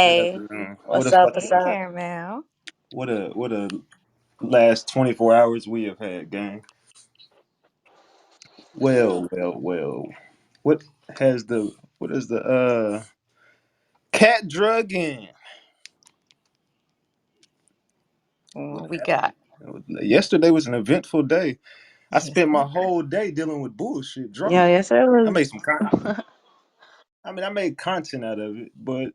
Good Hey, afternoon. What what's a up? What's fucking Hey, up? Caramel. what a last 24 hours we have had, gang. Well. What what is the cat drug in? What We happened? got. Yesterday was an eventful day. I Yes. spent my whole day dealing with bullshit drama. Yeah, yes, it I made some was. I made content out of it, but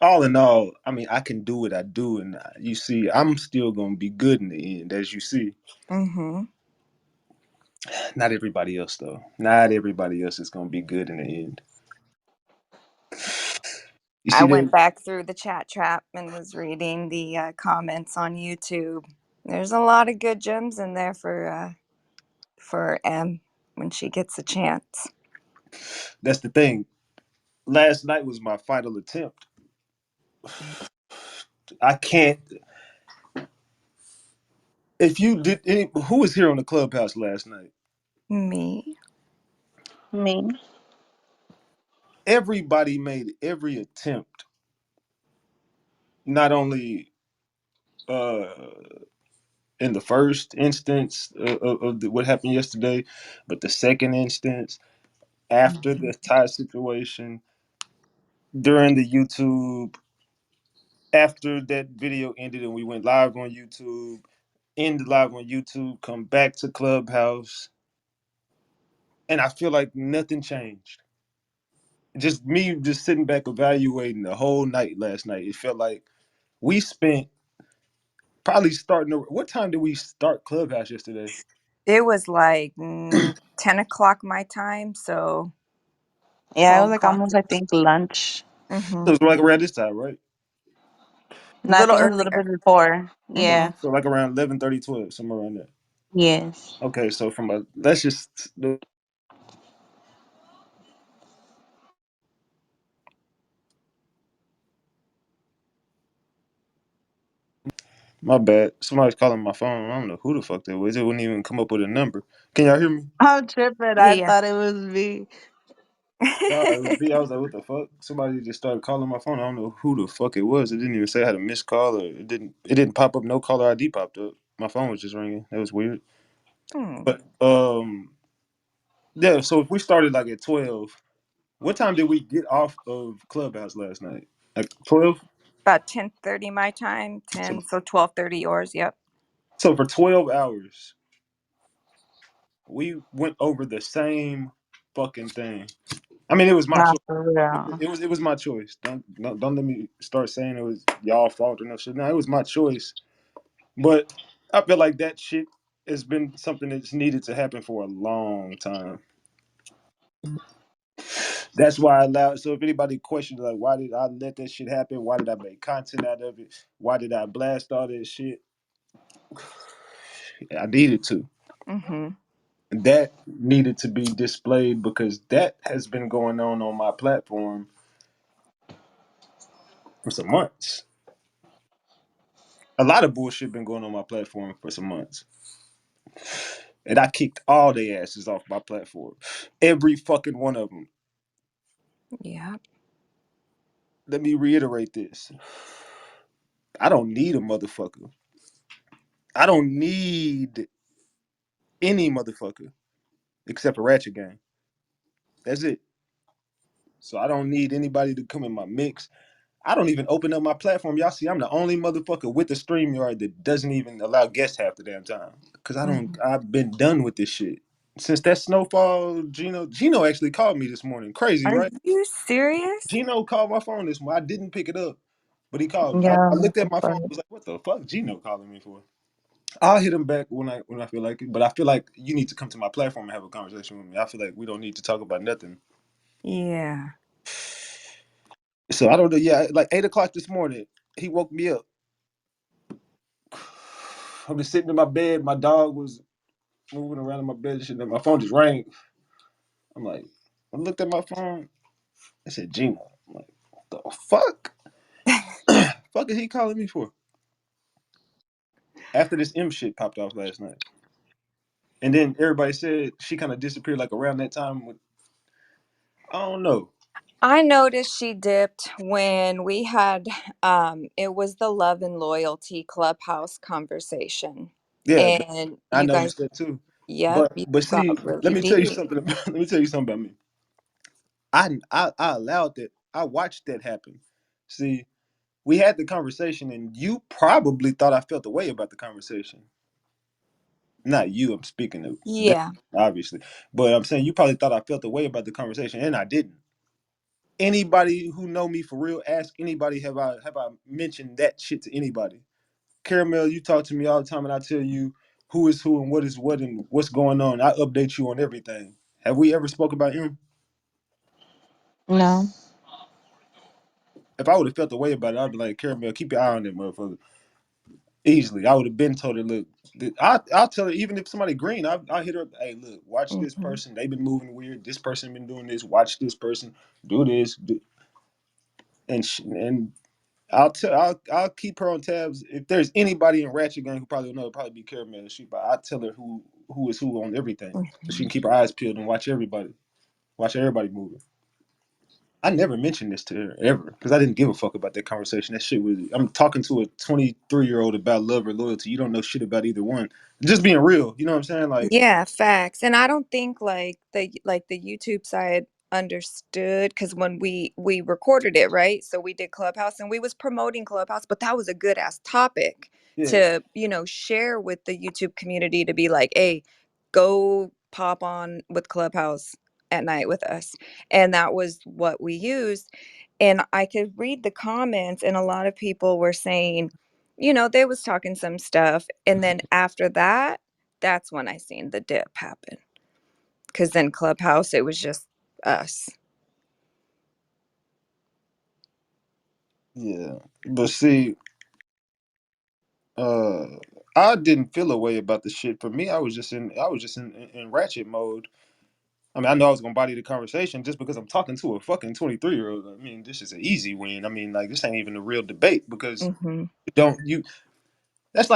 all in all, I mean, I can do what I do, and you see, I'm still gonna be good in the end, as you see. Mm-hmm. Not everybody else, though. Not everybody else is gonna be good in the end. You I see went that? back through the chat trap and was reading the comments on YouTube. There's a lot of good gems in there for M when she gets a chance. That's the thing. Last night was my final attempt. I can't. If you did, who was here on the clubhouse last night? Me. Me. Everybody made every attempt. Not only uh, in the first instance of what happened yesterday, but the second instance after the tie situation, during the YouTube, after that video ended and we went live on YouTube, end live on YouTube, come back to Clubhouse, and I feel like nothing changed. Just me just sitting back evaluating the whole night last night. It felt like we spent probably starting to, what time did we start Clubhouse yesterday? It was like 10 o'clock my time, so Yeah, it was 12 like o'clock almost, I yours. think, lunch. Mm-hmm. So it was like around this time, right? A No, I little think it was a little earlier. bit before. Mm-hmm. Yeah. So like around 11:30, 12, somewhere around there. Yes. Okay, so from a let's just my bad. Somebody's calling my phone. I don't know who the fuck that was. It wouldn't even come up with a number. Can y'all hear me? I'm tripping. Yeah, I yeah. thought it was me. No, it was me. I was like, what the fuck? Somebody just started calling my phone. I don't know who the fuck it was. It didn't even say I had a missed call or it didn't pop up. No caller ID popped up. My phone was just ringing. That was weird. Hmm. But yeah, so if we started like at 12, what time did we get off of Clubhouse last night? Like 12? About 10:30 my time, So 10, so 12:30 yours. Yep. so for 12 hours, we went over the same fucking thing. I mean, it was my Nah, choice. for real. It was my choice. Don't let me start saying it was y'all fault or no shit. No, it was my choice. But I feel like that shit has been something that's needed to happen for a long time. That's why I allowed. So if anybody questions like why did I let that shit happen? Why did I make content out of it? Why did I blast all that shit? I needed to. Mm-hmm. That needed to be displayed because that has been going on my platform for some months. A lot of bullshit been going on my platform for some months. And I kicked all their asses off my platform. Every fucking one of them. Yeah. Let me reiterate this. I don't need a motherfucker. I don't need any motherfucker except a Ratchet gang. That's it. So I don't need anybody to come in my mix. I don't even open up my platform. Y'all see, I'm the only motherfucker with the StreamYard that doesn't even allow guests half the damn time. Cause Mm-hmm. I've been done with this shit. Since that snowfall, Gino actually called me this morning. Crazy, Are right? you serious? Gino called my phone this morning. I didn't pick it up, but he called me. Yeah, I what looked the at my phone. I fuck? was like, what the fuck Gino calling me for? I'll hit him back when I feel like it. But I feel like you need to come to my platform and have a conversation with me. I feel like we don't need to talk about nothing. Yeah. So I don't know. Yeah, like 8 o'clock this morning, he woke me up. I was sitting in my bed. My dog was moving around in my bed and shit. And my phone just rang. I'm like, I looked at my phone. I said, Gino. I'm like, what the fuck? Fuck is he calling me for? After this M shit popped off last night. And then everybody said she kind of disappeared like around that time. I don't know. I noticed she dipped when we had it was the love and loyalty clubhouse conversation. Yeah, And I you guys, noticed that too. yep, But you but got see, let really me tell you deep. something. Let me tell you something about me. I allowed that. I watched that happen. See, we had the conversation, and you probably thought I felt the way about the conversation. Not you. I'm speaking of them, Yeah. obviously, but I'm saying you probably thought I felt the way about the conversation, and I didn't. Anybody who know me for real, ask anybody have I mentioned that shit to anybody? Caramel, you talk to me all the time, and I tell you who is who and what is what and what's going on. I update you on everything. Have we ever spoke about him? No. If I would have felt the way about it, I'd be like, Caramel, keep your eye on that motherfucker. Easily, I would have been told her, look, I'll tell her, even if somebody green, I'll hit her, hey, look, watch this Hmm. person. They've been moving weird. This person been doing this. Watch this person do this. And I'll keep her on tabs. If there's anybody in Ratchet Gang who probably will know, it'll probably be Caramel. But I'll tell her who is who on everything. So she can keep her eyes peeled and watch everybody moving. I never mentioned this to her ever because I didn't give a fuck about that conversation. That shit was. I'm talking to a 23-year-old about love or loyalty. You don't know shit about either one. Just being real. You know what I'm saying? Like, Yeah, facts. And I don't think like the YouTube side understood because when we recorded it, right? So we did Clubhouse and we was promoting Clubhouse, but that was a good ass topic yeah, to, share with the YouTube community to be like, hey, go pop on with Clubhouse at night with us. And that was what we used. And I could read the comments and a lot of people were saying, they was talking some stuff. And then after that, that's when I seen the dip happen. Cause then Clubhouse, it was just us. yeah. But see, uh, I didn't feel a way about the shit. For me, I was just in ratchet mode. I mean, I know I was gonna body the conversation just because I'm talking to a fucking 23-year-old. I mean, this is an easy win. I mean, like this ain't even a real debate because Hmm. you don't you. That's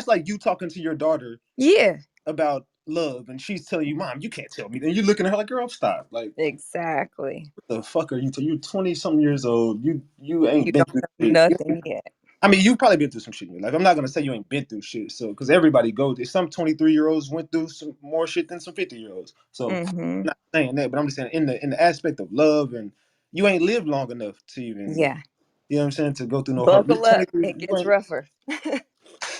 like you talking to your daughter Yeah, about love, and she's telling you, "Mom, you can't tell me." And you're looking at her like, "Girl, stop!" Like, exactly. what the fuck are you? You 20 something years old. You ain't You been don't through know shit. nothing yet. I mean, you've probably been through some shit in your life. I'm not gonna say you ain't been through shit. So, because everybody goes, some 23-year-olds went through some more shit than some 50-year-olds. So, Hmm. I'm not saying that, but I'm just saying in the aspect of love, and you ain't lived long enough to even, Yeah. you know what I'm saying, to go through no hard. You're Buckle up. 23. It You gets ain't. rougher.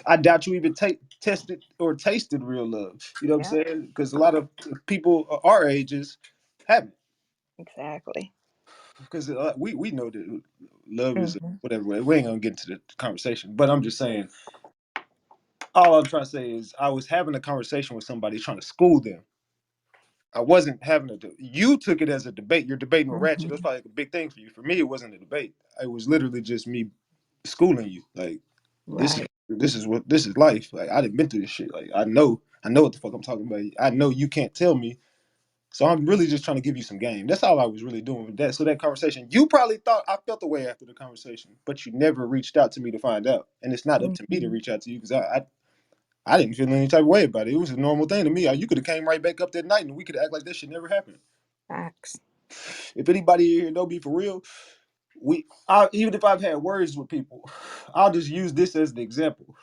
I doubt you even tested or tasted real love. You know what I'm Yep. saying? Because a lot of people our ages haven't. Exactly. Because we know that love is Hmm. whatever. We ain't gonna get into the conversation, but I'm just saying. All I'm trying to say is I was having a conversation with somebody trying to school them. I wasn't having you took it as a debate. You're debating with Ratchet. That's Hmm. probably like a big thing for you. For me, it wasn't a debate. It was literally just me schooling you. Like this is Right. this is life. Like I didn't been through this shit. Like I know what the fuck I'm talking about. I know you can't tell me. So I'm really just trying to give you some game. That's all I was really doing with that. So that conversation, you probably thought I felt the way after the conversation, but you never reached out to me to find out. And it's not up to me to Hmm. reach out to you because I didn't feel any type of way about it. It was a normal thing to me. You could have came right back up that night and we could act like that shit never happened. Facts. If anybody here know me for real, even if I've had words with people, I'll just use this as the example.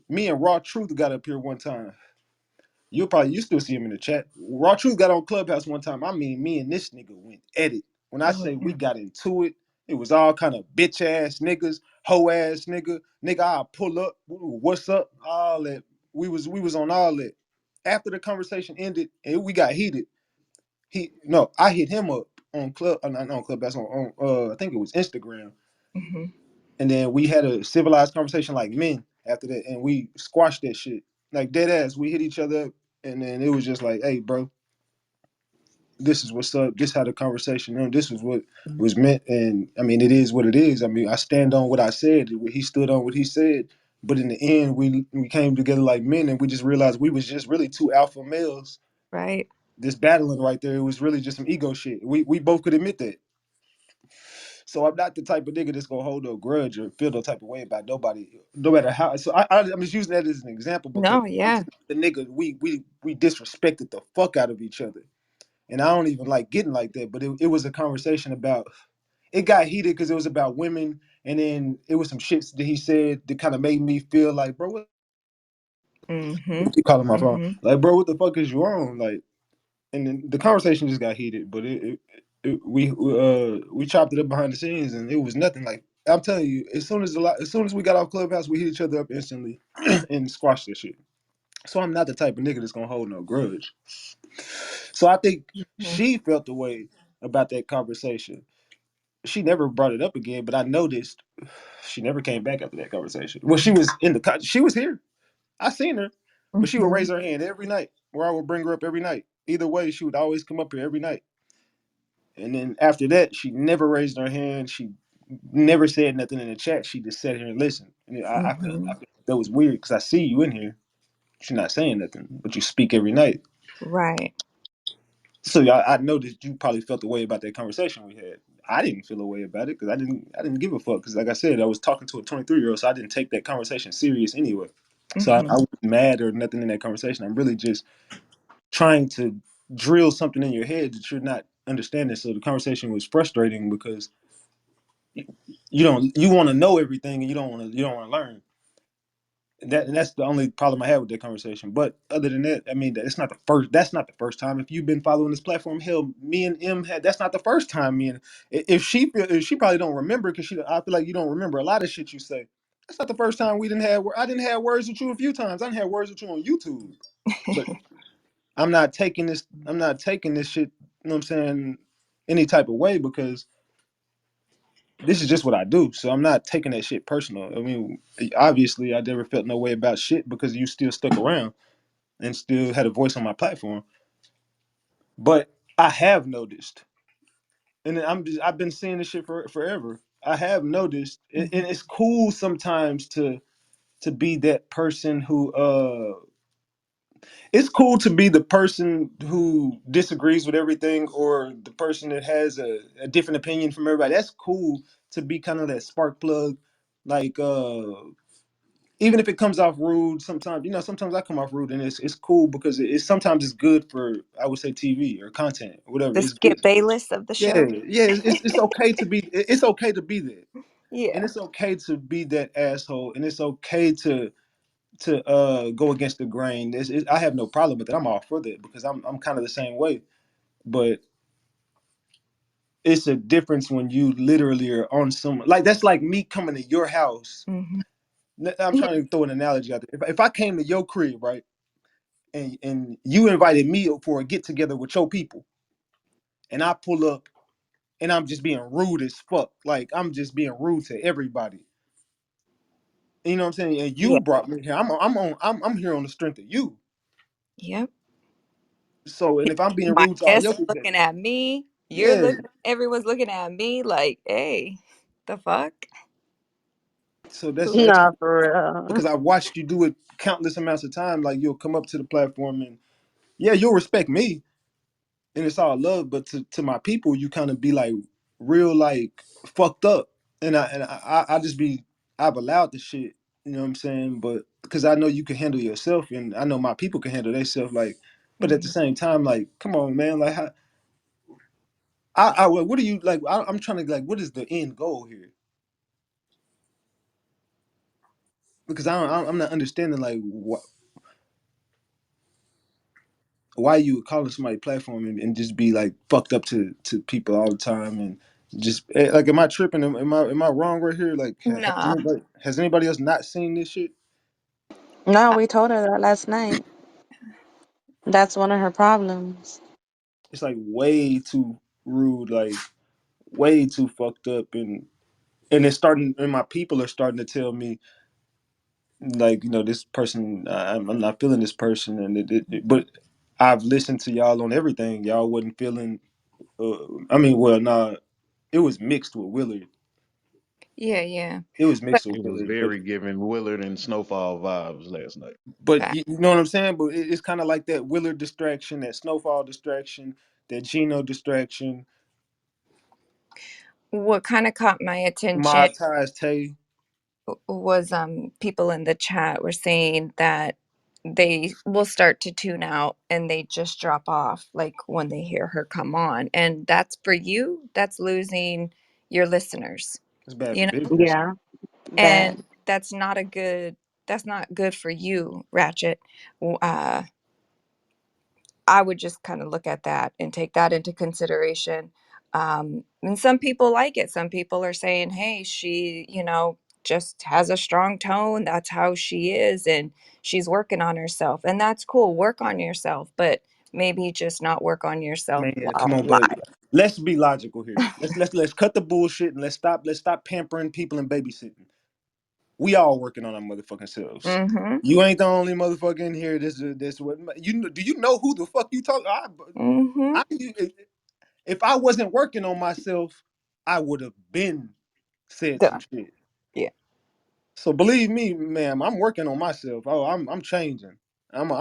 Me and Raw Truth got up here one time. You still see him in the chat. Raw Truth got on Clubhouse one time. I mean, me and this nigga went at it. When I Oh say we yeah. got into it, it was all kind of bitch ass niggas, hoe ass nigga. I'll pull up. What's up? All that. We was on all that. After the conversation ended and we got heated, I hit him up on not on Clubhouse on I think it was Instagram, Hmm. and then we had a civilized conversation like men after that, and we squashed that shit like dead ass. We hit each other up, and then it was just like, hey, bro, this is what's up. This how the conversation. This was what was meant, and I mean, it is what it is. I mean, I stand on what I said. He stood on what he said. But in the end, we came together like men, and we just realized we was just really two alpha males. Right. This battling right there, it was really just some ego shit. We both could admit that. So I'm not the type of nigga that's gonna hold no grudge or feel no type of way about nobody, no matter how. So I'm just using that as an example because No, yeah. the nigga we disrespected the fuck out of each other, and I don't even like getting like that. But it was a conversation about. it got heated because it was about women, and then it was some shit that he said that kind of made me feel like, bro, what? Mhm. Keep calling my phone, Mhm. like, bro, what the fuck is you on? Like, and then the conversation just got heated, but we chopped it up behind the scenes, and it was nothing. Like, I'm telling you, as soon as we got off Clubhouse, we hit each other up instantly and squashed this shit. So I'm not the type of nigga that's gonna hold no grudge. So I think Mhm. she felt the way about that conversation. She never brought it up again, but I noticed she never came back after that conversation. Well, she was she was here. I seen her, but she would raise Mhm. her hand every night, where I would bring her up every night. Either way, she would always come up here every night. And then after that, she never raised her hand. She never said nothing in the chat. She just sat here and listened. And I Mhm. felt that was weird because I see you in here. You're not saying nothing, but you speak every night. Right. So I know that you probably felt the way about that conversation we had. I didn't feel a way about it because I didn't give a fuck because like I said I was talking to a 23-year-old, so I didn't take that conversation serious anyway. So I Mhm. wasn't mad or nothing in that conversation. I'm really just trying to drill something in your head that you're not understanding. So the conversation was frustrating because you want to know everything and you don't want to learn. That's the only problem I have with that conversation. But other than that, I mean, that's not the first. That's not the first time. If you've been following this platform, hell, me and M had. That's not the first time. Me and if she probably don't remember because I feel like you don't remember a lot of shit you say. That's not the first time we didn't have. I didn't have words with you a few times. I didn't have words with you on YouTube. But I'm not taking this. I'm not taking this shit. You know what I'm saying? Any type of way because this is just what I do. So I'm not taking that shit personal. I mean, obviously, I never felt no way about shit because you still stuck around and still had a voice on my platform. But I have noticed, and I've been seeing this shit for forever. I have noticed, and Mhm. it's cool sometimes to be that person who it's cool to be the person who disagrees with everything or the person that has a different opinion from everybody. That's cool to be kind of that spark plug, like even if it comes off rude sometimes, sometimes I come off rude and it's cool because it's sometimes it's good for, I would say, TV or content or whatever. The It's good. Skip Bayless of the Yeah, show. yeah, it's okay to be, it's okay to be that, and Yeah. it's okay to be that asshole, and it's okay to go against the grain. I have no problem with it. I'm all for that because I'm kind of the same way. But it's a difference when you literally are on some, like, that's like me coming to your house. Mhm. I'm Yeah. trying to throw an analogy out there. If I came to your crib, right, and you invited me for a get together with your people, and I pull up and I'm just being rude as fuck, like I'm just being rude to everybody. You know what I'm saying? And you Yeah. brought me here. I'm here on the strength of you. Yep. So, and if I'm being My rude to all guests your are people, looking at me. You're yeah. looking. Everyone's looking at me like, "Hey, the fuck? So Who?" that's Nah, for real. because I watched you do it countless amounts of time. Like you'll come up to the platform and yeah, you'll respect me, and it's all love. But to my people, you kind of be like real like fucked up, and I just be, I've allowed the shit. You know what I'm saying? But because I know you can handle yourself, and I know my people can handle themselves. Like, but at the Mhm. same time, like, come on, man. Like, how, what do you like? I'm trying to like, what is the end goal here? Because I'm not understanding like why you would call somebody platform and just be like fucked up to people all the time and just like, am I tripping? Am I wrong right here? Like, Nah. has anybody else not seen this shit? No, we told her that last night. That's one of her problems. It's like way too rude, like way too fucked up, and it's starting, and my people are starting to tell me like, this person, I'm not feeling this person, and but I've listened to y'all on everything. Y'all wasn't feeling. I mean, well, nah, it was mixed with Willard. Yeah. Yeah. It was But mixed with It was Willard, but very giving Willard and Snowfall vibes last night. you know what I'm saying. But it's kind of like that Willard distraction, that Snowfall distraction, that Gino distraction, what kind of caught my attention my ties Tay. was people in the chat were saying that they will start to tune out and they just drop off like when they hear her come on, and that's for you, that's losing your listeners, It's bad you for know, business. Yeah, that. and that's not good for you, Ratchet. uh I would just kind of look at that and take that into consideration. And some people like it. Some people are saying, hey, she, just has a strong tone. That's how she is. And she's working on herself. And that's cool. Work on yourself, but maybe just not work on yourself Man, come while on, but let's be logical here. Let's cut the bullshit and let's stop pampering people and babysitting. We all working on our motherfucking selves. live. Mm-hmm. You ain't the only motherfucker in here. This what do you know who the fuck you talk? Mm-hmm. If I wasn't working on myself, I would have been said some Done. shit. Yeah. So believe me, ma'am, I'm working on myself. Oh, I'm changing. I'm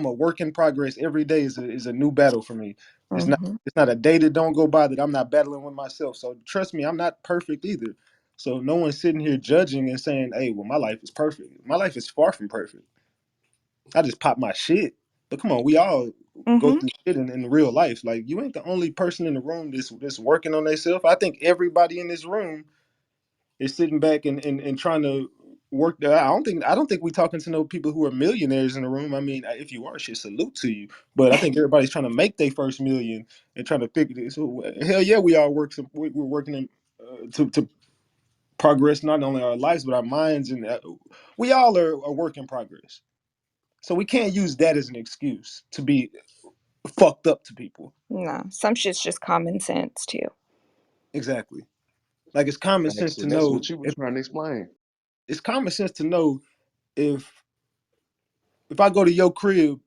a work in progress. Every day is a new battle for me. It's not Mm-hmm. it's not a day that don't go by that I'm not battling with myself. So trust me, I'm not perfect either. So no one's sitting here judging and saying, "Hey, well, my life is perfect." My life is far from perfect. I just pop my shit. But come on, we all go Mm-hmm. through shit in real life. Like you ain't the only person in the room that's working on themselves. I think everybody in this room is sitting back and trying to work there. I don't think we talking to no people who are millionaires in the room. I mean, if you are, shit, salute to you. But I think everybody's trying to make their first million and trying to figure this. So, hell yeah, we all work. We're working to progress not only our lives but our minds, and we all are a work in progress. So we can't use that as an excuse to be fucked up to people. No, some shit's just common sense too. Exactly. Like it's common sense Actually, to that's know what you was if trying to explain. it's common sense to know if if I go to your crib,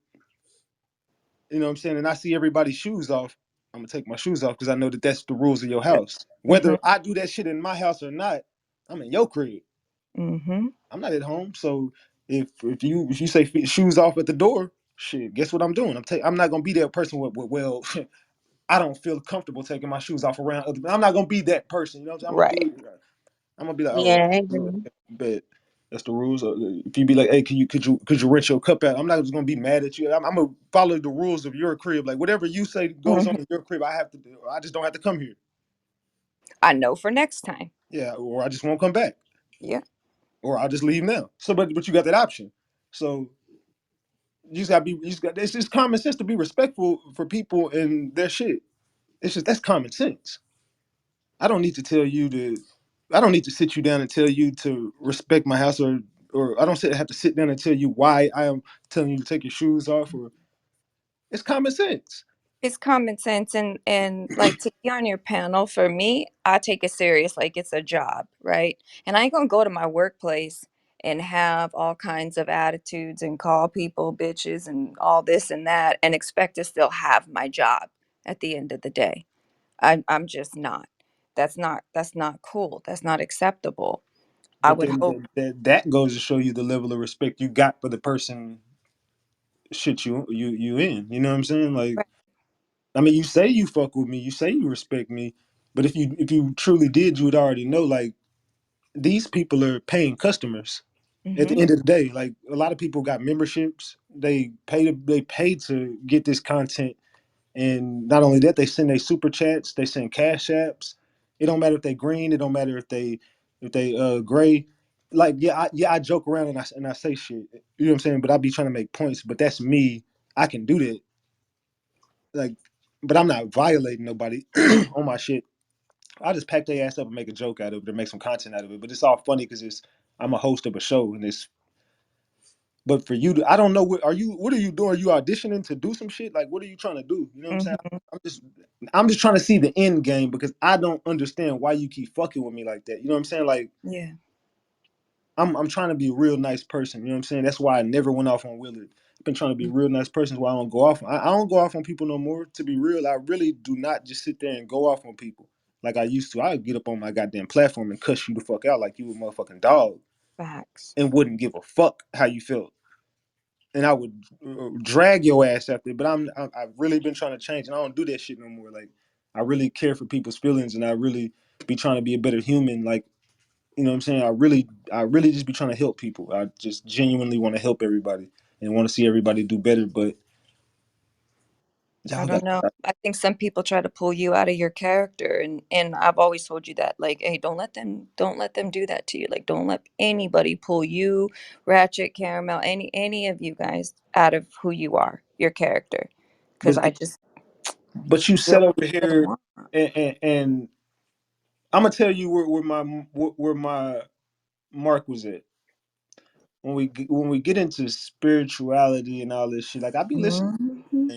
you know what I'm saying, and I see everybody's shoes off, I'm gonna take my shoes off because I know that that's the rules of your house. Mm-hmm. Whether I do that shit in my house or not, I'm in your crib. Mm-hmm. I'm not at home. So if you say shoes off at the door, shit, guess what I'm doing? I'm not gonna be that person with well, I don't feel comfortable taking my shoes off around other. I'm not gonna be that person. You know what I'm saying? I'm Right. gonna do it. I'm gonna be like, oh, Yeah, I yeah, agree. bet that's the rules. If you be like, hey, could you rinse your cup out? I'm not just gonna be mad at you. I'm gonna follow the rules of your crib. Like whatever you say goes on Mm-hmm. in your crib, I have to do. I just don't have to come here. I know for next time. Yeah, or I just won't come back, Yeah. or I'll just leave now. So, but you got that option. So you just gotta be. You just got. It's just common sense to be respectful for people and their shit. It's just that's common sense. I don't need to tell you to. I don't need to sit you down and tell you to respect my house, or I don't have to sit down and tell you why I am telling you to take your shoes off. Or it's common sense. It's common sense, and like, to be on your panel, for me, I take it serious like it's a job, right? And I ain't gonna go to my workplace and have all kinds of attitudes and call people bitches and all this and that and expect to still have my job at the end of the day. I'm just not. That's not cool. That's not acceptable. I But would then hope. that goes to show you the level of respect you got for the person shit you in. You know what I'm saying? Like, Right. I mean, you say you fuck with me, you say you respect me, but if you truly did, you would already know. Like, these people are paying customers. At the Mm-hmm. end of the day, like a lot of people got memberships. They pay to get this content, and not only that, they send their super chats, they send cash apps. It don't matter if they green. It don't matter if they gray. Like I joke around and I say shit. You know what I'm saying? But I be trying to make points. But that's me. I can do that. Like, but I'm not violating nobody on my shit. I just pack their ass up and make a joke out of it or make some content out of it. But it's all funny because I'm a host of a show and it's. But for you to, I don't know what are you doing? Are you auditioning to do some shit? Like what are you trying to do? You know what I'm saying? Mm-hmm. I'm just I'm just trying to see the end game because I don't understand why you keep fucking with me like that. You know what I'm saying? Like Yeah. I'm trying to be a real nice person. You know what I'm saying? That's why I never went off on Willard. I've been trying to be a real nice person. That's why I don't go off. I don't go off on people no more. To be real, I really do not just sit there and go off on people like I used to. I would get up on my goddamn platform and cuss you the fuck out like you a motherfucking dog Facts. and wouldn't give a fuck how you felt. And I would drag your ass after it. But I've really been trying to change, and I don't do that shit no more. Like I really care for people's feelings, and I really be trying to be a better human. Like you know what I'm saying? I really just be trying to help people. I just genuinely want to help everybody and want to see everybody do better. But I Y'all got don't know. I think some people try to pull you out of your character, and I've always told you that. Like, hey, don't let them do that to you. Like, don't let anybody pull you, Ratchet, Caramel, any of you guys out of who you are, your character. Because but I just but you feel sat over what they here want. and I'm gonna tell you where my mark was at when we get into spirituality and all this shit. Like I be listening, Hmm.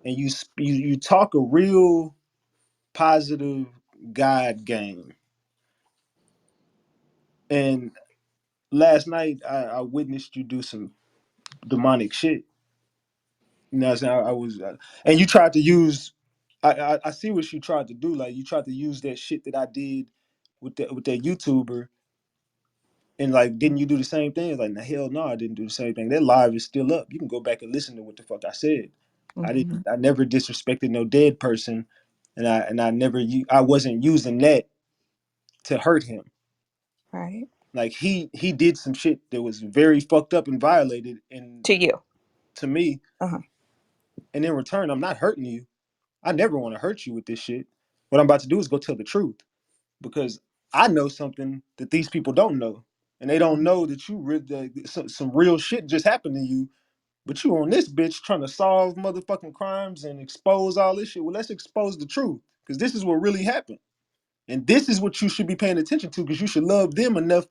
and you talk a real positive God game. And last night I witnessed you do some demonic shit. You know what I'm saying? I was, and you tried to use. I see what you tried to do. Like you tried to use that shit that I did with that YouTuber, and like, didn't you do the same thing? Like, the hell no, I didn't do the same thing. That live is still up. You can go back and listen to what the fuck I said. I Hmm. didn't. I never disrespected no dead person, and I never. I wasn't using that to hurt him. Right. Like he did some shit that was very fucked up and violated, and To you. to me, Uh-huh. and in return, I'm not hurting you. I never want to hurt you with this shit. What I'm about to do is go tell the truth because I know something that these people don't know, and they don't know that some real shit just happened to you. But you on this bitch trying to solve motherfucking crimes and expose all this shit. Well, let's expose the truth because this is what really happened, and this is what you should be paying attention to because you should love them enough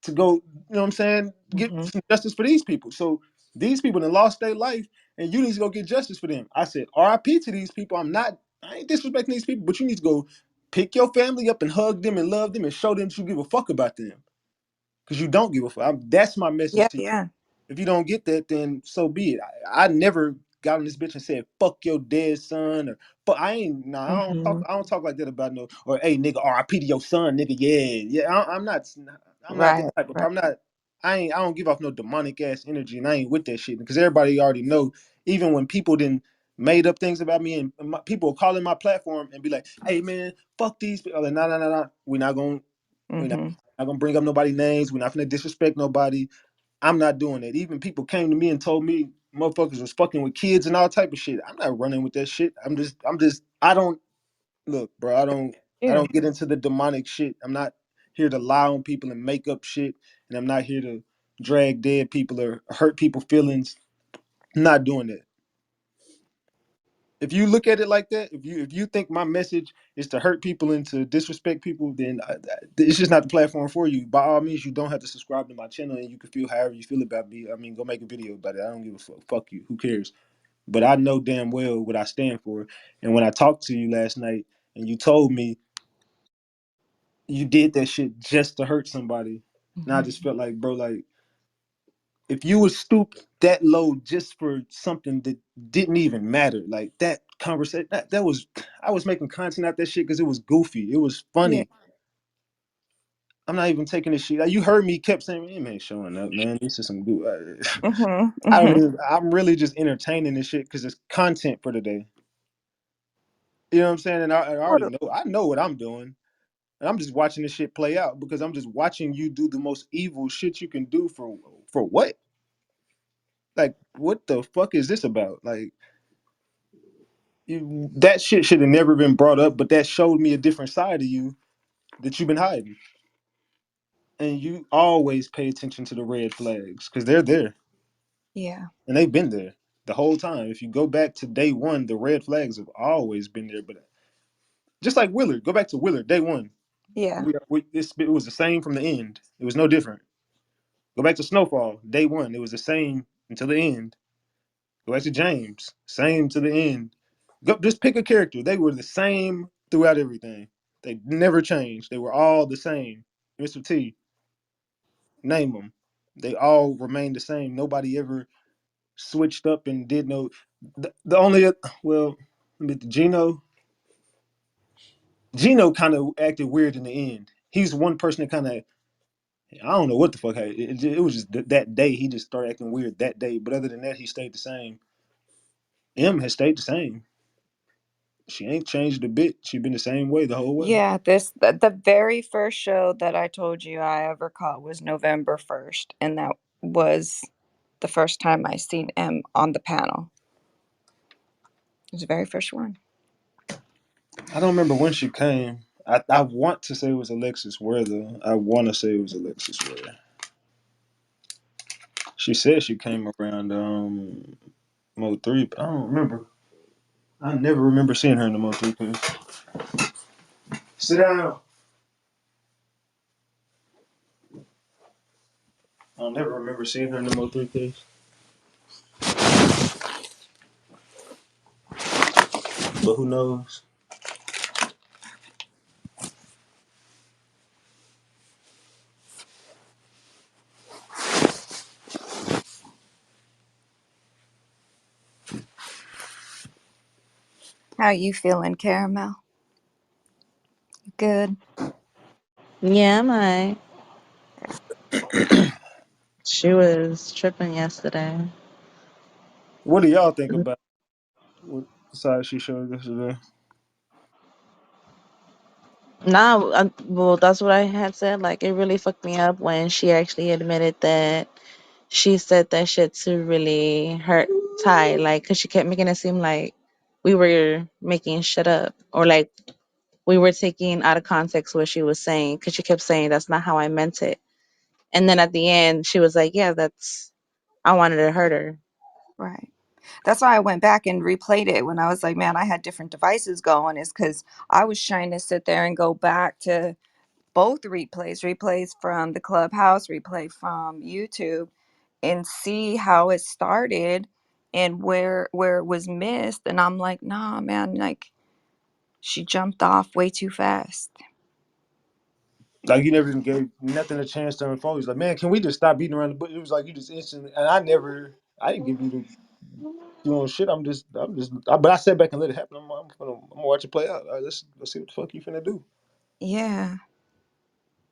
to go, you know what I'm saying, get Hmm. some justice for these people. So these people that lost their life and you need to go get justice for them. I said, RIP to these people. I ain't disrespecting these people, but you need to go pick your family up and hug them and love them and show them that you give a fuck about them. Because you don't give a fuck. That's my message Yeah, to you. yeah. If you don't get that, then so be it. I never got on this bitch and said "fuck your dead son" or "but I ain't." Nah, I don't talk. Hmm. I don't talk like that about no. Or hey, nigga, R.I.P. to your son, nigga. Yeah, yeah. I'm not. I'm not that Right, type of. right. I'm not. I ain't. I don't give off no demonic ass energy, and I ain't with that shit because everybody already know. Even when people didn't made up things about me, and people calling my platform and be like, "Hey man, fuck these people." Like, nah, nah, nah, nah. We're not gonna. We're not, Hmm. not gonna bring up nobody's names. We're not gonna disrespect nobody. I'm not doing that. Even people came to me and told me motherfuckers was fucking with kids and all type of shit. I'm not running with that shit. I don't look, bro, I You. don't get into the demonic shit. I'm not here to lie on people and make up shit. And I'm not here to drag dead people or hurt people's feelings. I'm not doing that. If you look at it like that, if you think my message is to hurt people and to disrespect people, then it's just not the platform for you. By all means, you don't have to subscribe to my channel, and you can feel however you feel about me. I mean, go make a video about it. I don't give a fuck. Fuck you. Who cares? But I know damn well what I stand for. And when I talked to you last night, and you told me you did that shit just to hurt somebody, and I Hmm. just felt like, bro, like if you would stoop that low just for something that didn't even matter, like that conversation, that was, I was making content out that shit because it was goofy, it was Yeah. funny. I'm not even taking this shit. Like, you heard me kept saying, "Man, ain't showing up, man. This is some good." Hmm. I don't Hmm. even. I'm really just entertaining this shit because it's content for the day. You know what I'm saying? And I already Totally. know. I know what I'm doing, and I'm just watching this shit play out because I'm just watching you do the most evil shit you can do for what? Like, what the fuck is this about? Like, that shit should have never been brought up, but that showed me a different side of you that you've been hiding. And you always pay attention to the red flags because they're there Yeah. and they've been there the whole time. If you go back to day one, the red flags have always been there. But just like Willard, go back to Willard, day one. Yeah. It was the same from the end. It was no different. Go back to Snowfall, day one. It was the same until the end. Go back to James, same to the end. Just pick a character. They were the same throughout everything. They never changed. They were all the same. Mr. T, name them. They all remained the same. Nobody ever switched up and did no. The only, well, Gino. Gino kind of acted weird in the end. He's one person that kind of, I don't know what the fuck. It was just that day he just started acting weird that day. But other than that, he stayed the same. M has stayed the same. She ain't changed a bit. She been the same way the whole way. Yeah, the very first show that I told you I ever caught was November 1st, and that was the first time I seen M on the panel. was the very first one. I don't remember when she came. I want to say it was Alexis Ware though. I want to say it was Alexis Ware. She said she came around Mo 3, but I don't remember. I never remember seeing her in the Mo 3 case. Sit down. I don't never remember seeing her in the Mo 3 case. But who knows? How you feeling, Caramel? Good. Yeah, my she was tripping yesterday. What do y'all think about what side she showed yesterday? Nah, well, that's what I had said. Like, it really fucked me up when she actually admitted that she said that shit to really hurt Ty. Like, cause she kept making it seem like we were making shit up, or like we were taking out of context what she was saying. Cause she kept saying that's not how I meant it. And then at the end, she was like, "Yeah, that's I wanted to hurt her." Right. That's why I went back and replayed it when I was like, man, I had different devices going, is because I was trying to sit there and go back to both replays from the Clubhouse, replay from YouTube, and see how it started and where it was missed. And I'm like, nah, man, like she jumped off way too fast. Like you never even gave nothing a chance to unfold. He's like, man, can we just stop beating around the bush? It was like you just instantly, and I didn't give you the doing shit. But I sat back and let it happen. I'm gonna watch it play out. All right, let's see what the fuck you finna do. Yeah.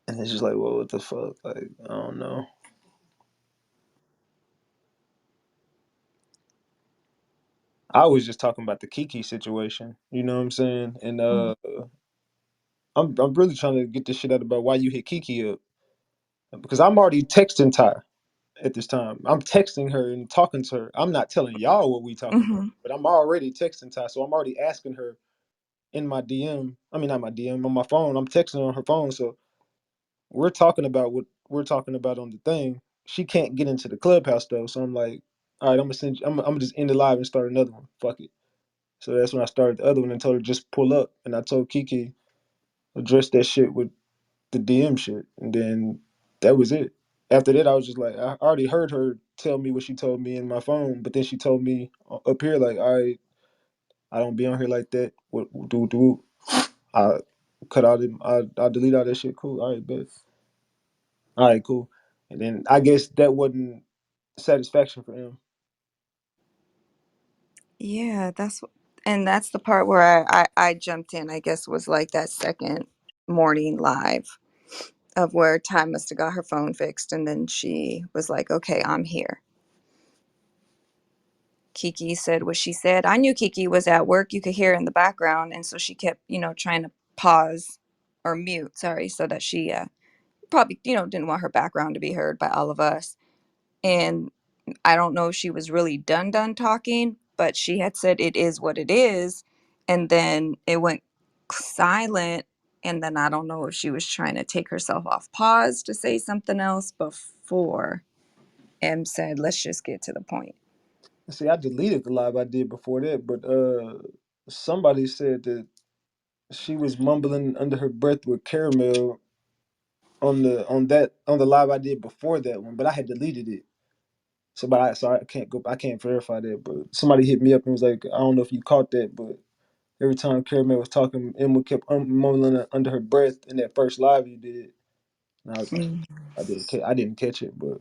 And it's just like, well, what the fuck? Like, I don't know. I was just talking about the Kiki situation. You know what I'm saying? And Mhm. I'm really trying to get this shit out about why you hit Kiki up because I'm already texting Ty at this time. I'm texting her and talking to her. I'm not telling y'all what we talking about, Mhm. but I'm already texting Ty, so I'm already asking her in my DM. I mean, not my DM on my phone. I'm texting her on her phone, so we're talking about what we're talking about on the thing. She can't get into the clubhouse though, so I'm like, all right, I'm gonna send. I'm gonna just end the live and start another one. Fuck it. So that's when I started the other one and told her just pull up, and I told Kiki address that shit with the DM shit, and then that was it. After that, I was just like, I already heard her tell me what she told me in my phone, but then she told me up here like, all right, I don't be on here like that. What do? I cut out it. I delete all that shit. Cool. All right, bet. All right, cool. And then I guess that wasn't satisfaction for him. Yeah, and that's the part where I jumped in, I guess was like that second morning live of where Ty must have got her phone fixed and then she was like, okay, I'm here. Kiki said what she said. I knew Kiki was at work. You could hear in the background. And so she kept, trying to pause or mute, sorry, so that she probably, didn't want her background to be heard by all of us. And I don't know if she was really done talking, but she had said it is what it is. And then it went silent. And then I don't know if she was trying to take herself off pause to say something else before M said, let's just get to the point. See, I deleted the live I did before that, but somebody said that she was mumbling under her breath with caramel on the live I did before that one, but I had deleted it. So I can't verify that. But somebody hit me up and was like, I don't know if you caught that, but every time Caramel was talking, Emma kept mumbling under her breath in that first live you did. And Mm. I didn't catch it, but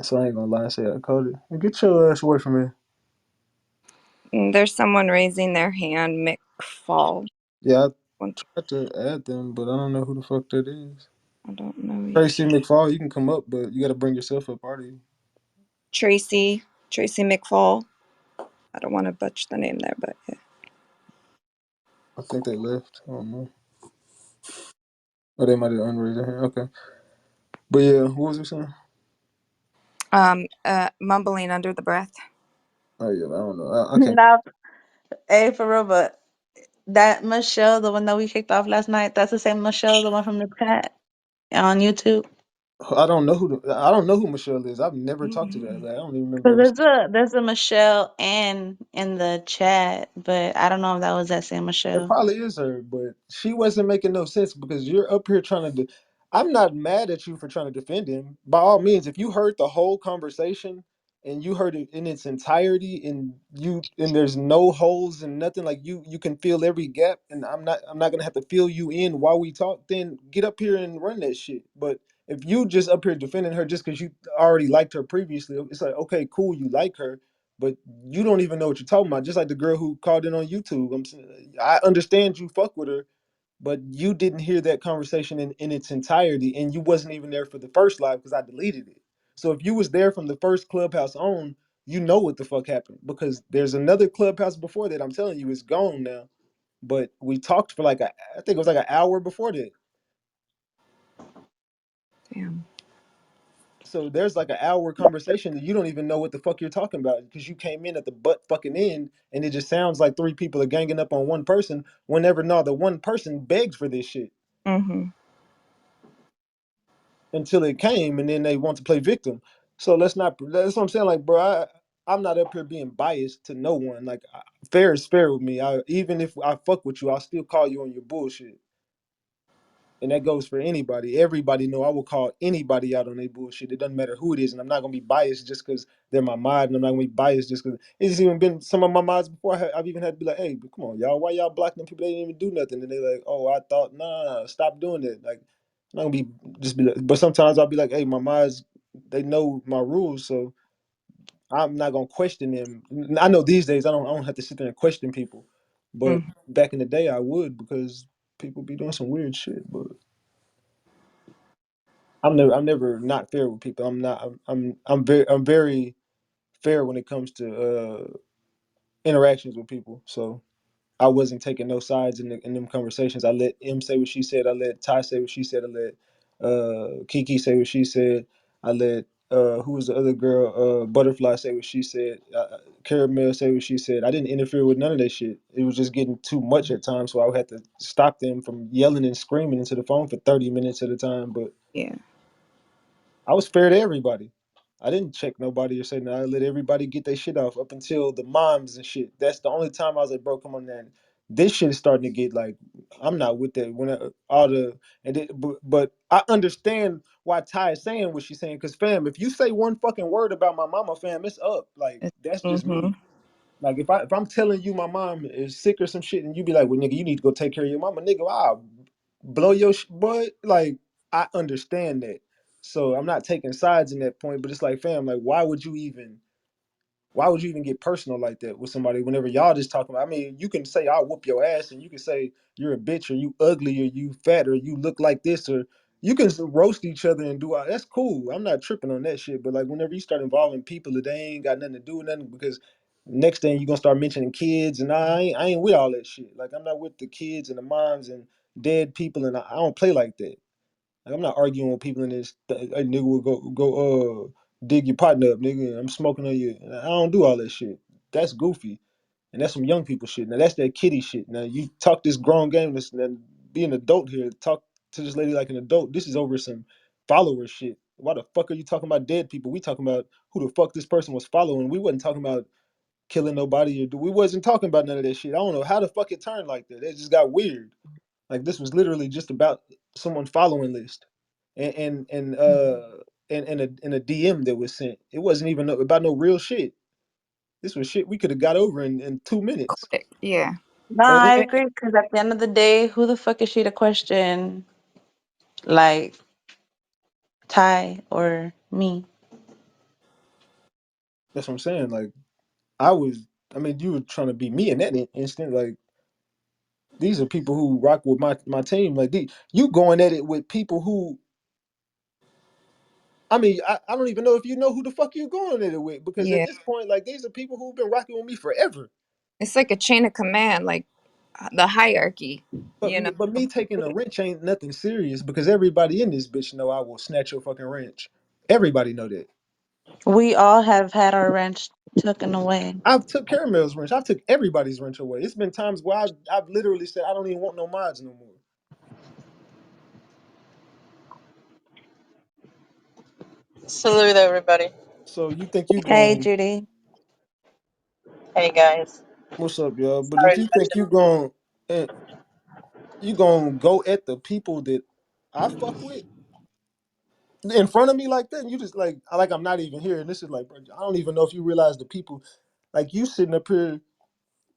so I ain't gonna lie and say I caught it. Get your ass away from me. There's someone raising their hand, Mick Fall. Yeah, I One- tried to add them, but I don't know who the fuck that is. I don't know Tracy either. McFall, you can come up, but you got to bring yourself up, party. Tracy McFall. I don't want to butcher the name there, but yeah. I think they left. I don't know. Oh, they might have unraised their hand. Okay, but yeah, what was you saying? Mumbling under the breath. Oh yeah, I don't know. I can't. Now, Hey, for real, but that Michelle, the one that we kicked off last night, that's the same Michelle, the one from the chat on YouTube. I don't know who Michelle is. I've never talked to that. Like, I don't even remember Cause ever. there's a Michelle and in the chat, but I don't know if that was that same It Michelle. probably is her, but she wasn't making no sense because you're up here trying to. I'm not mad at you for trying to defend him. By all means, if you heard the whole conversation and you heard it in its entirety, and there's no holes and nothing, like you can feel every gap, and I'm not gonna have to fill you in while we talk. Then get up here and run that shit. But if you just up here defending her just because you already liked her previously, it's like okay, cool, you like her, but you don't even know what you're talking about. Just like the girl who called in on YouTube. I understand you fuck with her, but you didn't hear that conversation in its entirety, and you wasn't even there for the first live because I deleted it. So if you was there from the first Clubhouse on, you know what the fuck happened because there's another Clubhouse before that. I'm telling you, it's gone now. But we talked for I think it was like an hour before that. Damn. So there's like an hour conversation that you don't even know what the fuck you're talking about because you came in at the butt fucking end and it just sounds like three people are ganging up on one person whenever no, the one person begged for this shit Mhm. until it came and then they want to play victim. So let's not, that's what I'm saying. Like, bro, I'm not up here being biased to no one. Like, fair is fair with me. Even if I fuck with you, I'll still call you on your bullshit. And that goes for anybody. Everybody know I will call anybody out on their bullshit. It doesn't matter who it is, and I'm not gonna be biased just because they're my mod, and I'm not gonna be biased just because it's even been some of my mods before. I've even had to be like, "Hey, but come on, y'all, why y'all blocking them people? They didn't even do nothing." And they're like, "Oh, I thought, nah, stop doing that." Like, I'm not gonna be just be like, but sometimes I'll be like, "Hey, my mods, they know my rules, so I'm not gonna question them." I know these days I don't have to sit there and question people, but Mm. back in the day I would because people be doing some weird shit, but. I'm never not fair with people. I'm not. I'm very fair when it comes to interactions with people. So I wasn't taking no sides in them conversations. I let M say what she said. I let Ty say what she said. I let Kiki say what she said. I let who was the other girl? Butterfly say what she said. Caramel say what she said. I didn't interfere with none of that shit. It was just getting too much at times, so I would have to stop them from yelling and screaming into the phone for 30 minutes at a time. But Yeah. I was fair to everybody. I didn't check nobody or say no. I let everybody get their shit off up until the moms and shit. That's the only time I was like, bro, come on, man. This shit is starting to get like, I'm not with that. When all the but I understand why Ty is saying what she's saying. Cause fam, if you say one fucking word about my mama, fam, it's up. Like that's just me. Mhm. Like if I'm telling you my mom is sick or some shit, and you be like, well, nigga, you need to go take care of your mama, nigga. I'll blow your boy. Like I understand that, so I'm not taking sides in that point. But it's like, fam, like why would you even get personal like that with somebody whenever y'all just talking about? I mean, you can say I'll whoop your ass, and you can say you're a bitch, or you ugly, or you fat, or you look like this, or you can roast each other and do all that's cool. I'm not tripping on that shit. But like whenever you start involving people that they ain't got nothing to do with nothing, because next thing you gonna start mentioning kids, and I ain't with all that shit. Like I'm not with the kids and the moms and dead people, and I don't play like that. Like, I'm not arguing with people in this. Hey, nigga will go dig your partner up, nigga. I'm smoking on you. I don't do all that shit. That's goofy, and that's some young people shit. Now that's that kiddie shit. Now you talk this grown game, this and be an adult here. Talk to this lady like an adult. This is over some follower shit. Why the fuck are you talking about dead people? We talking about who the fuck this person was following. We wasn't talking about killing nobody or we wasn't talking about none of that shit. I don't know how the fuck it turned like that. It just got weird. Like this was literally just about someone following list, and and and uh and a DM that was sent. It wasn't even about no real shit. This was shit we could have got over in 2 minutes. Quick. Yeah. No, And, I and- and agree. Because at the end of the day, who the fuck is she to question, like Ty or me? that's what I'm saying. Like I was, I mean, you were trying to be me in that instant. Like these are people who rock with my team. Like you going at it with people who. I mean, I don't even know if you know who the fuck you're going at it with because at Yeah. this point, like these are people who've been rocking with me forever. It's like a chain of command, like the hierarchy. But You know. me taking a wrench ain't nothing serious because everybody in this bitch know I will snatch your fucking wrench. Everybody know that. We all have had our wrench. Taken away. I've took Caramel's wrench. I've took everybody's wrench away. It's been times where I've literally said I don't even want no mods no more. Salute everybody. So you think you Hey, going? Judy. Hey guys. What's up, y'all? But if Sorry, you think you going go at the people that I fuck with in front of me like that, and you just like I'm not even here. And this is like, bro, I don't even know if you realize the people, like you sitting up here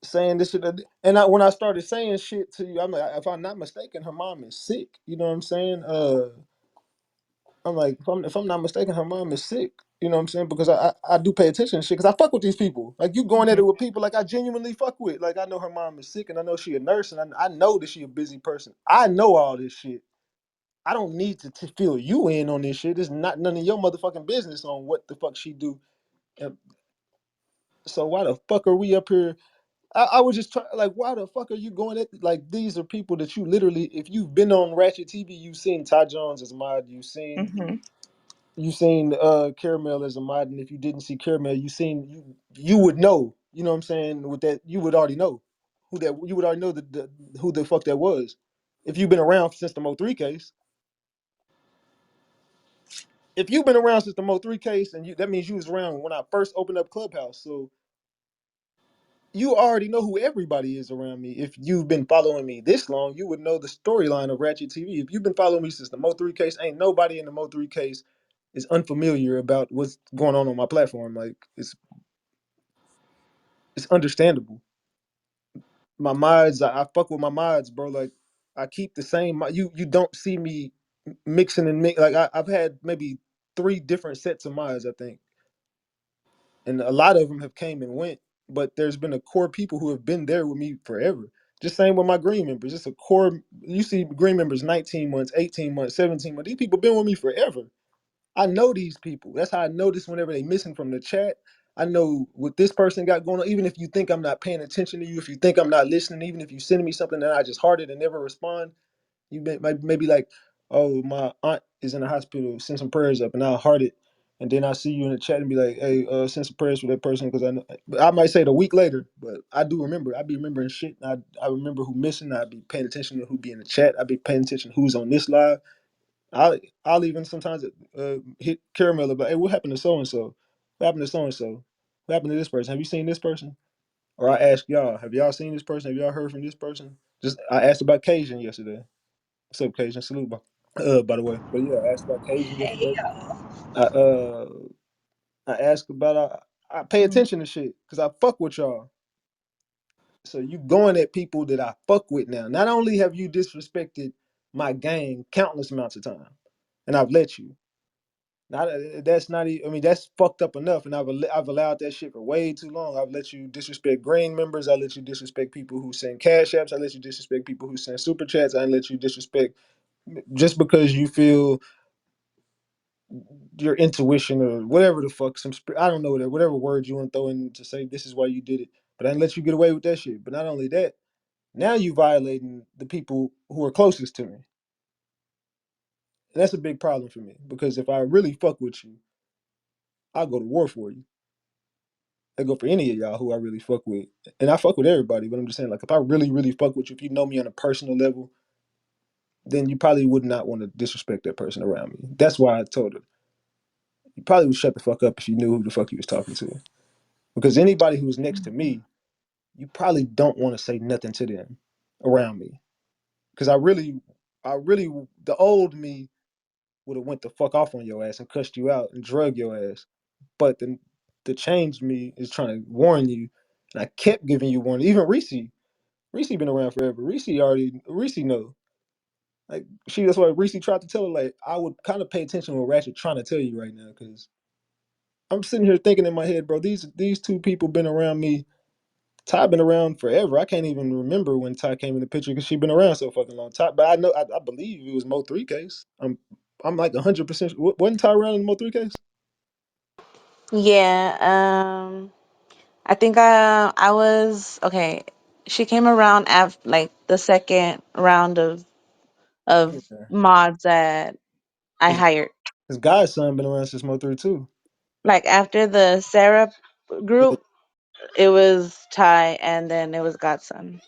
saying this shit. And when I started saying shit to you, I'm like, if I'm not mistaken, her mom is sick. You know what I'm saying? I'm like, if I'm not mistaken, her mom is sick. You know what I'm saying? Because I do pay attention to shit. Because I fuck with these people. Like you going at it Mhm. with people like I genuinely fuck with. Like I know her mom is sick, and I know she a nurse, and I know that she a busy person. I know all this shit. I don't need to fill you in on this shit. It's not none of your motherfucking business on what the fuck she do. And so why the fuck are we up here? I was just trying, like, why the fuck are you going at, like, these are people that you literally, if you've been on Ratchet TV, you've seen Ty Jones as a mod, Hmm. you seen Caramel as a mod, and if you didn't see Caramel, you would know, you know what I'm saying, with that, you would already know you would already know who the fuck that was. If you've been around since the Mo3 case, if you've been around since the Mo3 case, and that means you was around when I first opened up Clubhouse, so you already know who everybody is around me. If you've been following me this long, you would know the storyline of Ratchet TV. If you've been following me since the Mo3 case, ain't nobody in the Mo3 case is unfamiliar about what's going on my platform. Like it's understandable. My mods, I fuck with my mods, bro. Like I keep the same. You don't see me mixing and mix. Like I've had maybe 3 different sets of mods, I think, and a lot of them have came and went. But there's been a core people who have been there with me forever. Just same with my green members. It's a core. You see green members 19 months, 18 months, 17 months. These people been with me forever. I know these people. That's how I notice whenever they missing from the chat. I know what this person got going on. Even if you think I'm not paying attention to you, if you think I'm not listening, even if you send me something that I just hearted and never respond, you maybe like, oh, my aunt is in the hospital. Send some prayers up, and I'll heart it. And then I see you in the chat and be like, hey, send some prayers for that person because I know. But I might say it a week later, but I do remember. I be remembering shit. I remember who missing. I be paying attention to who be in the chat. I be paying attention to who's on this live. I'll I'll even sometimes hit Caramel about, hey, what happened to so and so? What happened to so and so? What happened to this person? Have you seen this person? Or I ask y'all, have y'all seen this person? Have y'all heard from this person? Just I asked about Cajun yesterday. What's up, Cajun? Salute, by the way. But yeah, I asked about Cajun Hey yesterday. y'all. I uh I asked about I pay Mhm. attention to shit because I fuck with y'all. So you going at people that I fuck with now. Not only have you disrespected my gang countless amounts of time, and I've let you. Not that's not. I mean, that's fucked up enough, and I've allowed that shit for way too long. I've let you disrespect green members. I let you disrespect people who send cash apps. I let you disrespect people who send super chats. I let you disrespect just because you feel your intuition or whatever the fuck. I don't know whatever words you want to throw in to say this is why you did it. But I didn't let you get away with that shit. But not only that, now you violating the people who are closest to me. And that's a big problem for me because if I really fuck with you, I'll go to war for you. I go for any of y'all who I really fuck with. And I fuck with everybody, but I'm just saying, like, if I really, really fuck with you, if you know me on a personal level, then you probably would not want to disrespect that person around me. That's why I told her. You probably would shut the fuck up if you knew who the fuck you was talking to. Because anybody who's next to me, you probably don't want to say nothing to them around me. Because the old me would have went the fuck off on your ass and cussed you out and drug your ass. But the changed me is trying to warn you, and I kept giving you warning. Even Reese been around forever. Reese know. Like that's why Reese tried to tell her, like, I would kind of pay attention to what Ratchet trying to tell you right now, because I'm sitting here thinking in my head, bro, these 2 people been around me. Ty been around forever. I can't even remember when Ty came in the picture because she been around so fucking long. Ty, but I know I believe it was Mo3 case. I'm like 100%. Wasn't Ty around in the Mo3 case? Yeah. I think I was okay. She came around after like the second round of Yeah. mods that I His hired. his godson been around since Mo3 too. Like after the Sarah group, it was Ty, and then it was Godson.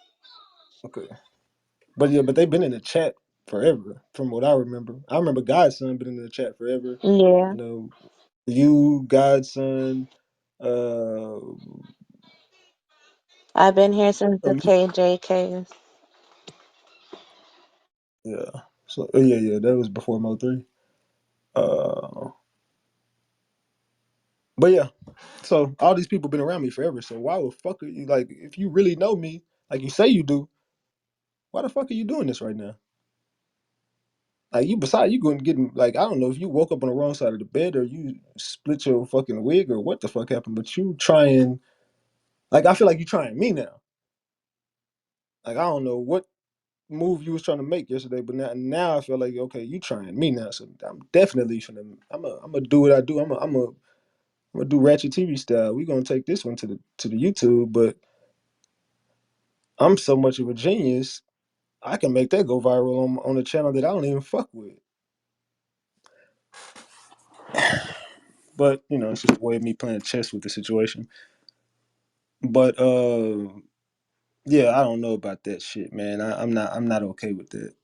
Okay. But yeah, but they've been in the chat forever, from what I remember. I remember Godson been in the chat forever. Yeah, You know, you, Godson, uh, I've been here since the um, KJKs. yeah. So yeah, that was before Mo3. Uh, but yeah, so all these people been around me forever. So why the fuck are you like? If you really know me, like you say you do, why the fuck are you doing this right now? Like you, besides you going to get like I don't know if you woke up on the wrong side of the bed or you split your fucking wig or what the fuck happened, but you trying like I feel like you trying me now. Like I don't know what move you was trying to make yesterday, but now I feel like okay, you trying me now. So I'm definitely finna I'm gonna do what I do. I'm gonna do Ratchet TV style. We gonna take this one to the YouTube, but I'm so much of a genius. I can make that go viral on a channel that I don't even fuck with. But you know, it's just a way of me playing chess with the situation. But yeah, I don't know about that shit, man. I'm not okay with that.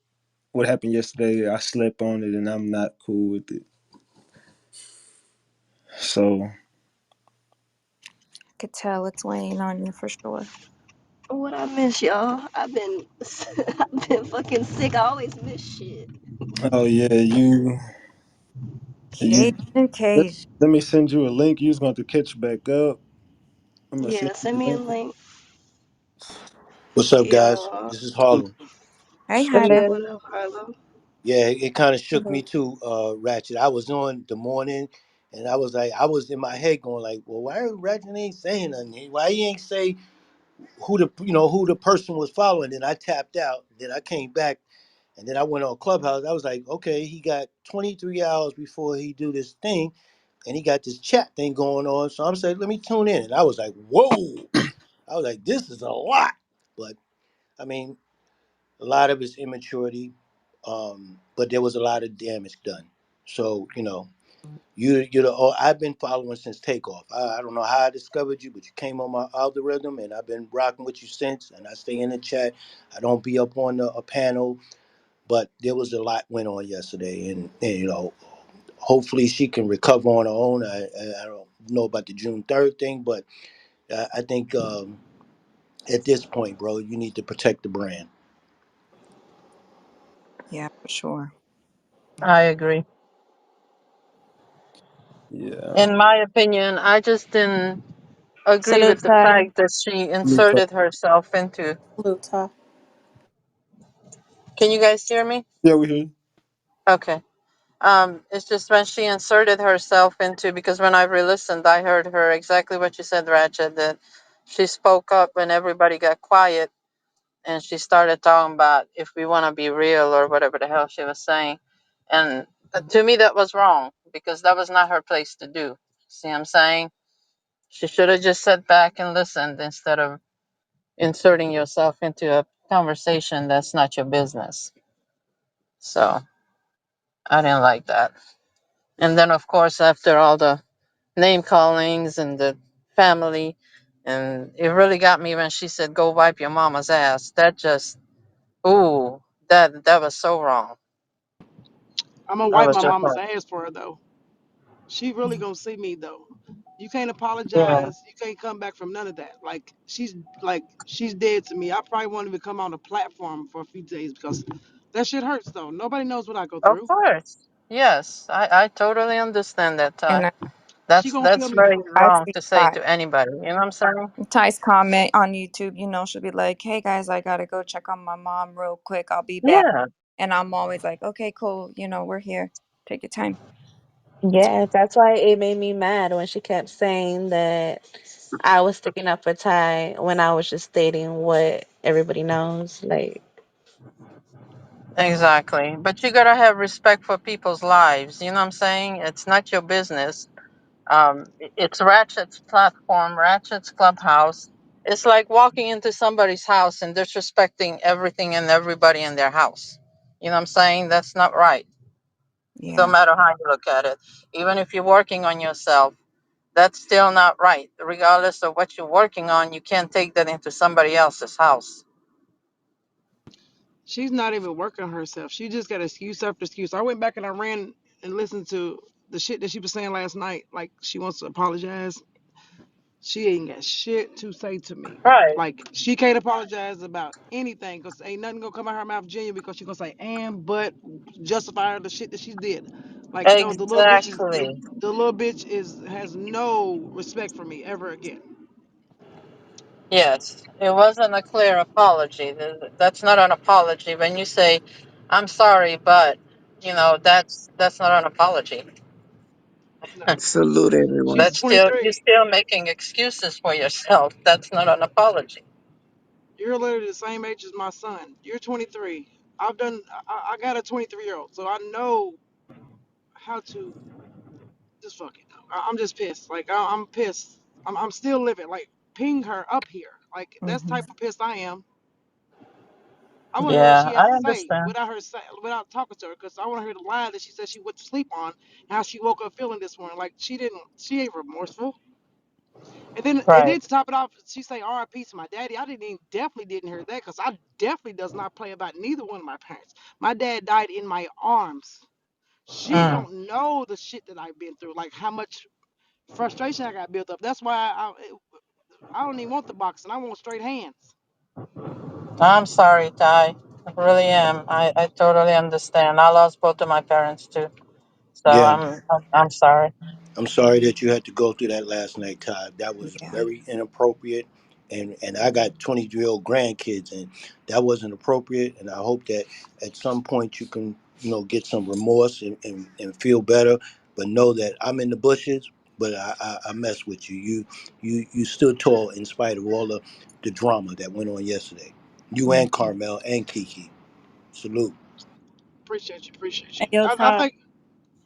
What happened yesterday, I slept on it and I'm not cool with it. So Could tell it's weighing on you for sure. What I miss, y'all? I've been, I've been fucking sick. I always miss shit. oh yeah, Cage you and let, cage. let me send you a link. You're going to catch back up. I'm gonna send Yeah, you send a me a link. link. What's up, guys? Yeah. This is Harlem. Hey, Hyla. Hello. What up, Harlow? Yeah, it kind of shook me Hello. too, Ratchet. I was on the morning, and I was like, I was in my head going like, well, why Ratchet ain't saying nothing? Why he ain't say who the person was following? Then I tapped out. Then I came back, and then I went on Clubhouse. I was like, okay, he got 23 hours before he do this thing, and he got this chat thing going on. So I'm saying, let me tune in. And I was like, whoa! I was like, this is a lot. But I mean, a lot of it's immaturity, but there was a lot of damage done. So you're the I've been following since takeoff. I don't know how I discovered you, but you came on my algorithm, and I've been rocking with you since. And I stay in the chat. I don't be up on a panel, but there was a lot went on yesterday, and hopefully she can recover on her own. I don't know about the June 3rd thing, but I think at this point, bro, you need to protect the brand. Yeah, for sure. I agree. Yeah. In my opinion, I just didn't agree Salute with the Ty. fact that she Luta. inserted herself into. Luta. Can you guys hear me? Yeah, we hear you. Okay. It's just when she inserted herself into, because when I re-listened, I heard her exactly what you said, Ratchet, that she spoke up when everybody got quiet, and she started talking about if we want to be real or whatever the hell she was saying. And to me, that was wrong because that was not her place to do. See what I'm saying? She should have just sat back and listened instead of inserting yourself into a conversation that's not your business. So I didn't like that. And then, of course, after all the name callings and the family, and it really got me when she said, "Go wipe your mama's ass." That just, ooh, that was so wrong. I'm gonna I wipe was my just mama's like, ass for her though. She really gonna see me though. You can't yeah, apologize. You can't come back from none of that. Like she's dead to me. I probably won't even come on a platform for a few days because that shit hurts though. Nobody knows what I go of through. course, yes, I totally understand that. And She That's gonna feel that's me very for I wrong see to say Ty. to anybody. You know what I'm saying? Ty's comment on YouTube, she'll be like, hey guys, I gotta go check on my mom real quick. I'll be back. Yeah, And I'm always like, okay, cool. We're here. Take your time. Yeah, that's why it made me mad when she kept saying that I was sticking up for Ty when I was just stating what everybody knows. Like, exactly. But you gotta have respect for people's lives. You know what I'm saying? It's not your business. It's Ratchet's platform, Ratchet's clubhouse. It's like walking into somebody's house and disrespecting everything and everybody in their house. You know what I'm saying? That's not right. No Yeah. matter how you look at it. Even if you're working on yourself, That's still not right. Regardless of what you're working on, you can't take that into somebody else's house. She's not even working on herself. She just got excuse after excuse. I went back and I ran and listened to the shit that she was saying last night. Like she wants to apologize. She ain't got shit to say to me. Right. Like she can't apologize about anything because ain't nothing gonna come out her mouth genuine because she gonna say and but justify the shit that she did. Like no, Exactly. the little bitch is has no respect for me ever again. Yes. It wasn't a clear apology. That's not an apology. When you say, "I'm sorry, but," that's not an apology. No, Salute she's everyone. That's still you're 23. still making excuses for yourself. That's not an apology. You're literally the same age as my son. You're 23. I've done. I got a 23-year-old, so I know how to just fuck it. I'm just pissed. Like I'm pissed. I'm still living. Like ping her up here. Like that's the Hmm. type of pissed I am. I want to hear what Yeah, she has I to say understand. without talking to her, because I want to hear the lie that she said she went to sleep on, and how she woke up feeling this morning. Like she didn't. She ain't remorseful. And Right. then to top it off, she say R.I.P. to my daddy. I definitely didn't hear that because I definitely does not play about neither one of my parents. My dad died in my arms. She Mm. don't know the shit that I've been through, like how much frustration I got built up. That's why I don't even want the boxing. I want straight hands. I'm sorry, Ty. I really am. I totally understand. I lost both of my parents too. So Yeah, I'm sorry. I'm sorry that you had to go through that last night, Todd. That was Yeah. very inappropriate, and I got 20-year-old grandkids, and that wasn't appropriate. And I hope that at some point you can, get some remorse and feel better. But know that I'm in the bushes, but I mess with you. You stood tall in spite of all the drama that went on yesterday. You and Mhm. Carmel and Kiki. Salute. Appreciate you, appreciate Hey, you. yo, Ty.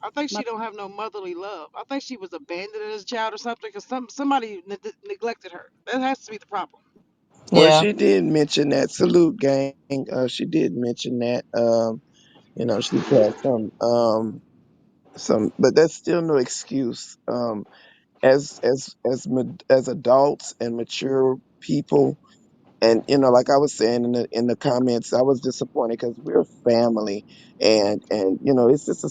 I think My, she don't have no motherly love. I think she was abandoned as a child or something because somebody neglected her. That has to be the problem. Well, Yeah. she did mention that. Salute, gang. She did mention that. She's had but that's still no excuse. As adults and mature people, and like I was saying in the comments, I was disappointed because we're family, and it's just a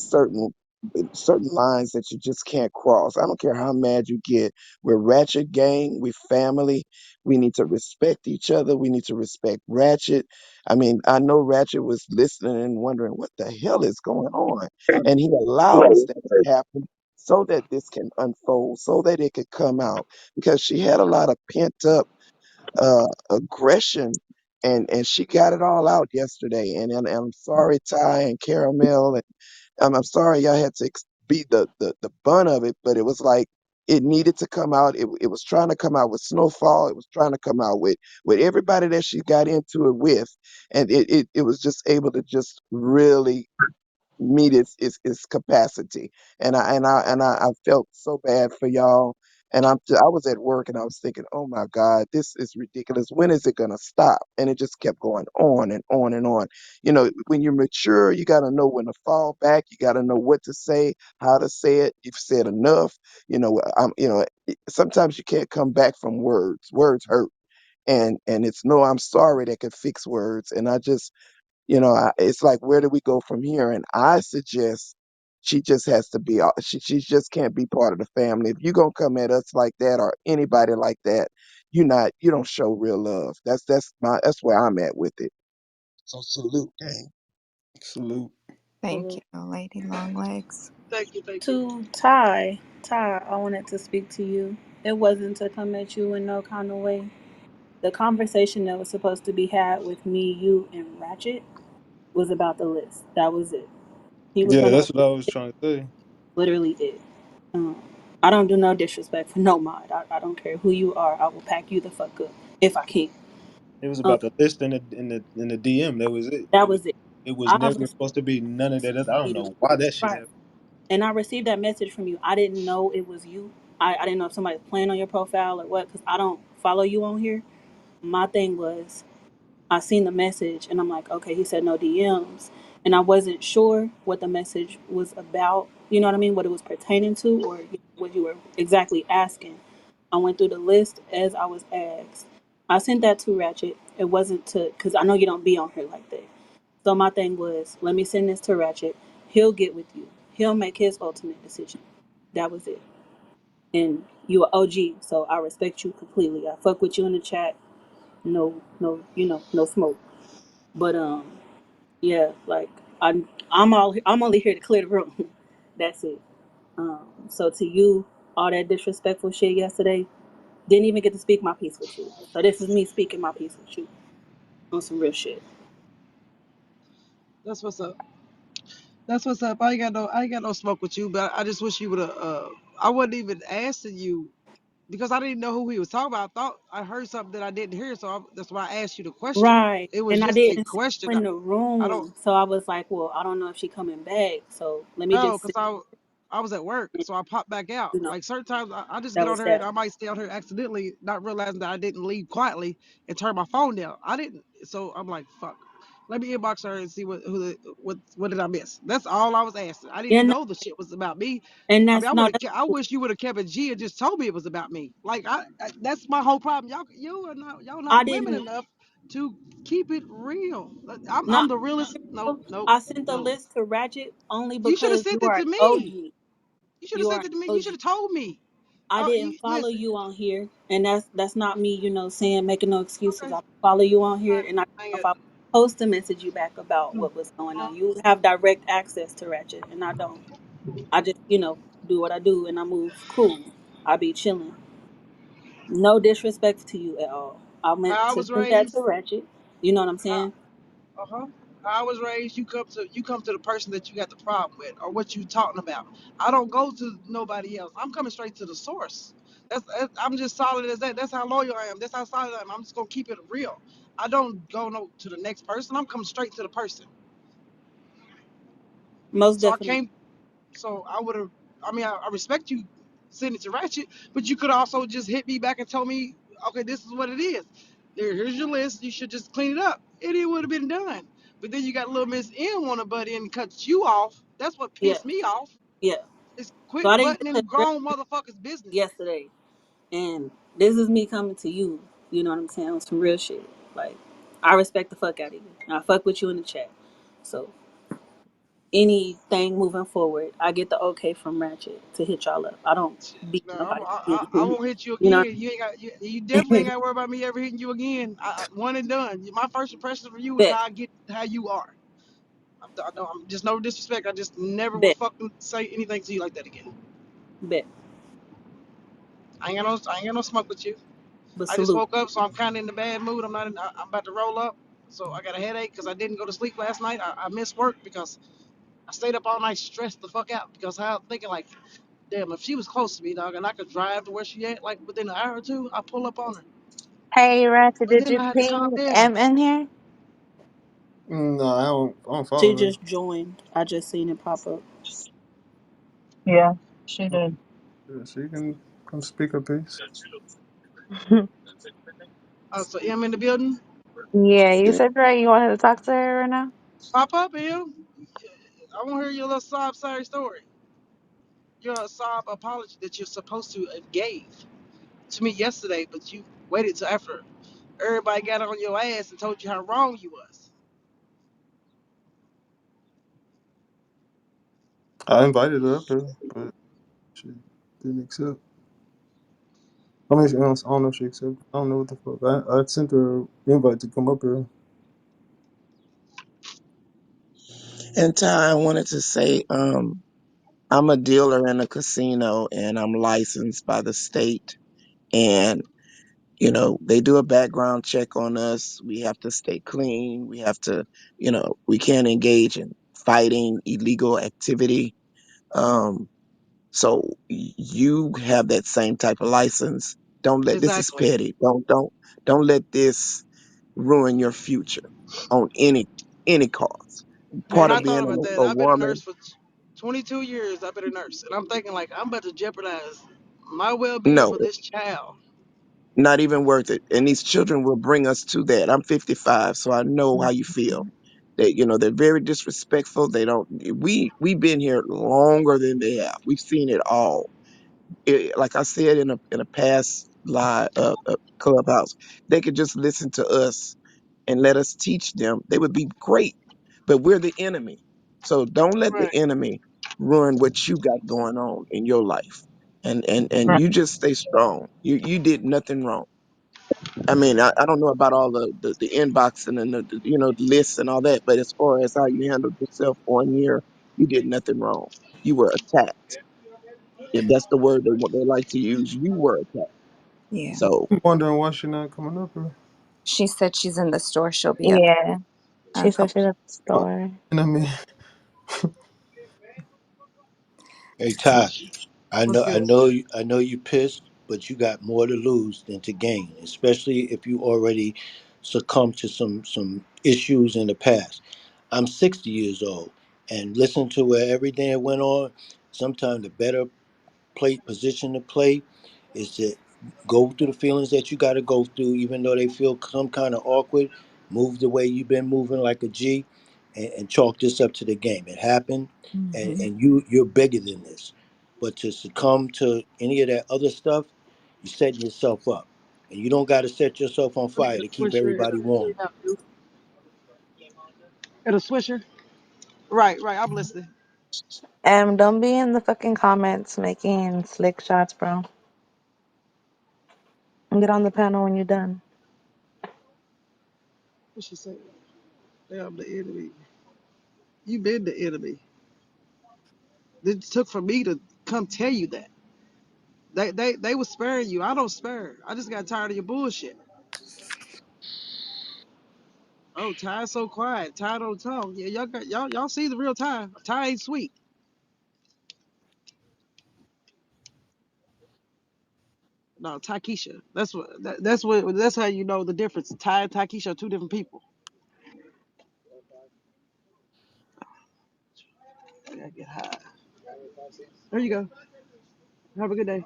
certain lines that you just can't cross. I don't care how mad you get. We're Ratchet gang. We're family. We need to respect each other. We need to respect Ratchet. I mean, I know Ratchet was listening and wondering what the hell is going on, and he allows that to happen so that this can unfold, so that it could come out, because she had a lot of pent up aggression, and she got it all out yesterday. And I'm sorry, Ty and Caramel, and I'm sorry y'all had to be the bun of it, but it was like it needed to come out. It was trying to come out with Snowfall. It was trying to come out with everybody that she got into it with, and it was just able to just really meet its capacity. And I felt so bad for y'all. And I was at work and I was thinking, oh my God, this is ridiculous. When is it gonna stop? And it just kept going on and on and on. When you're mature, you gotta know when to fall back. You gotta know what to say, how to say it. You've said enough. Sometimes you can't come back from words. Words hurt. And it's no I'm sorry that could fix words. And I just it's like, where do we go from here? And I suggest she just has to be, she just can't be part of the family. If you're going to come at us like that or anybody like that, you don't show real love. That's where I'm at with it. So salute, gang. Salute. Thank you, Lady Longlegs. Thank you, thank you. to Ty, I wanted to speak to you. It wasn't to come at you in no kind of way. The conversation that was supposed to be had with me, you, and Ratchet was about the list. That was it. He was Yeah, gonna that's what I was trying to say. literally it. Um, I don't do no disrespect for no mod. I don't care who you are. I will pack you the fuck up if I can. It was Um, about the list in the DM. That was it. that was it. It was I never supposed to be none of that. I don't received know why that shit right, happened. and I received that message from you. I didn't know it was you. I didn't know if somebody was playing on your profile or what, because I don't follow you on here. My thing was, I seen the message and I'm like, okay, he said no DMs, and I wasn't sure what the message was about. You know what I mean? What it was pertaining to, or. what you were exactly asking. I went through the list as I was asked. I sent that to Ratchet. It wasn't to because I know you don't be on here like that. So my thing was, let me send this to Ratchet. He'll get with you. He'll make his ultimate decision. That was it. And you are OG, so I respect you completely. I fuck with you in the chat. No, no, no smoke. But yeah, like I'm only here to clear the room. That's it. So to you, all that disrespectful shit yesterday, didn't even get to speak my piece with you. So this is me speaking my piece with you on some real shit. That's what's up. That's what's up. I ain't got no smoke with you, but I just wish you would have. I wasn't even asking you because I didn't know who he was talking about. I thought I heard something that I didn't hear, so that's why I asked you the question. Right. It was And I just a didn't see question. you in the I don't room. So I was like, well, I don't know if she coming back. So let me know just because sit I was at work, and, so I popped back out. you know, Like certain times, I just get that on was here and that. I might stay on here accidentally, not realizing that I didn't leave quietly and turn my phone down. I didn't, so I'm like, fuck. Let me inbox her and see what did I miss. That's all I was asking. I didn't And know the shit was about me. I mean, that's no, that's I cool. wish you would have kept it G and just told me it was about me. Like that's my whole problem. Y'all I not women didn't enough to keep it real. I'm not the realest. No, no, I sent the no. list to Ratchet only You should have because you sent it are to an me. OG. You should have You are sent an it to me. You should OG. have told me. I You didn't follow listen. you on here, and that's not me, saying making no excuses. Okay. I follow you on here, and I don't Hang know if it. I post to message you back about what was going on. You have direct access to Ratchet, and I don't. I just do what I do, and I move cool. I be chilling. No disrespect to you at all. I meant How I to was send that raised. to Ratchet. You know what I'm How, saying? uh-huh. How I was raised. You come to the person that you got the problem with, or what you talking about. I don't go to nobody else. I'm coming straight to the source. I'm just solid as that. That's how loyal I am. That's how solid I am. I'm just gonna keep it real. I don't go no to the next person. I'm coming straight to the person. Most So I definitely. can't. So I would have. I mean, I respect you sending it to Ratchet, but you could also just hit me back and tell me, okay, this is what it is. Here's your list. You should just clean it up. It would have been done. But then you got little Miss M want to butt in and cut you off. That's what Yeah, pissed me off. yeah. Is So quit I didn't butting get in to address grown you motherfuckers' business. yesterday. And this is me coming to you. You know what I'm saying? On some real shit. Like, I respect the fuck out of you. And I fuck with you in the chat. So anything moving forward, I get the okay from Ratchet to hit y'all up. I don't beat No, nobody. I won't hit you You know. again. You ain't got. You definitely ain't got to worry about me ever hitting you again. One and done. My first impression for you is Bet, how I get how you are. I'm just no disrespect. I just never would bet, fucking say anything to you like that again. bet. I ain't got no smoke with you. But I just salute. woke up, so I'm kind of in the bad mood. I'm about to roll up, so I got a headache because I didn't go to sleep last night. I missed work because I stayed up all night, stressed the fuck out because how I'm thinking like, damn, if she was close to me, dog, and I could drive to where she at, like within an hour or two, I pull up on her. Hey, Ratchet, But did then you I had to calm ping down. M in here? No, I don't She follow just joined. I just seen it pop up. Yeah, she her. did. Yeah, she can come speak her piece. So I'm in the building. Yeah, you Yeah. said right. You wanted to talk to her right now? Pop up, Em. I want to hear your little sob sorry story. Your sob apology that you're supposed to have gave to me yesterday, but you waited till after everybody got on your ass and told you how wrong you was. I invited her up here, but she didn't accept. I mean, I don't know if she accepted. I don't know what the fuck. I sent her an invite to come up here. And Ty, I wanted to say, I'm a dealer in a casino and I'm licensed by the state. And, they do a background check on us. We have to stay clean. We have to, we can't engage in fighting, illegal activity. Um, so you have that same type of license. Don't let this is Exactly. petty. Don't let this ruin your future on any cause. Part And I of Yeah. thought being about that. a I've been a nurse woman, for 22 years. I've been a nurse. And I'm thinking, like, I'm about to jeopardize my well being no, for this child. not even worth it. And these children will bring us to that. I'm 55, so I know how you feel. They're very disrespectful. They don't. We've been here longer than they have. We've seen it all. Like I said in a past live clubhouse, they could just listen to us and let us teach them. They would be great, but we're the enemy. So don't let the Right. enemy ruin what you got going on in your life. And Right. you just stay strong. You did nothing wrong. I mean, I don't know about all the inboxing and the lists and all that, but as far as how you handled yourself on here, you did nothing wrong. You were attacked. If that's the word they like to use, you were attacked. Yeah. So I'm wondering why she not coming up here. She said she's in the store. She'll be up Yeah. in a She said couple. she's at the Oh, store. and I mean, Hey Ty, What's good? I know you pissed, but you got more to lose than to gain, especially if you already succumbed to some issues in the past. I'm 60 years old, and listen to where everything that went on. Sometimes the better play position to play is to go through the feelings that you got to go through, even though they feel some kind of awkward. Move the way you've been moving like a G, and chalk this up to the game. It happened, Hmm. and you're bigger than this. But to succumb to any of that other stuff, you're setting yourself up, and you don't got to set yourself on Let me fire get to a keep swisher everybody warm. and a swisher. Right, right. I'm listening. Don't be in the fucking comments making slick shots, bro. Get on the panel when you're done. What she say? They are the enemy. You been the enemy. It took for me to come tell you that. They was sparing you. I don't spare. I just got tired of your bullshit. Oh, Ty's so quiet. Ty don't talk. Yeah, y'all see the real Ty. Ty ain't sweet. No, Takesha. That's how you know the difference. Ty and Takesha are two different people. I gotta get high. There you go. Have a good day.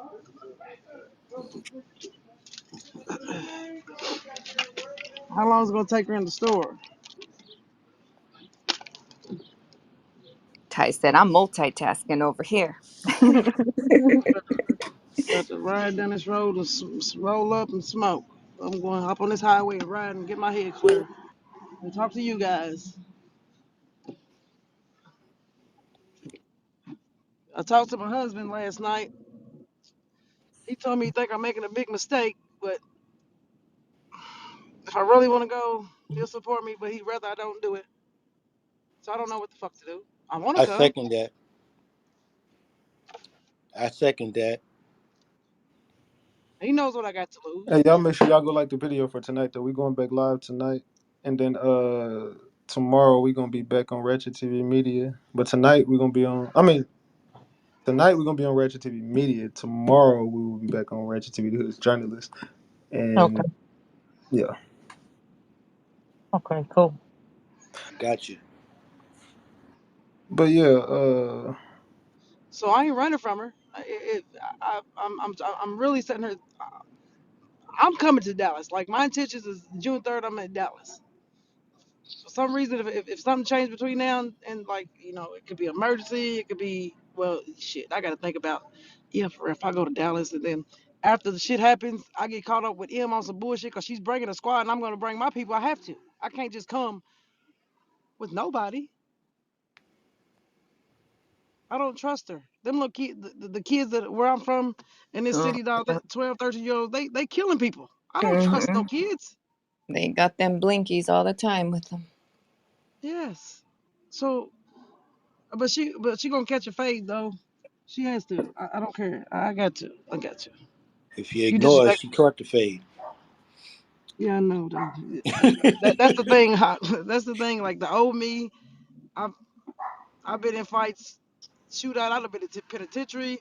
How long is it gonna take her in the store? Ty said, I'm multitasking over here. About to ride down this road and roll up and smoke. I'm going to hop on this highway and ride and get my head clear and talk to you guys. I talked to my husband last night. He told me he think I'm making a big mistake, but if I really want to go, he'll support me, but he'd rather I don't do it. So I don't know what the fuck to do. I want to I come. second that. I second that. He knows what I got to hey, lose. y'all make sure y'all go like the video for tonight. Though we going back live tonight, and then tomorrow we gonna be back on Ratchet TV Media. But tonight we gonna be on. I mean, tonight we're gonna be on Ratchet TV Media. Tomorrow we will be back on Ratchet TV, the Hood's Journalist. Okay. And yeah, Okay, cool. Got you. but yeah, So I ain't running from her. I'm really setting her. I'm coming to Dallas. Like my intentions is June 3rd. I'm at Dallas. For some reason, if something changed between now and like it could be emergency, it could be well, shit. I got to think about if I go to Dallas and then after the shit happens, I get caught up with M on some bullshit because she's bringing a squad and I'm gonna bring my people. I have to. I can't just come with nobody. I don't trust her. Them little kids, the kids that where I'm from in this city, dog, that 12, 13 year olds, they killing people. I don't trust no Hmm. kids. They got them blinkies all the time with them. Yes. So, but she gonna catch a fade though. She has to. I don't care. I got to. I got to. If you You ignore it, she disrespectful. caught the fade. Yeah, I know. That's the thing. That's the thing. Like the old me, I've I've been in fights, shootout. I've been in penitentiary.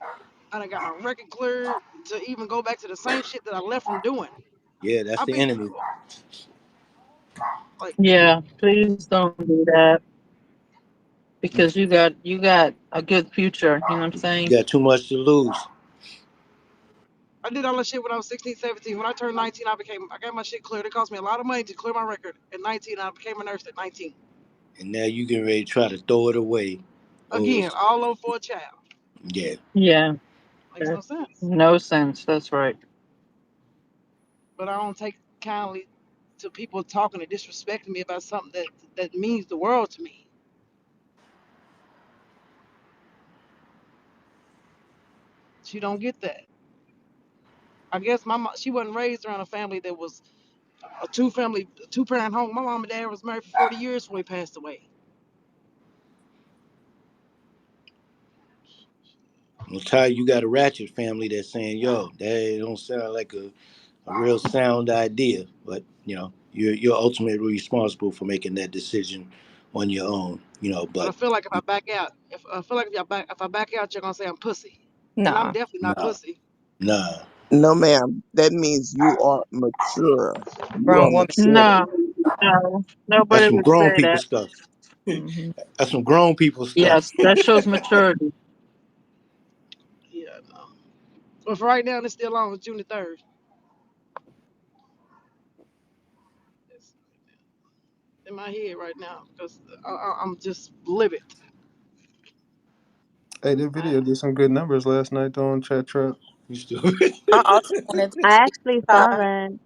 I done got my record cleared to even go back to the same shit that I left from doing. Yeah, that's I've the been enemy. through like Yeah, please don't do that You, because you got a good future. You know what I'm you saying? got too much to lose, I did all that shit when I was 16, 17. When I turned 19, I got my shit cleared. It cost me a lot of money to clear my record. At 19, I became a nurse at 19. and now you getting ready to try to throw it away. Oh, Again, all over for a child. yeah. Yeah. Makes no sense. No sense. That's right. But I don't take kindly to people talking and disrespecting me about something that means the world to me. She don't get that. I guess my mom, she wasn't raised around a family that was a two parent home. My mom and dad was married for 40 years when he passed away. I'm tired. You got a Ratchet family that's saying, "Yo, that don't sound like a real sound idea." But you're ultimately responsible for making that decision on your own. But I But feel like if I back out, if I back out, you're gonna say I'm pussy, and I'm Nah. definitely not nah, pussy. nah. No, ma'am. That means you are mature. You are Grown woman. mature. No, no, That's nobody some would grown say people that. stuff. Hmm. That's some grown people stuff. Yes, that shows maturity. Yeah, no. But for right now, it's still on. It's June the 3rd. It's in my head right now because I'm just livid. Hey, that I, video did some good numbers last night though on Chat Trap. You stupid. I also wanted to I speak actually to saw Ty. that.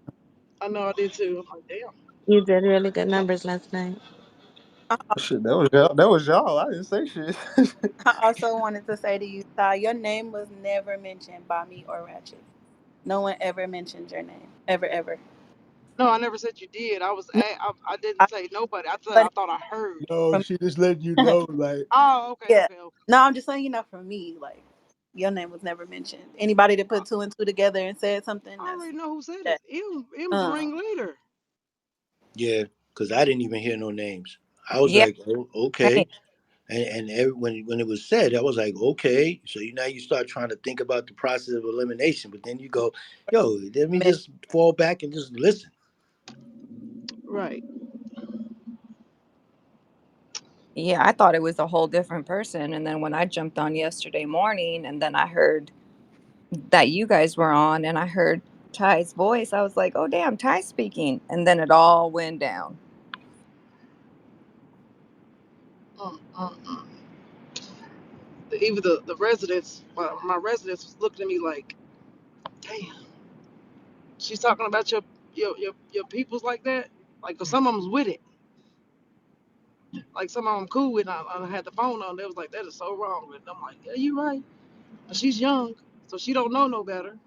I know I did too. I'm like, damn. You did really good numbers last night. I, Shit, that was y'all. That was y'all. I didn't say shit. I also wanted to say to you, Ty, your name was never mentioned by me or Ratchet. No one ever mentioned your name. Ever, ever. No, I never said you did. no, I didn't I say nobody. I said I But thought I heard. No, from she just letting you know, like, Oh, okay, yeah. okay, okay. No, I'm just saying, for me, like, your name was never mentioned. Anybody that I, put two and two together and said something, I that's already know who said that. it. It was the Um, ringleader. yeah, because I didn't even hear no names. I was yeah, like, oh, same. okay. When it was said, I was like, okay. So now you start trying to think about the process of elimination, but then you go, yo, let me Men- just fall back and just listen. Right. Yeah, I thought it was a whole different person. And then when I jumped on yesterday morning and then I heard that you guys were on and I heard Ty's voice, I was like, oh, damn, Ty's speaking. And then it all went down. Mm. Even the residents, my residents was looking at me like, damn, she's talking about your peoples like that. Like, 'cause some of them's with it. Like some of them cool with it. I had the phone on. They was like, that is so wrong. And I'm like, yeah, you right. But she's young, so she don't know no better.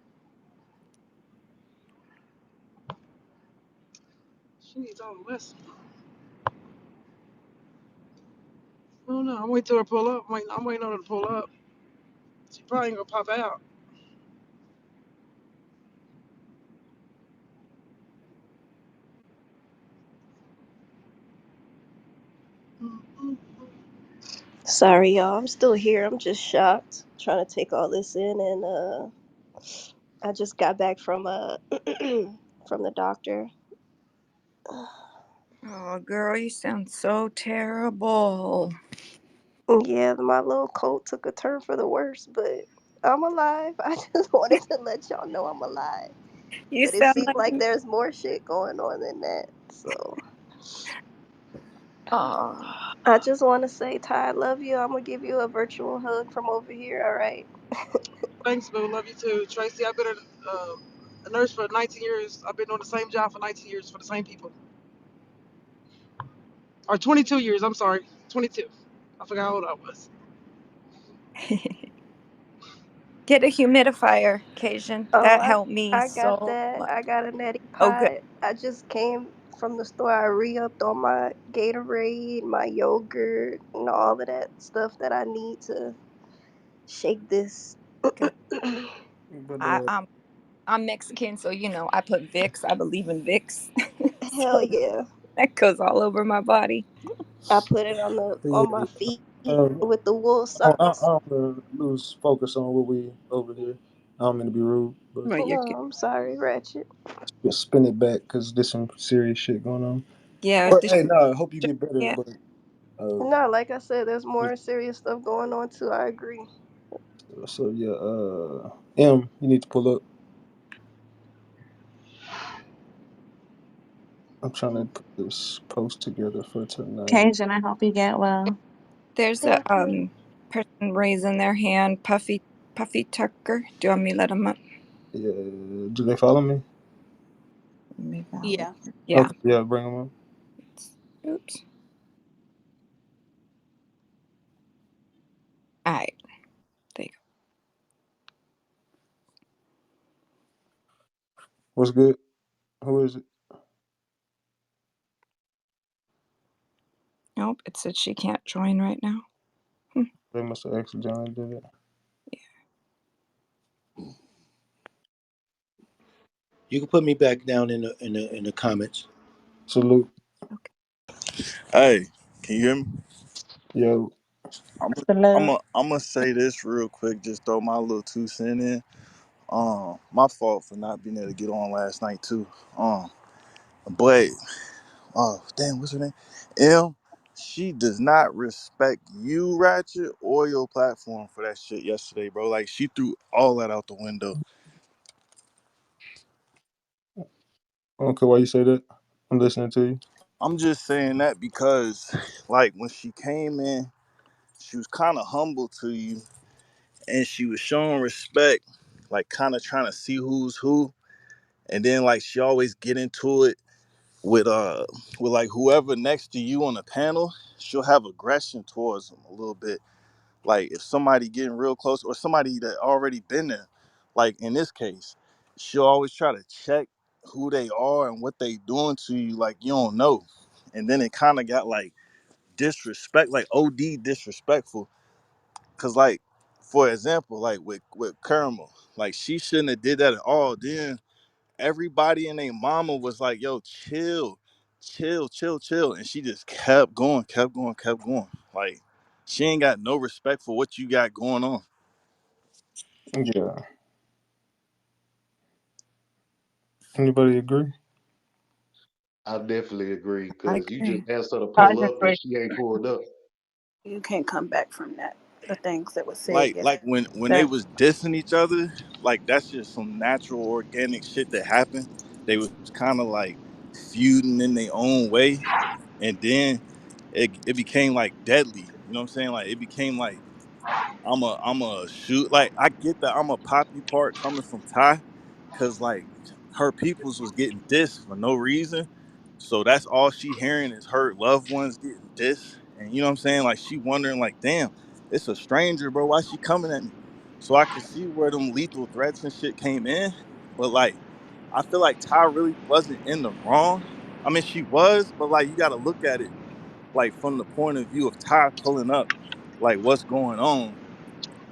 She needs all the lesson. Oh no, I'm waiting till her pull up. I'm waiting on her to pull up. She probably ain't gonna pop out. Mm-mm. Sorry, y'all. I'm still here. I'm just shocked, trying to take all this in, and I just got back from from the doctor. Oh, girl, you sound so terrible. Yeah, my little cold took a turn for the worse, but I'm alive. I just wanted to let y'all know I'm alive. You But it sound seems like like me. there's more shit going on than that. So Oh, I just want to say, Ty, I love you. I'm gonna give you a virtual hug from over here. All right. Thanks, boo. Love you too, Tracy. I've been a nurse for 19 years. I've been on the same job for 19 years for the same people, or 22 years. I'm sorry, 22. I forgot how old I was. get a humidifier, Cajun. Oh, That helped me I got so that. much. I got a neti Oh, good. pot. I just came from the store. I re-upped on my Gatorade, my yogurt, and all of that stuff that I need to shake this. Good. But I, I'm I'm Mexican, so I put Vicks. I believe in Vicks, Hell so yeah. that goes all over my body. I put it on the yeah, on my feet um, with the wool I socks. don't wanna lose focus on what we over here. I don't mean to be rude, but No, you're good. No, I'm sorry, Ratchet. just spin it back because there's some serious shit going on. Yeah, But the hey, no, I hope you sugar. get better. Yeah, But uh, No, like I said, there's but- more serious stuff going on too. I agree. so yeah, M, you need to pull up. I'm trying to put this post together for tonight. Cajun, I hope you get well. there's a Thank you. person raising their hand. Puffy. Puffy Tucker. Do you want me to let him up? Yeah, do they follow me? Let me validate. Yeah. Yeah. Okay, yeah, bring them up. Oops. All right. There you What's good? Who is it? go. Nope. It said she can't join right now. Hmm. They must have accidentally did it. You can put me back down in the comments. Salute. Okay. Hey, can you hear me? Yo, I'm Hello. I'm gonna say this real quick. Just throw my little 2 cents in. My fault for not being able to get on last night too. But damn, what's her name? M. She does not respect you, Ratchet, or your platform for that shit yesterday, bro. Like she threw all that out the window. okay, why you say that? I'm listening to you. I'm just saying that because, like, when she came in, she was kind of humble to you, and she was showing respect, like kind of trying to see who's who. And then like she always get into it with like whoever next to you on the panel. She'll have aggression towards them a little bit. Like if somebody getting real close or somebody that already been there, like in this case, she'll always try to check who they are and what they doing to you, like you don't know. And then it kind of got like disrespect, like OD disrespectful. Cause like, for example, like with Caramel, like she shouldn't have did that at all. Then everybody and their mama was like, "Yo, chill, chill, chill, chill," and she just kept going, kept going, kept going. Like she ain't got no respect for what you got going on. Yeah. Anybody agree? I definitely agree I because you just agree. asked her to I pull up and agree. she ain't pulled up. You can't come back from that. The things that was said Like yesterday. when they That was dissing each other, like that's just some natural organic shit that happened. They was kind of like feuding in their own way, and then it became like deadly. You know what I'm saying? Like it became like I'm a shoot. Like I get that I'm a poppy part coming from Ty, cause like her peoples was getting dissed for no reason. So that's all she hearing is her loved ones getting dissed. And you know what I'm saying? Like she wondering like, damn, it's a stranger, bro. Why she coming at me? So I could see where them lethal threats and shit came in. But like I feel like Ty really wasn't in the wrong. I mean she was, but like you gotta look at it like from the point of view of Ty pulling up, like what's going on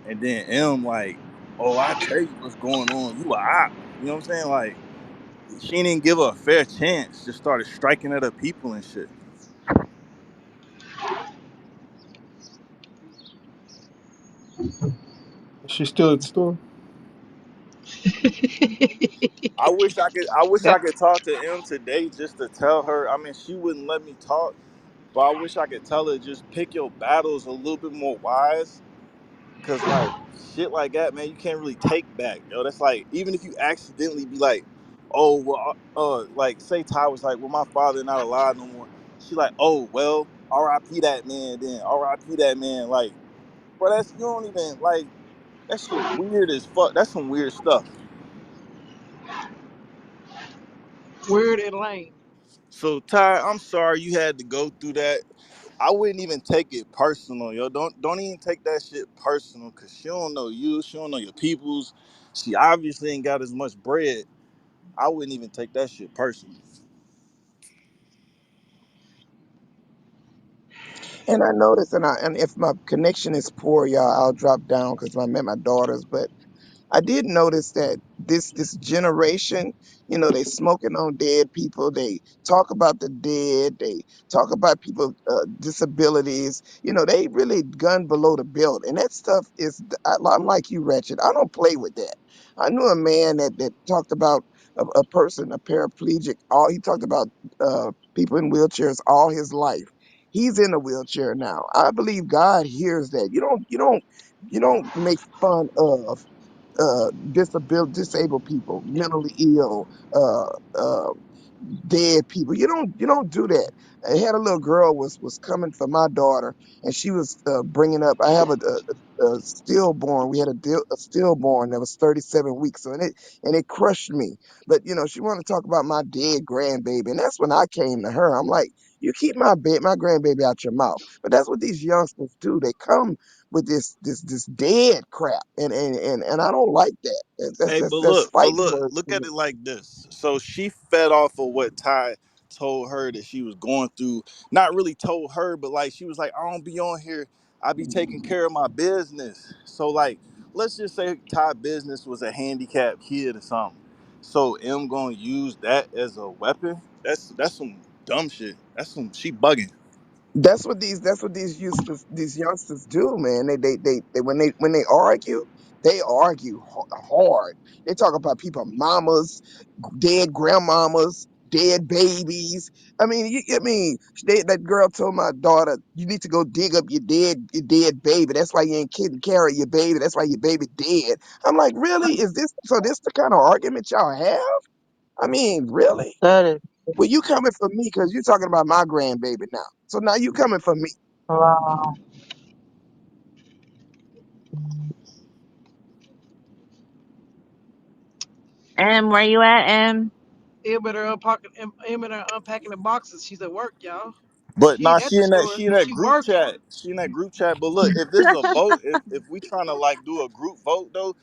and then M like, oh, I tell you what's going on. You a op. You know what I'm saying? Like, she didn't give her a fair chance. Just started striking at her people and shit. Is she still at the store? I wish Yeah. I could talk to M today just to tell her. I mean, she wouldn't let me talk, but I wish I could tell her just pick your battles a little bit more wise. Cause like shit like that, man, you can't really take back, yo. That's like even if you accidentally be like, oh well, like say Ty was like, well, my father not alive no more. She like, oh well, R.I.P. that man. Then R.I.P. that man. Like, bro, that's you don't even like that shit. Weird as fuck. That's some weird stuff. Weird and lame. So Ty, I'm sorry you had to go through that. I wouldn't even take it personal, yo. Don't even take that shit personal, cause she don't know you. She don't know your peoples. She obviously ain't got as much bread. I wouldn't even take that shit personally. And I noticed, and if my connection is poor, y'all, I'll drop down because I'm at my daughter's. But I did notice that this generation, they smoking on dead people. They talk about the dead. They talk about people disabilities. They really gun below the belt, and that stuff is. I'm like you, Ratchet. I don't play with that. I knew a man that talked about a person, a paraplegic. All he talked about people in wheelchairs all his life. He's in a wheelchair now. I believe God hears that. You don't make fun of disabled people, mentally ill, uh, dead people. You don't do that. I had a little girl was coming for my daughter, and she was bringing up. I have a stillborn. We had a stillborn that was 37 weeks, so and it crushed me. But she wanted to talk about my dead grandbaby, and that's when I came to her. I'm like, you keep my grandbaby out your mouth. But that's what these youngsters do. They come with this dead crap, and I don't like that. That's Hey, that's that's but fighting look, words look to at me. it like this. So she fed off of what Ty told her that she was going through. Not really told her, but like she was like, I don't be on here. I be taking care of my business. So like, let's just say Ty business was a handicapped kid or something. So M gonna use that as a weapon. That's some dumb shit. That's some she bugging. These youngsters do, man. They when they argue hard. They talk about people, mamas, dead grandmamas, dead babies. I mean, that girl told my daughter, you need to go dig up your dead baby. That's why you ain't couldn't carry your baby. That's why your baby dead. I'm like, really? Is this the kind of argument y'all have? I mean, really? That is Well, you coming for me because you're talking about my grandbaby now. So now you coming for me. wow. And where you at, Em? Em better unpacking the boxes. She's at work, y'all. But She nah, ain't at the store. she in that She group working. chat. She in that group chat. But look, if this is a vote, if we trying to like do a group vote though,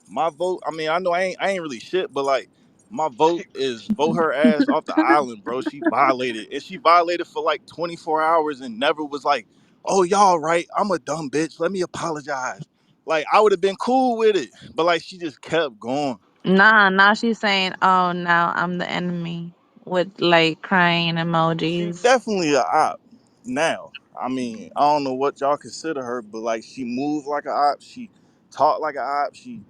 my vote. I mean, I know I ain't really shit, but like my vote is vote her ass off the island, bro. She violated, and she violated for like 24 hours and never was like, oh y'all right, I'm a dumb bitch. Let me apologize. Like I would have been cool with it, but like she just kept going. Nah, now she's saying, "Oh, now I'm the enemy," with like crying She emojis. definitely a op now. I mean, I don't know what y'all consider her, but like she move like a op. She talk like a op. She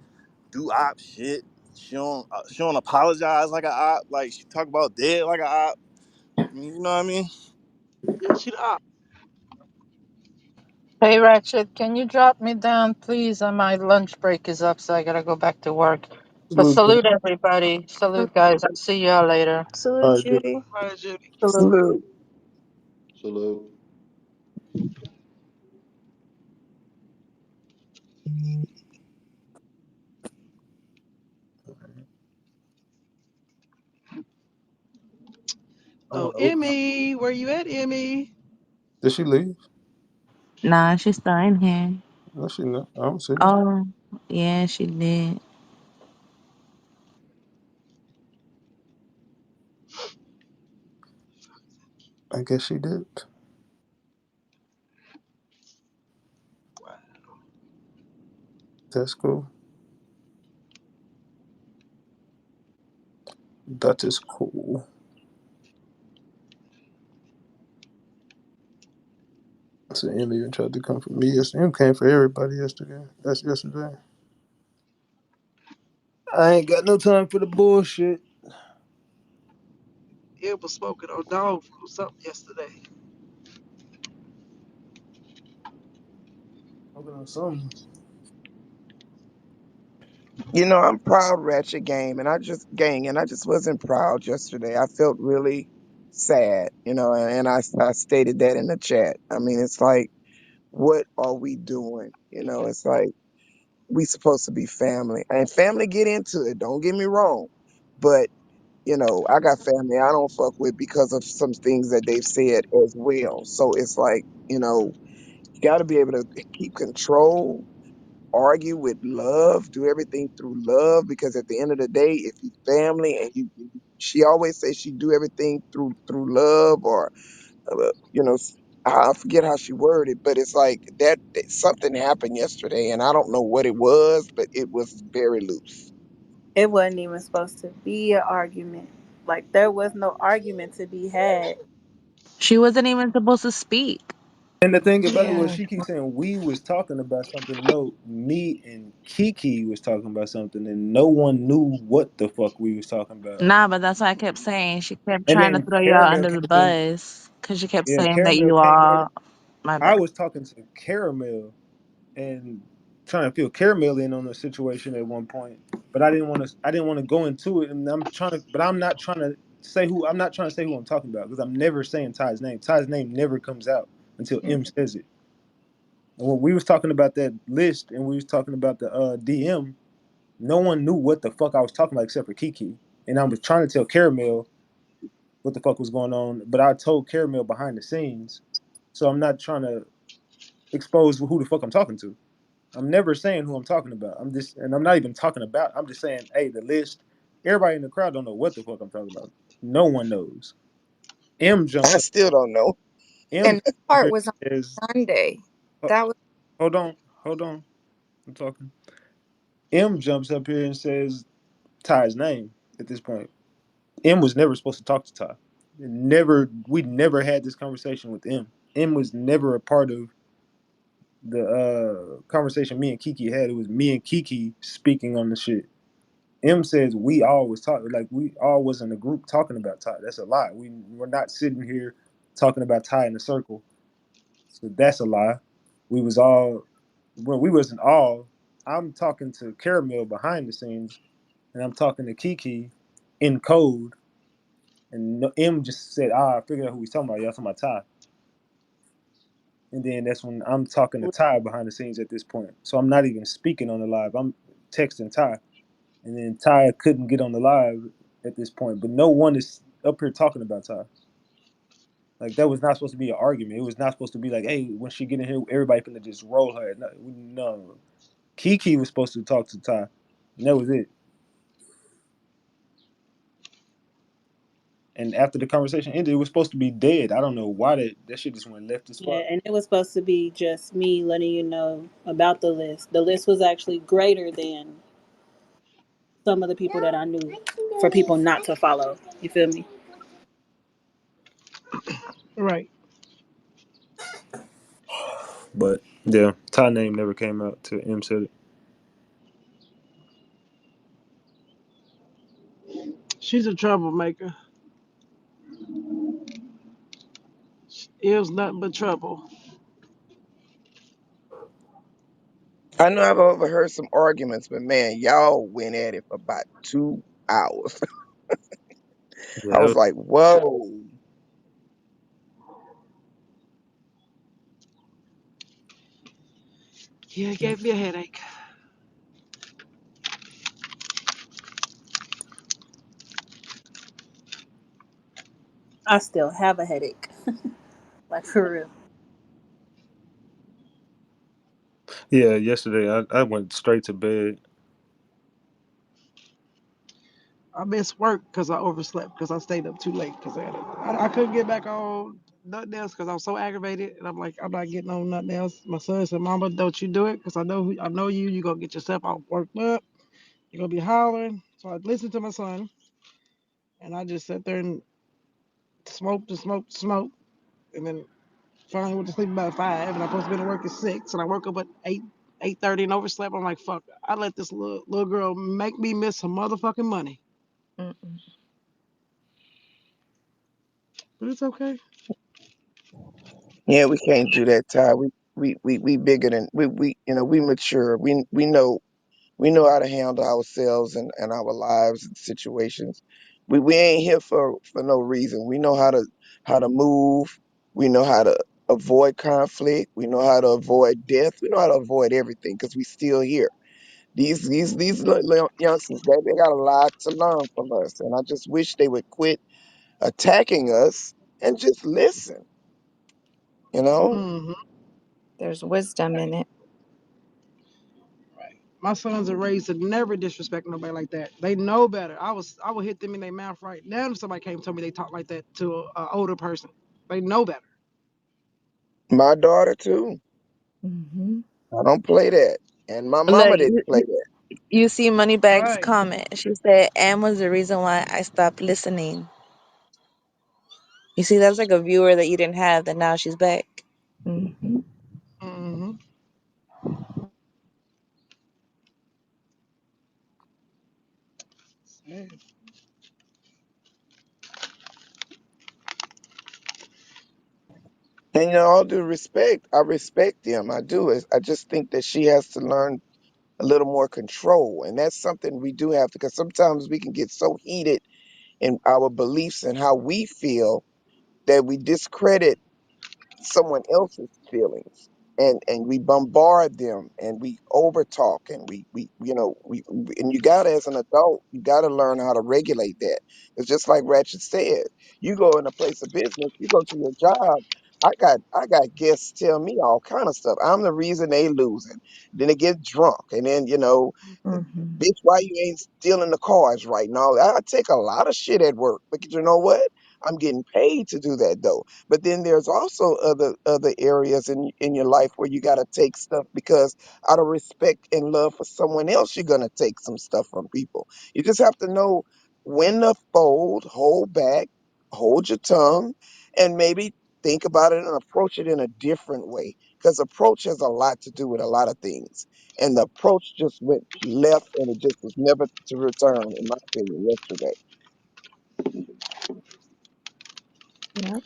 do op shit. She don't apologize like a op. Like she talk about dead like a op. I mean, you know what I mean? Yeah, she the op. Hey, Ratchet, can you drop me down, please? My lunch break is up, so I gotta go back to work. But Salute, King. salute everybody. Salute, guys. I'll see y'all later. Salute, All right, good. Judy. Right, Judy. Salute. Salute. Salute. I Oh, want to open up. Emmy, where you at, Emmy? Did she leave? Nah, she's still in here. No, she not. I don't see her. Oh, yeah, she did. I guess she did. That's cool. That is cool. So Em even tried to come for me yesterday. Em came for everybody yesterday. That's yesterday. I ain't got no time for the bullshit. It was smoking on dog food or something yesterday. Talking on something. I'm proud, Ratchet and I just wasn't proud yesterday. I felt really sad, and I stated that in the chat. I mean, it's like, what are we doing? It's like we supposed to be family, and family get into it. Don't get me wrong, but I got family I don't fuck with because of some things that they've said as well. So it's like, you got to be able to keep control, argue with love, do everything through love, because at the end of the day, if you family and she always says she do everything through love, or uh, you know I forget how she worded, but it's like that something happened yesterday, and I don't know what it was, but it was very loose. It wasn't even supposed to be an argument. Like there was no argument to be had. She wasn't even supposed to speak. And the thing about it was Yeah. she keeps saying we was talking about something. No, me and Kiki was talking about something, and no one knew what the fuck we was talking about. Nah, but that's what I kept saying. She kept And trying to then throw y'all Caramel under came the in. bus because she kept Yeah, saying that Caramel you came in. all. My I bad. was talking to Caramel and trying to feel Caramel in on the situation at one point, but I didn't want to. I didn't want to go into it, and I'm trying to. But I'm not trying say who. I'm not trying to say who I'm talking about because I'm never saying Ty's name. Ty's name never comes out until Mm. M says it. And when we was talking about that list and we was talking about the DM, no one knew what the fuck I was talking about except for Kiki. And I was trying to tell Caramel what the fuck was going on, but I told Caramel behind the scenes. So I'm not trying to expose who the fuck I'm talking to. I'm never saying who I'm talking about. I'm just, and I'm not even talking about. I'm just saying, hey, the list. Everybody in the crowd don't know what the fuck I'm talking about. No one knows. M jumps I up. still don't know. M And jumps that up part here was on and says, Sunday. "Ho- That was hold on, hold on. I'm talking." M jumps up here and says Ty's name at this point. M was never supposed to talk to Ty. Never, we never had this conversation with M. M was never a part of the conversation me and Kiki had. It was me and Kiki speaking on the shit. M says we all was talking, like we all was in a group talking about Ty. That's a lie. We were not sitting here talking about Ty in a circle. So that's a lie. We was all, well, we wasn't all. I'm talking to Caramel behind the scenes, and I'm talking to Kiki in code. And M just said, I figured out who he's talking about. Y'all talking about Ty. And then that's when I'm talking to Ty behind the scenes at this point. So I'm not even speaking on the live. I'm texting Ty. And then Ty couldn't get on the live at this point. But no one is up here talking about Ty. Like that was not supposed to be an argument. It was not supposed to be like, hey, when she get in here, everybody finna just roll her. No, no. Kiki was supposed to talk to Ty, and that was it. And after the conversation ended, it was supposed to be dead. I don't know why that shit just went left as Yeah, fuck. and it was supposed to be just me letting you know about the list. The list was actually greater than some of the people that I knew for people not to follow. You feel me? Right. But yeah, Ty name never came out till M said it. She's a troublemaker. She is nothing but trouble. I know I've overheard some arguments, but man, y'all went at it for about 2 hours. Yeah, I that was was, like, whoa. Yeah, it gave me a headache. I still have a headache. Like for real. yeah. Yesterday, I went straight to bed. I missed work because I overslept because I stayed up too late because I couldn't get back on nothing else because I was so aggravated and I'm like I'm not getting on nothing else. My son said, "Mama, don't you do it because I know you. You gonna get yourself all worked up. You're gonna be hollering." So I listened to my son and I just sat there and smoked and smoked and smoked and then finally went to sleep about 5 and I'm supposed to be to work at 6 and I woke up at 8:30 and overslept. I'm like, fuck, I let this little girl make me miss some motherfucking money, mm-mm. but it's okay. Yeah, we can't do that, Ty. We bigger than we we mature. We know how to handle ourselves and our lives and situations. We ain't here for no reason. We know how to move. We know how to avoid conflict. We know how to avoid death. We know how to avoid everything because we still here. These little youngsters, they got a lot to learn from us, and I just wish they would quit attacking us and just listen. You know, Hmm. There's wisdom in it. Right. My sons are raised to never disrespect nobody like that. They know better. I would hit them in their mouth right now if somebody came and told me they talk like that to a older person. They know better. my daughter too. Hmm. I don't play that, and my Look, mama didn't play that. you see Moneybags Right. comment. She said, "Am was the reason why I stopped listening." You see, that's like a viewer that you didn't have, that now she's back. Hmm. Hmm. And all due respect, I respect them. I do. I just think that she has to learn a little more control, and that's something we do have to. Because sometimes we can get so heated and our beliefs and how we feel that we discredit someone else's feelings, and we bombard them and we overtalk and we and you gotta, as an adult, you gotta learn how to regulate that. It's just like Ratchet said, you go in a place of business, you go to your job. I got guests tell me all kind of stuff. I'm the reason they losing. Then they get drunk, and then Hmm. bitch, why you ain't stealing the cars right now? I take a lot of shit at work, but you know what? I'm getting paid to do that though. But then there's also other areas in your life where you gotta take stuff because out of respect and love for someone else, you're gonna take some stuff from people. You just have to know when to fold, hold back, hold your tongue, and maybe think about it and approach it in a different way. Because approach has a lot to do with a lot of things, and the approach just went left and it just was never to return, in my opinion, yesterday. Yeah.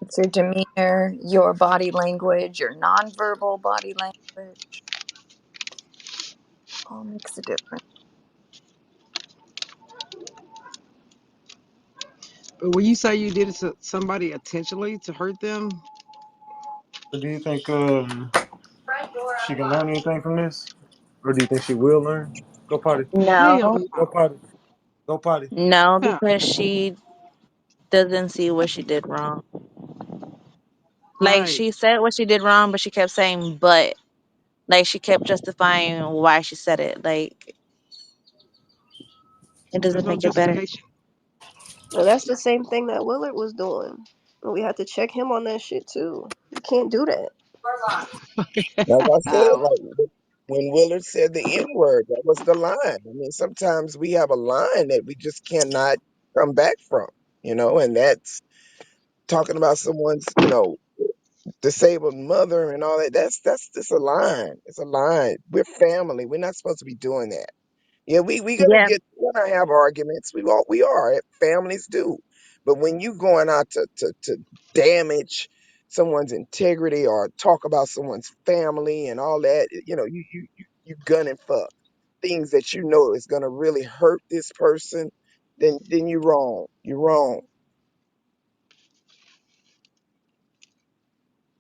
It's your demeanor, your body language, your nonverbal body language, all makes a difference. But when you say you did it to somebody intentionally to hurt them, So do you think she can learn anything from this, or do you think she will learn? Go potty. hell No, Go no. potty. Go potty. no, Yeah, because she doesn't see what she did wrong. Like right. she said what she did wrong, but she kept saying but. Like she kept justifying why she said it. Like it There's doesn't no make it better. justification. Well, that's the same thing that Willard was doing. And we had to check him on that shit too. You can't do that. Like I said, How? like when Willard said the N word, that was the line. I mean, sometimes we have a line that we just cannot come back from, and that's talking about someone's, disabled mother and all that. That's just a line. It's a line. We're family. We're not supposed to be doing that. Yeah, we gonna Yeah. get we're gonna have arguments. We are. Families do. But when you going out to damage someone's integrity or talk about someone's family and all that, you gunning for things that you know is gonna really hurt this person, then you're wrong. You're wrong.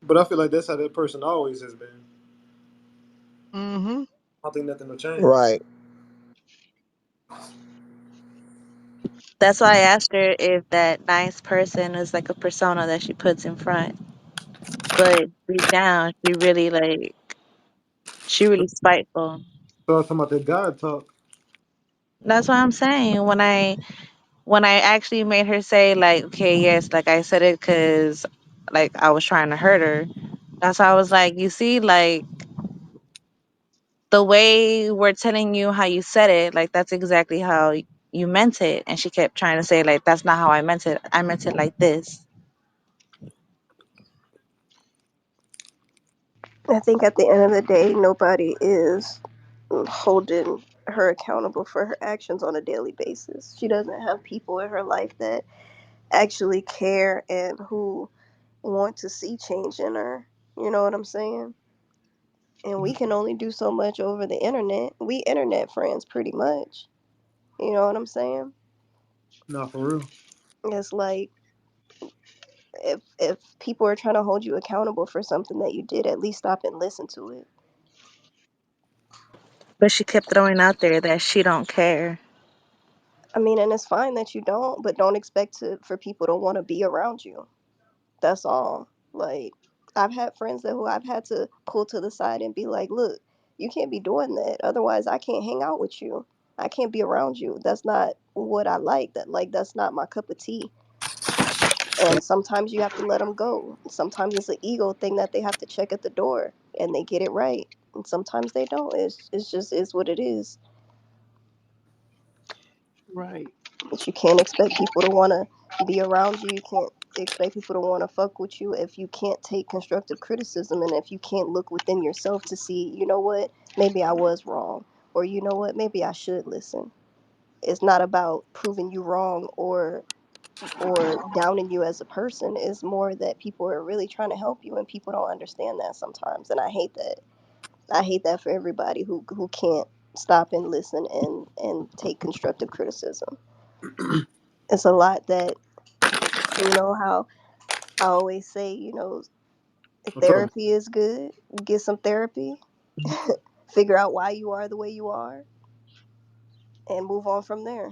But I feel like that's how that person always has been. Mm-hmm. I don't think nothing will change. Right. That's why I asked her if that nice person is like a persona that she puts in front. But deep down she really spiteful. So I was talking about that God talk. That's what I'm saying. When I actually made her say like, okay, yes, like I said it because like I was trying to hurt her. That's why I was like, you see, like the way we're telling you how you said it, like that's exactly how you meant it. And she kept trying to say like, that's not how I meant it. I meant it like this. I think at the end of the day, nobody is holding her accountable for her actions on a daily basis. She doesn't have people in her life that actually care and who want to see change in her. You know what I'm saying? And we can only do so much over the internet. We internet friends pretty much. You know what I'm saying? Not for real. It's like if people are trying to hold you accountable for something that you did, at least stop and listen to it. But she kept throwing out there that she don't care. I mean, and it's fine that you don't, but don't expect to for people to want to be around you. That's all. Like I've had friends that who I've had to pull to the side and be like, "Look, you can't be doing that. Otherwise, I can't hang out with you. I can't be around you. That's not what I like. That's not my cup of tea." And sometimes you have to let them go. Sometimes it's an ego thing that they have to check at the door and they get it right. And sometimes they don't. It's just is what it is. Right. But you can't expect people to want to be around you. You can't expect people to want to fuck with you if you can't take constructive criticism and if you can't look within yourself to see, you know what, maybe I was wrong, or you know what, maybe I should listen. It's not about proving you wrong or downing you as a person. It's more that people are really trying to help you and people don't understand that sometimes, and I hate that. I hate that for everybody who can't. stop and listen and take constructive criticism. It's a lot that, you know, how I always say, you know, if What's up? therapy is good, get some therapy. Figure out why you are the way you are and move on from there.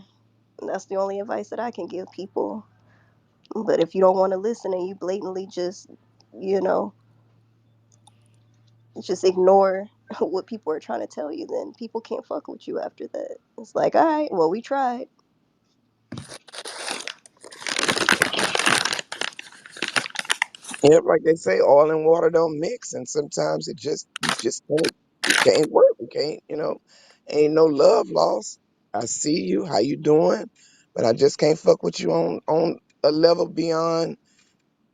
And that's the only advice that I can give people. But if you don't want to listen and you blatantly just, you know, just ignore what people are trying to tell you, then people can't fuck with you after that. It's like, all right, well, we tried. Yep, like they say, oil and water don't mix, and sometimes you just can't, it can't work. You can't, ain't no love lost. I see you, how you doing, but I just can't fuck with you on a level beyond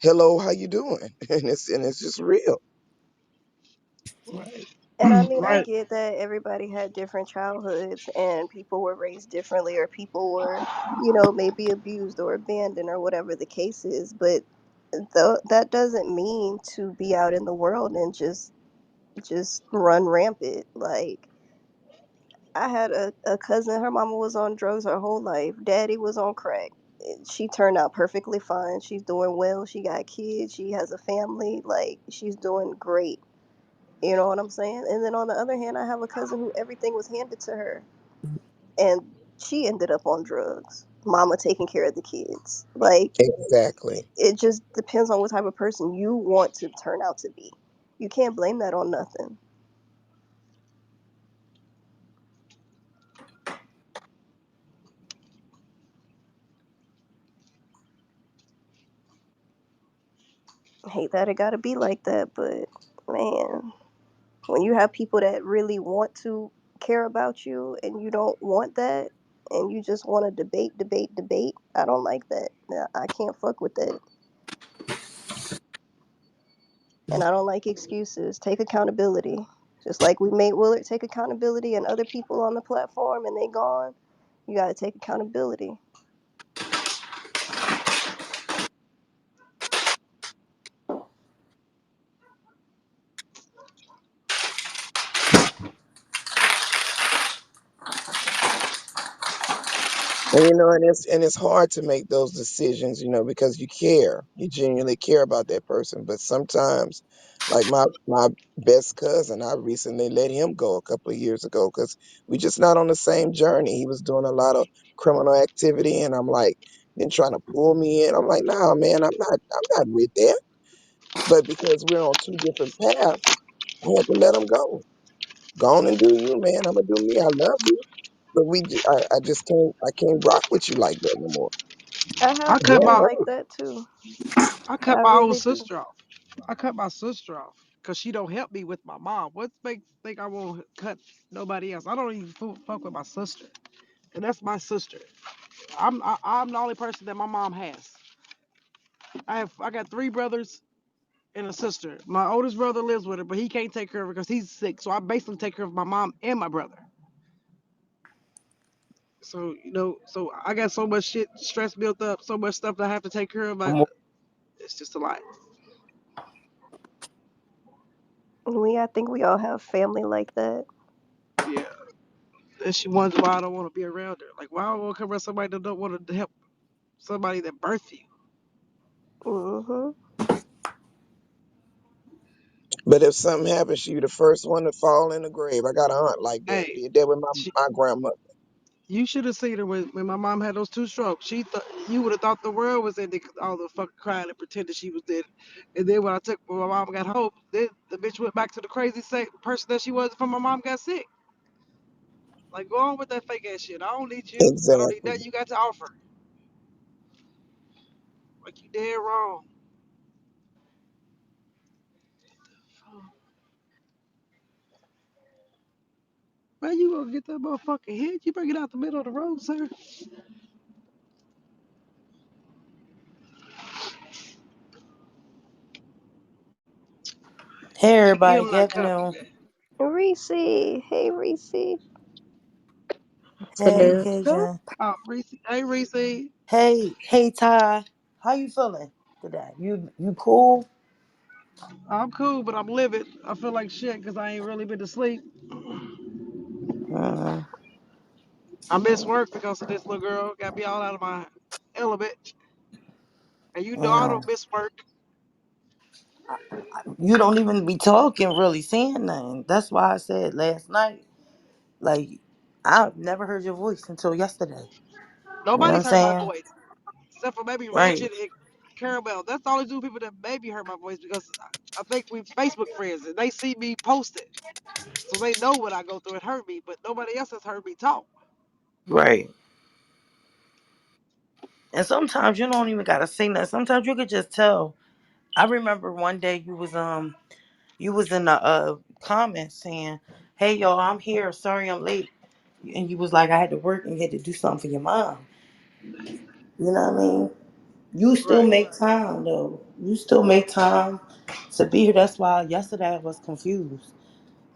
hello, how you doing, and it's just real. Right. And I mean, I Right. get that everybody had different childhoods and people were raised differently or people were, you know, maybe abused or abandoned or whatever the case is. But that doesn't mean to be out in the world and just run rampant. Like, I had a cousin, her mama was on drugs her whole life. Daddy was on crack. She turned out perfectly fine. She's doing well. She got kids. She has a family. Like, she's doing great. You know what I'm saying? And then on the other hand, I have a cousin who everything was handed to her, and she ended up on drugs. Mama taking care of the kids. Like, Exactly. it just depends on what type of person you want to turn out to be. You can't blame that on nothing. I hate that it gotta be like that, but man, when you have people that really want to care about you and you don't want that and you just want to debate, I don't like that. I can't fuck with that. And I don't like excuses. Take accountability. Just like we made Willard take accountability and other people on the platform and they gone, you got to take accountability. And it's hard to make those decisions, because you care, you genuinely care about that person. But sometimes, like my best cousin, I recently let him go a couple of years ago because we just not on the same journey. He was doing a lot of criminal activity, and I'm like, then trying to pull me in. I'm like, nah, man, I'm not with that. But because we're on two different paths, I had to let him go. Go on and do you, man. I'm gonna do me. I love you, but I just can't rock with you like that no more. I have I And cut it friends my like hurt. that too. I cut I my own really do. sister off. I cut my sister off because she don't help me with my mom. What makes think I won't cut nobody else? I don't even fuck with my sister, and that's my sister. I'm the only person that my mom has. I got three brothers and a sister. My oldest brother lives with her, but he can't take care of her because he's sick. So I basically take care of my mom and my brother. So so I got so much shit, stress built up, so much stuff that I have to take care of. It's just a lot. I think we all have family like that. Yeah. And she wonders why I don't want to be around her. Like, why I want to come around somebody that don't want to help somebody that birthed you? Hmm. But if something happens, you the first one to fall in the grave. I got an aunt like that. Hey, Did that with she, my grandmother. you should have seen her when my mom had those two strokes. She thought you would have thought the world was ending. All the fucking crying and pretending she was dead. And then when my mom got home, then the bitch went back to the crazy same person that she was before my mom got sick. Like, go on with that fake ass shit. I don't need you. I don't need Exactly. nothing you got to offer. Like, you dead wrong. Man, you gonna get that motherfucking hit? You bring it out the middle of the road, sir. Hey everybody, Him good not coming. afternoon. Reese, hey Reese. Hey Salute. Kajan. Oh, Reese. Hey, Reese. Hey Ty. How you feeling today? You cool? I'm cool, but I'm livid. I feel like shit because I ain't really been to sleep. Uh, I miss work because of this little girl. Got me all out of my element. And you know I uh, don't miss work. you don't even be talking, really saying nothing. That's why I said last night, like, I've never heard your voice until yesterday. You know what I'm Nobody's heard my saying? voice except for maybe Right, Ratchet and Caramel. That's the only two people that maybe heard my voice because I think we Facebook friends and they see me post it. So they know what I go through and hurt me, but nobody else has heard me talk. right. And sometimes you don't even gotta say nothing. Sometimes you could just tell. I remember one day you was in the comments saying, "Hey y'all, I'm here. Sorry I'm late." And you was like, "I had to work and had to do something for your mom." You know what I mean? You still Right. make time though. You still make time to be here. That's why yesterday I was confused.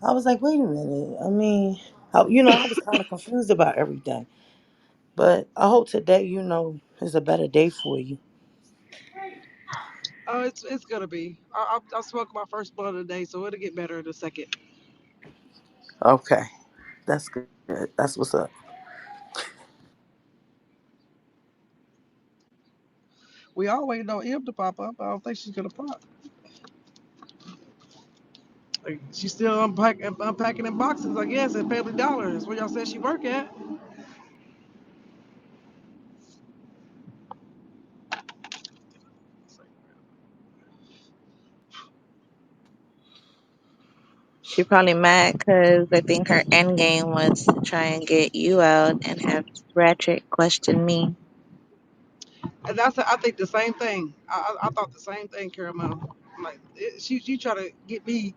I was like, wait a minute. I mean, I was kind of confused about everything. But I hope today, is a better day for you. Oh, it's gonna be. I smoked my first blunt of the day, so it'll get better in a second. Okay, that's good. That's what's up. We all waiting on M to pop up. I don't think she's gonna pop. Like, she's still unpacking in boxes, I guess, at Family Dollar. That's where y'all said she work at. She probably mad because I think her end game was to try and get you out and have Ratchet question me. And I think the same thing. I thought the same thing, Caramel. I'm like, she try to get me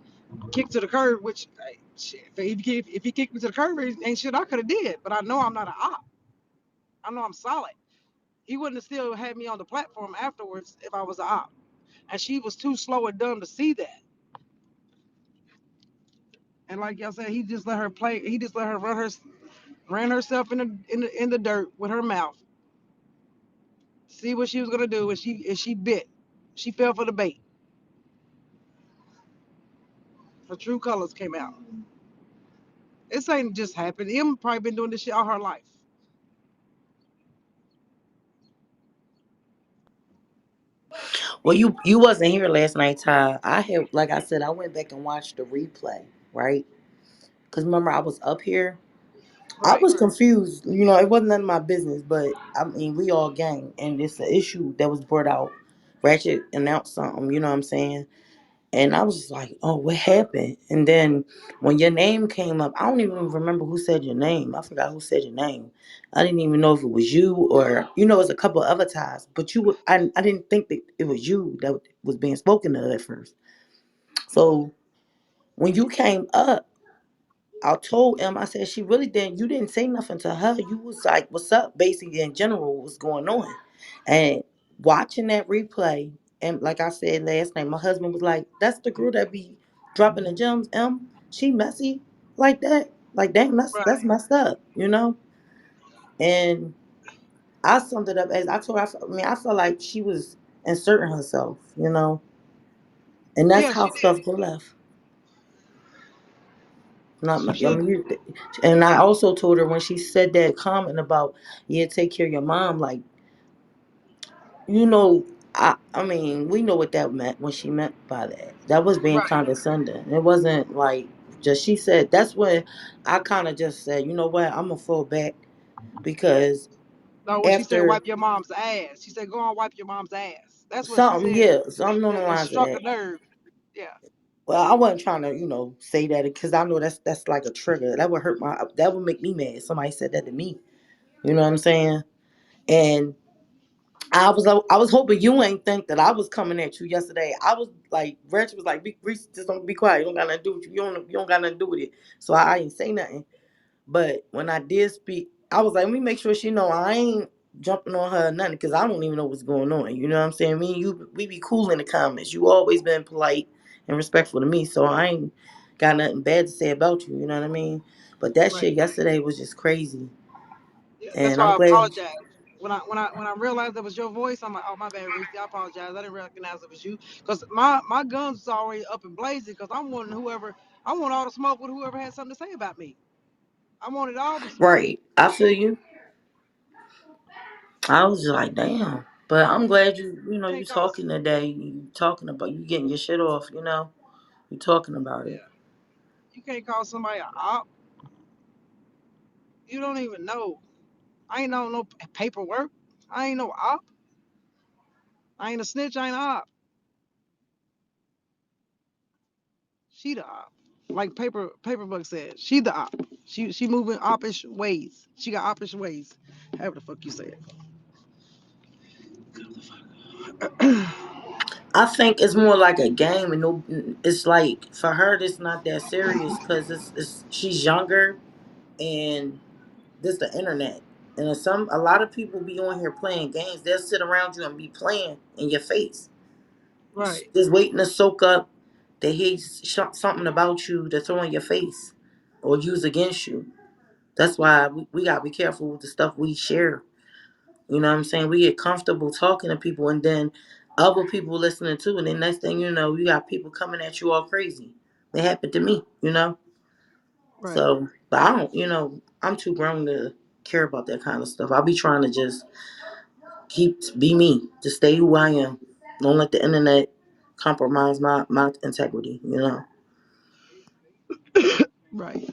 kicked to the curb, which hey, shit, if he kicked me to the curb, ain't shit I could have did. But I know I'm not an op. I know I'm solid. He wouldn't have still had me on the platform afterwards if I was an op. And she was too slow and dumb to see that. And like y'all said, he just let her play. He just let her ran herself in the dirt with her mouth. See what she was gonna do, and she bit. She fell for the bait. Her true colors came out. This ain't just happened. Em probably been doing this shit all her life. Well, you wasn't here last night, Ty. I had, like I said, I went back and watched the replay, right? Because remember, I was up here. I Right. was confused. It wasn't none of my business, but I mean, we all gang, and it's an issue that was brought out. Ratchet announced something, you know what I'm saying? And I was just like, oh, what happened? And then when your name came up, I don't even remember who said your name. I forgot who said your name. I didn't even know if it was you or, it was a couple of other ties. But I didn't think that it was you that was being spoken of at first. So when you came up, I told him, I said, you didn't say nothing to her. You was like, what's up, basically, in general, what's going on? And watching that replay, and like I said last night, my husband was like, that's the girl that be dropping the gems, She messy like that? Like, damn, that's Right. messed up. And I summed it up as I told her, I felt like she was inserting herself. And that's Yeah, how she did. stuff go left. Not, She I should. mean, and I also told her when she said that comment about, yeah, take care of your mom, like, you know, I mean, we know what that meant when she meant by that. That was being Right. condescending. It wasn't like just she said. That's when I kind of just said, you know what, I'm gonna fall back because No, when she said after wipe your mom's ass, she said go on wipe your mom's ass. That's what she something, said. yeah, something on the That lines of struck a that. nerve. Yeah. Well, I wasn't trying to, say that because I know that's like a trigger. That would make me mad. If somebody said that to me. You know what I'm saying? And I was hoping you ain't think that I was coming at you yesterday. I was like, Rich was like, just don't be quiet. You don't got nothing to do with you. You don't got nothing to do with it. So I ain't say nothing. But when I did speak, I was like, let me make sure she know I ain't jumping on her or nothing because I don't even know what's going on. You know what I'm saying? Me and you, we be cool in the comments. You always been polite and respectful to me, so I ain't got nothing bad to say about you. You know what I mean? But that Right. shit yesterday was just crazy, Yeah. That's and why I'm I glad. apologize. When I realized that was your voice, I'm like, oh my bad, Reese. I apologize. I didn't recognize it was you. Cause my guns was already up and blazing. Cause I'm wanting whoever I want all the smoke with whoever had something to say about me. I want it all to speak. Right. I feel you. I was just like, damn. But I'm glad you Can't call. talking today. You talking about you getting your shit off. You talking about Yeah, it. you can't call somebody a op. You don't even know. I ain't on no paperwork. I ain't no op. I ain't a snitch. I ain't a op. She the op. Like paperbook said, she the op. She moving oppish ways. She got oppish ways. However the fuck you say it. I think it's more like a game, and no, it's like for her, it's not that serious because it's she's younger, and this the internet, and a lot of people be on here playing games. They'll sit around you and be playing in your face, Right. just waiting to soak up. They hear something about you to throw in your face or use against you. That's why we gotta be careful with the stuff we share. You know what I'm saying? We get comfortable talking to people, and then other people listening too, and then next thing you know, you got people coming at you all crazy. It happened to me. Right. So, but I don't. I'm too grown to care about that kind of stuff. I'll be trying to just be me, just stay who I am. Don't let the internet compromise my integrity. Right.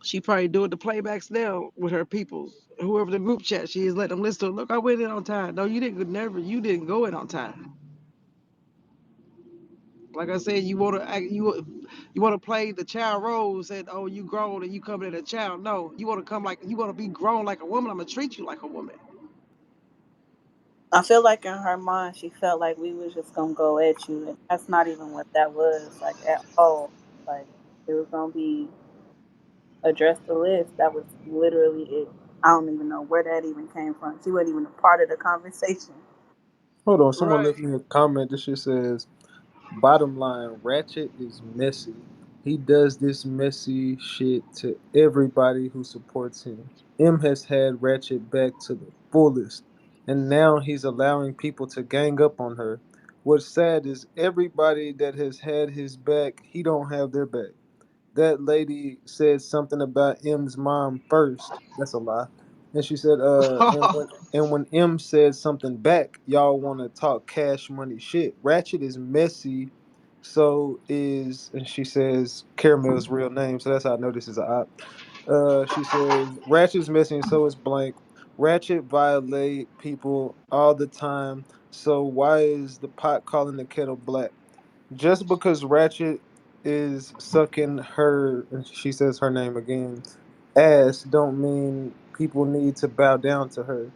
She probably doing the playbacks now with her peoples. Whoever the group chat she is, let them listen to it. Look, I went in on time. No, you didn't. Never. You didn't go in on time. Like I said, you want to play the child role. Said, oh, you grown and you coming in a child. No, you want to come like you want to be grown like a woman. I'm gonna treat you like a woman. I feel like in her mind, she felt like we was just gonna go at you, and that's not even what that was like at all. Like it was gonna be address the list. That was literally it. I don't even know where that even came from. She wasn't even a part of the conversation. Hold on, someone Right. left me a comment. This shit says, bottom line, Ratchet is messy. He does this messy shit to everybody who supports him. M has had Ratchet back to the fullest, and now he's allowing people to gang up on her. What's sad is everybody that has had his back, he don't have their back. That lady said something about M's mom first. That's a lie. And she said, and when M said something back, y'all want to talk cash money shit. Ratchet is messy, so is, and she says Caramel's real name, so that's how I know this is a op. She says Ratchet's messy, and so is blank. Ratchet violate people all the time. So why is the pot calling the kettle black? Just because Ratchet is sucking her, and she says her name again, ass, don't mean people need to bow down to her.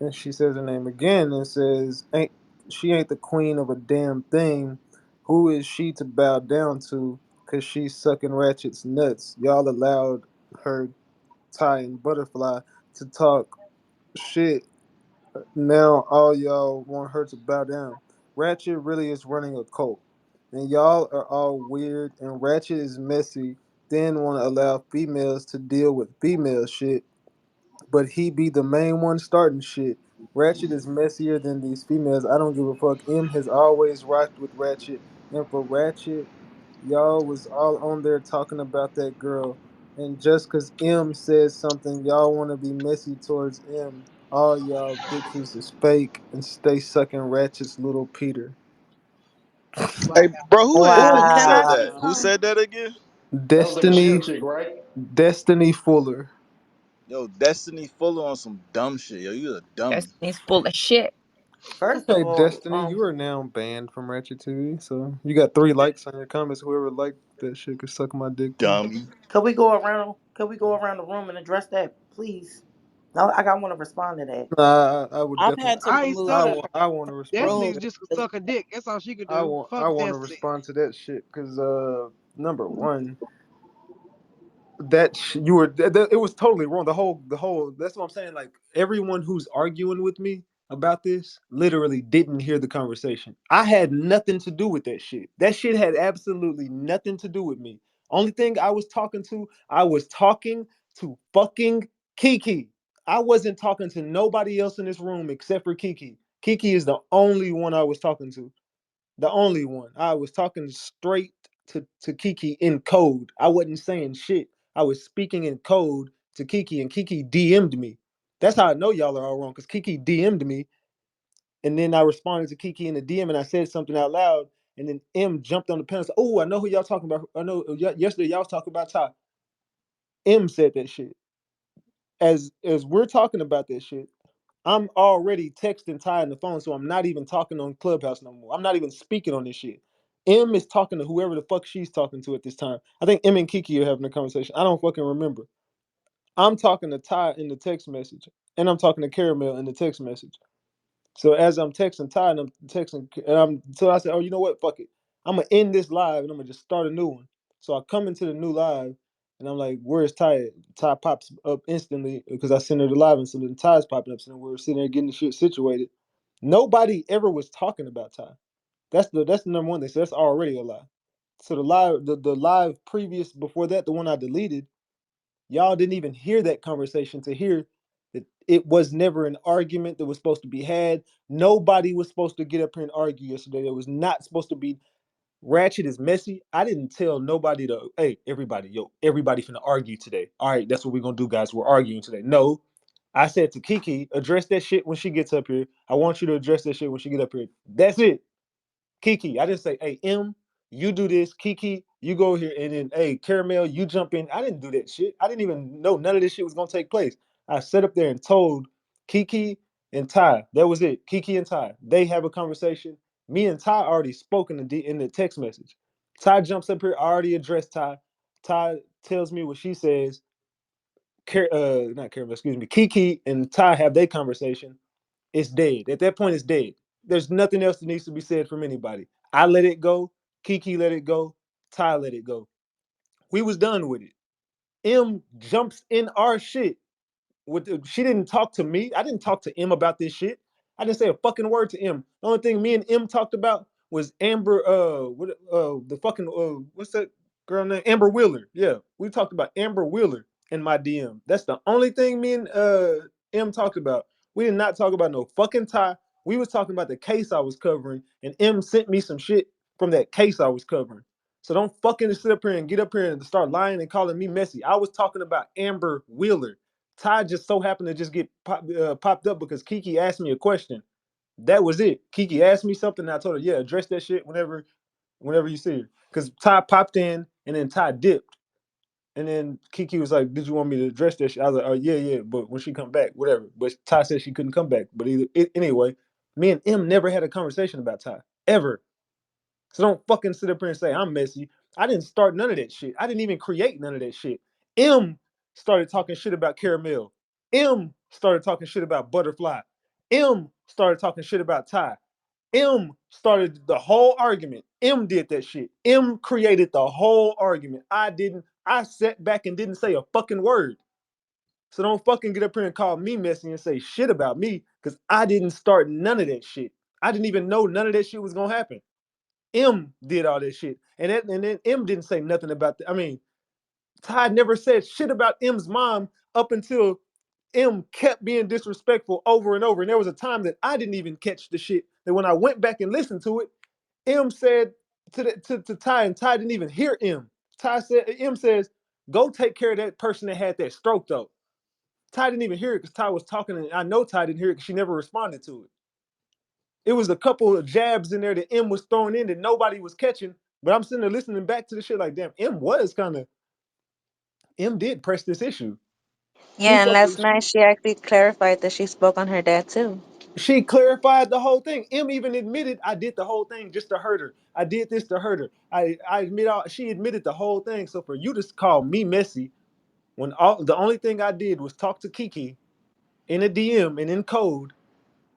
And she says her name again and says, ain't she ain't the queen of a damn thing. Who is she to bow down to? Cause she's sucking Ratchet's nuts. Y'all allowed her, Ty and Butterfly, to talk shit. Now all y'all want her to bow down. Ratchet really is running a cult. And y'all are all weird and Ratchet is messy, then want to allow females to deal with female shit, but he be the main one starting shit. Ratchet is messier than these females. I don't give a fuck. M has always rocked with Ratchet, and for Ratchet, y'all was all on there talking about that girl. And just cause M says something, y'all want to be messy towards M. All y'all bitches is fake and stay sucking Ratchet's little Peter. Wow. Hey, bro, who Who said said that that? shit, Who Wow. Tom? said that again? That was like a shrimp Destiny, chick, right? Destiny Fuller. Yo, Destiny Fuller on some dumb shit. Yo, you a dummy. Destiny's full of shit. First of Okay, all, Destiny, you are now banned from Ratchet TV. So you got 3 likes on your comments. Whoever liked that shit could suck my dick too. Dummy. could we go around? Could we go around the room and address that, please? No, I want to respond to that. Nah, I would I've definitely. had to I ain't remove I stuttering. her want. from I want to respond rooms Destiny to that. just could because suck a dick. That's all she could I do. want. Fuck I want to Destiny. respond to that shit because number one, you were it was totally wrong. The whole. That's what I'm saying. Like everyone who's arguing with me about this literally didn't hear the conversation. I had nothing to do with that shit. That shit had absolutely nothing to do with me. Only thing I was talking to fucking Kiki. I wasn't talking to nobody else in this room except for Kiki. Kiki is the only one I was talking to. The only one. I was talking straight to Kiki in code. I wasn't saying shit. I was speaking in code to Kiki, and Kiki DM'd me. That's how I know y'all are all wrong, because Kiki DM'd me, and then I responded to Kiki in the DM, and I said something out loud, and then M jumped on the panel and said, "Oh, I know who y'all talking about. I know yesterday y'all was talking about Ty." M said that shit. As we're talking about that shit, I'm already texting Ty on the phone, so I'm not even talking on Clubhouse no more. I'm not even speaking on this shit. M is talking to whoever the fuck she's talking to at this time. I think M and Kiki are having a conversation. I don't fucking remember. I'm talking to Ty in the text message, and I'm talking to Caramel in the text message. So as I'm texting Ty, and I'm texting, so I said, "Oh, you know what? Fuck it. I'm gonna end this live, and I'm gonna just start a new one." So I come into the new live, and I'm like, "Where's Ty at?" Ty pops up instantly because I sent her the live, and so then Ty's popping up, so then we're sitting there getting the shit situated. Nobody ever was talking about Ty. That's the number one thing. So that's already a lie. So the live previous before that, the one I deleted, y'all didn't even hear that conversation to hear that it was never an argument that was supposed to be had. Nobody was supposed to get up here and argue yesterday. It was not supposed to be. Ratchet is messy. I didn't tell nobody to, hey, everybody finna argue today. All right, that's what we're gonna do, guys. We're arguing today. No, I said to Kiki, address that shit when she gets up here. I want you to address that shit when she get up here. That's it. Kiki, I didn't say, hey, M, you do this. Kiki, you go here. And then, hey, Caramel, you jump in. I didn't do that shit. I didn't even know none of this shit was going to take place. I sat up there and told Kiki and Ty, that was it. Kiki and Ty, they have a conversation. Me and Ty already spoke in the text message. Ty jumps up here, I already addressed Ty. Ty tells me what she says. Not Caramel, excuse me. Kiki and Ty have their conversation. It's dead. At that point, it's dead. There's nothing else that needs to be said from anybody. I let it go. Kiki let it go. Ty let it go. We was done with it. M jumps in our shit she didn't talk to me. I didn't talk to M about this shit. I didn't say a fucking word to M. The only thing me and M talked about was Amber the fucking what's that girl name? Amber Wheeler. Yeah. We talked about Amber Wheeler in my DM. That's the only thing me and M talked about. We did not talk about no fucking Ty. We was talking about the case I was covering, and M sent me some shit from that case I was covering. So don't fucking sit up here and get up here and start lying and calling me messy. I was talking about Amber Wheeler. Ty just so happened to just get popped up because Kiki asked me a question. That was it. Kiki asked me something, and I told her, "Yeah, address that shit whenever you see her." Because Ty popped in, and then Ty dipped, and then Kiki was like, "Did you want me to address that shit?" I was like, "Oh yeah, yeah." But when she come back, whatever. But Ty said she couldn't come back. But anyway, me and M never had a conversation about Ty ever. So don't fucking sit up here and say I'm messy. I didn't start none of that shit. I didn't even create none of that shit. M started talking shit about Caramel. M started talking shit about Butterfly. M started talking shit about Ty. M started the whole argument. M did that shit. M created the whole argument. I didn't. I sat back and didn't say a fucking word. So don't fucking get up here and call me messy and say shit about me because I didn't start none of that shit. I didn't even know none of that shit was gonna happen. M did all this shit. And then M didn't say nothing about that. I mean, Ty never said shit about M's mom up until M kept being disrespectful over and over. And there was a time that I didn't even catch the shit. That when I went back and listened to it, M said to Ty, and Ty didn't even hear M. M says, go take care of that person that had that stroke though. Ty didn't even hear it because Ty was talking, and I know Ty didn't hear it because she never responded to it. It was a couple of jabs in there that M was throwing in that nobody was catching. But I'm sitting there listening back to the shit like, damn, M did press this issue. She Yeah, and fucking last night she actually clarified that she spoke on her dad too. she clarified the whole thing. M even admitted I did the whole thing just to hurt her. I did this to hurt her. I admit all she admitted the whole thing. So for you to call me messy when the only thing I did was talk to Kiki in a DM and in code,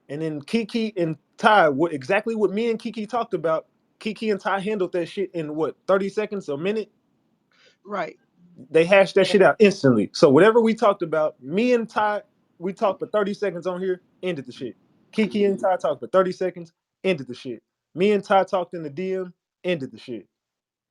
and then Kiki and Ty, exactly what me and Kiki talked about. Kiki and Ty handled that shit in what, 30 seconds, a minute? Right. They hashed that shit out instantly. So whatever we talked about, me and Ty, we talked for 30 seconds on here, ended the shit. Kiki and Ty talked for 30 seconds, ended the shit. Me and Ty talked in the DM, ended the shit.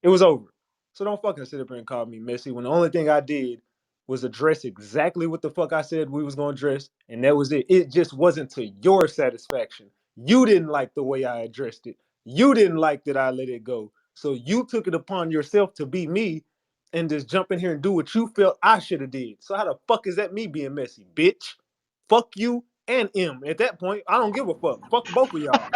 It was over. So don't fucking sit up here and call me messy when the only thing I did was address exactly what the fuck I said we was gonna address, and that was it. It just wasn't to your satisfaction. You didn't like the way I addressed it. You didn't like that I let it go. So you took it upon yourself to be me and just jump in here and do what you felt I should have did. So how the fuck is that me being messy, bitch? Fuck you and M. At that point, I don't give a fuck. Fuck both of y'all.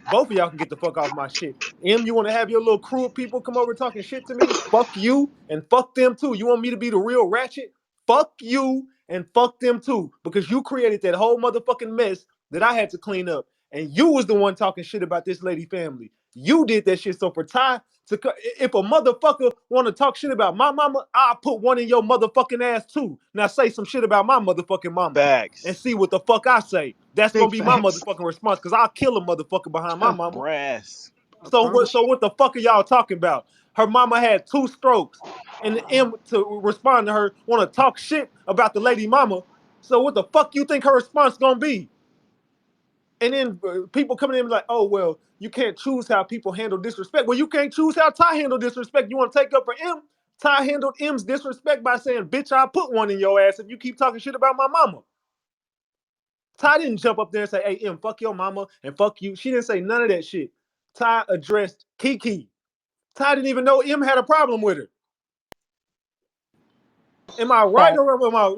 Both of y'all can get the fuck off my shit. M, you want to have your little crew of people come over talking shit to me? Fuck you and fuck them too. You want me to be the real Ratchet? Fuck you and fuck them too. Because you created that whole motherfucking mess that I had to clean up. And you was the one talking shit about this lady family. You did that shit. So for Ty to, if a motherfucker want to talk shit about my mama, I'll put one in your motherfucking ass too. Now say some shit about my motherfucking mama and Facts. see what the fuck I say. That's gonna Big be my facts. motherfucking response because I'll kill a motherfucker behind my mama. Brass. I So what? promise So you. what the fuck are y'all talking about? Her mama had 2 strokes, and the M to respond to her want to talk shit about the lady mama. So what the fuck you think her response gonna be? And then people coming in like, oh well, you can't choose how people handle disrespect. Well, you can't choose how Ty handled disrespect. You want to take up for M? Ty handled M's disrespect by saying, "Bitch, I'll put one in your ass if you keep talking shit about my mama." Ty didn't jump up there and say, "Hey, M, fuck your mama and fuck you." She didn't say none of that shit. Ty addressed Kiki. Ty didn't even know M had a problem with her. Am I right Fact. or am I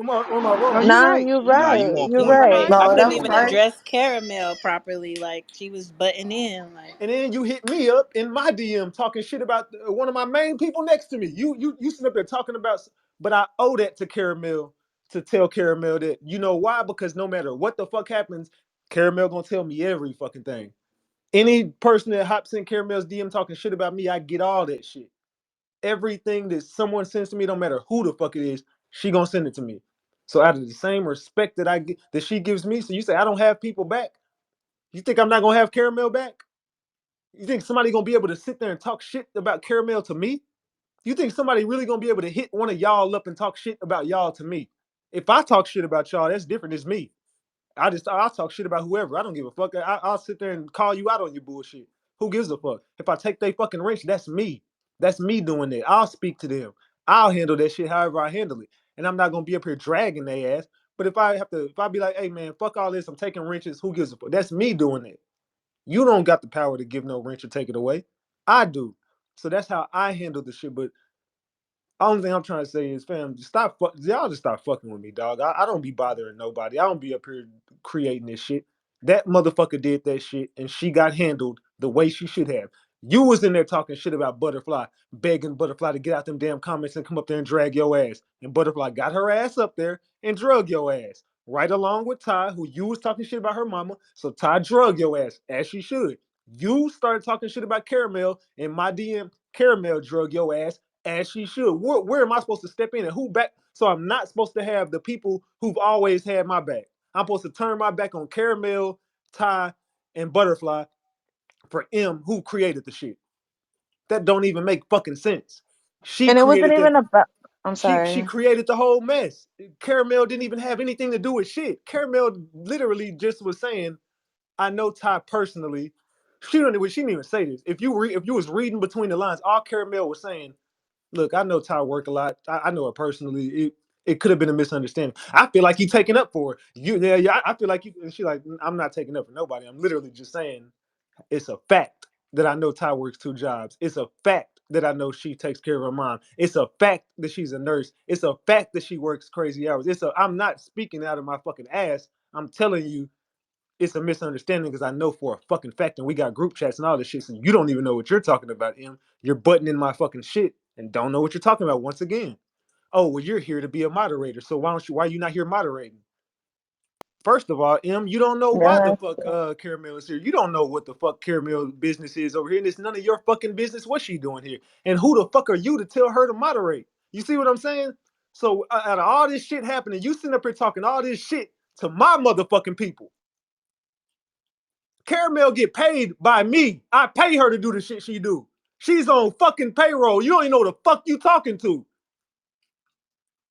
No, wrong? you're Nah, right. you're You're Nah, right. you right. on You're point. right. I No, couldn't that's even right. address Caramel properly. Like she was butting in. Like And then you hit me up in my DM talking shit about one of my main people next to me. You sitting up there talking about, but I owe that to Caramel to tell Caramel that you know why? Because no matter what the fuck happens, Caramel gonna tell me every fucking thing. Any person that hops in Caramel's DM talking shit about me, I get all that shit. Everything that someone sends to me, don't matter who the fuck it is, she gonna send it to me. So out of the same respect that I get that she gives me, so you say I don't have people back. You think I'm not gonna have Caramel back? You think somebody gonna be able to sit there and talk shit about Caramel to me? You think somebody really gonna be able to hit one of y'all up and talk shit about y'all to me? If I talk shit about y'all, that's different. It's me. I'll talk shit about whoever. I don't give a fuck. I'll sit there and call you out on your bullshit. Who gives a fuck? If I take they fucking wrench, that's me. That's me doing that. I'll speak to them. I'll handle that shit however I handle it. And I'm not gonna be up here dragging their ass. But if I be like, hey man, fuck all this, I'm taking wrenches, who gives a fuck? That's me doing it. You don't got the power to give no wrench or take it away. I do. So that's how I handle the shit. But only thing I'm trying to say is, fam, y'all just stop fucking with me, dog. I don't be bothering nobody. I don't be up here creating this shit. That motherfucker did that shit, and she got handled the way she should have. You was in there talking shit about Butterfly, begging Butterfly to get out them damn comments and come up there and drag your ass. And Butterfly got her ass up there and drug your ass. Right along with Ty, who you was talking shit about her mama. So Ty drug your ass, as she should. You started talking shit about Caramel in my DM. Caramel drug your ass as she should. Where am I supposed to step in and who back? So I'm not supposed to have the people who've always had my back. I'm supposed to turn my back on Caramel, Ty, and Butterfly for M, who created the shit. That don't even make fucking sense. She And it wasn't created the even about. I'm she sorry. created the whole mess. Caramel didn't even have anything to do with shit. Caramel literally just was saying, "I know Ty personally." She didn't even say this. If you was reading between the lines, all Caramel was saying, look, I know Ty work a lot. I know her personally. It could have been a misunderstanding. I feel like you taking up for her. Yeah. I feel like you. And she like, I'm not taking up for nobody. I'm literally just saying it's a fact that I know Ty works 2 jobs. It's a fact that I know she takes care of her mom. It's a fact that she's a nurse. It's a fact that she works crazy hours. I'm not speaking out of my fucking ass. I'm telling you it's a misunderstanding because I know for a fucking fact, and we got group chats and all this shit, so you don't even know what you're talking about, Em. You're butting in my fucking shit and don't know what you're talking about once again. Oh, well, you're here to be a moderator, so why are you not here moderating? First of all, Em, you don't know why the Yeah. fuck Caramel is here. You don't know what the fuck Caramel business is over here, and it's none of your fucking business what she doing here. And who the fuck are you to tell her to moderate? You see what I'm saying? So out of all this shit happening, you sitting up here talking all this shit to my motherfucking people. Caramel get paid by me. I pay her to do the shit she do. She's on fucking payroll. You don't even know the fuck you talking to.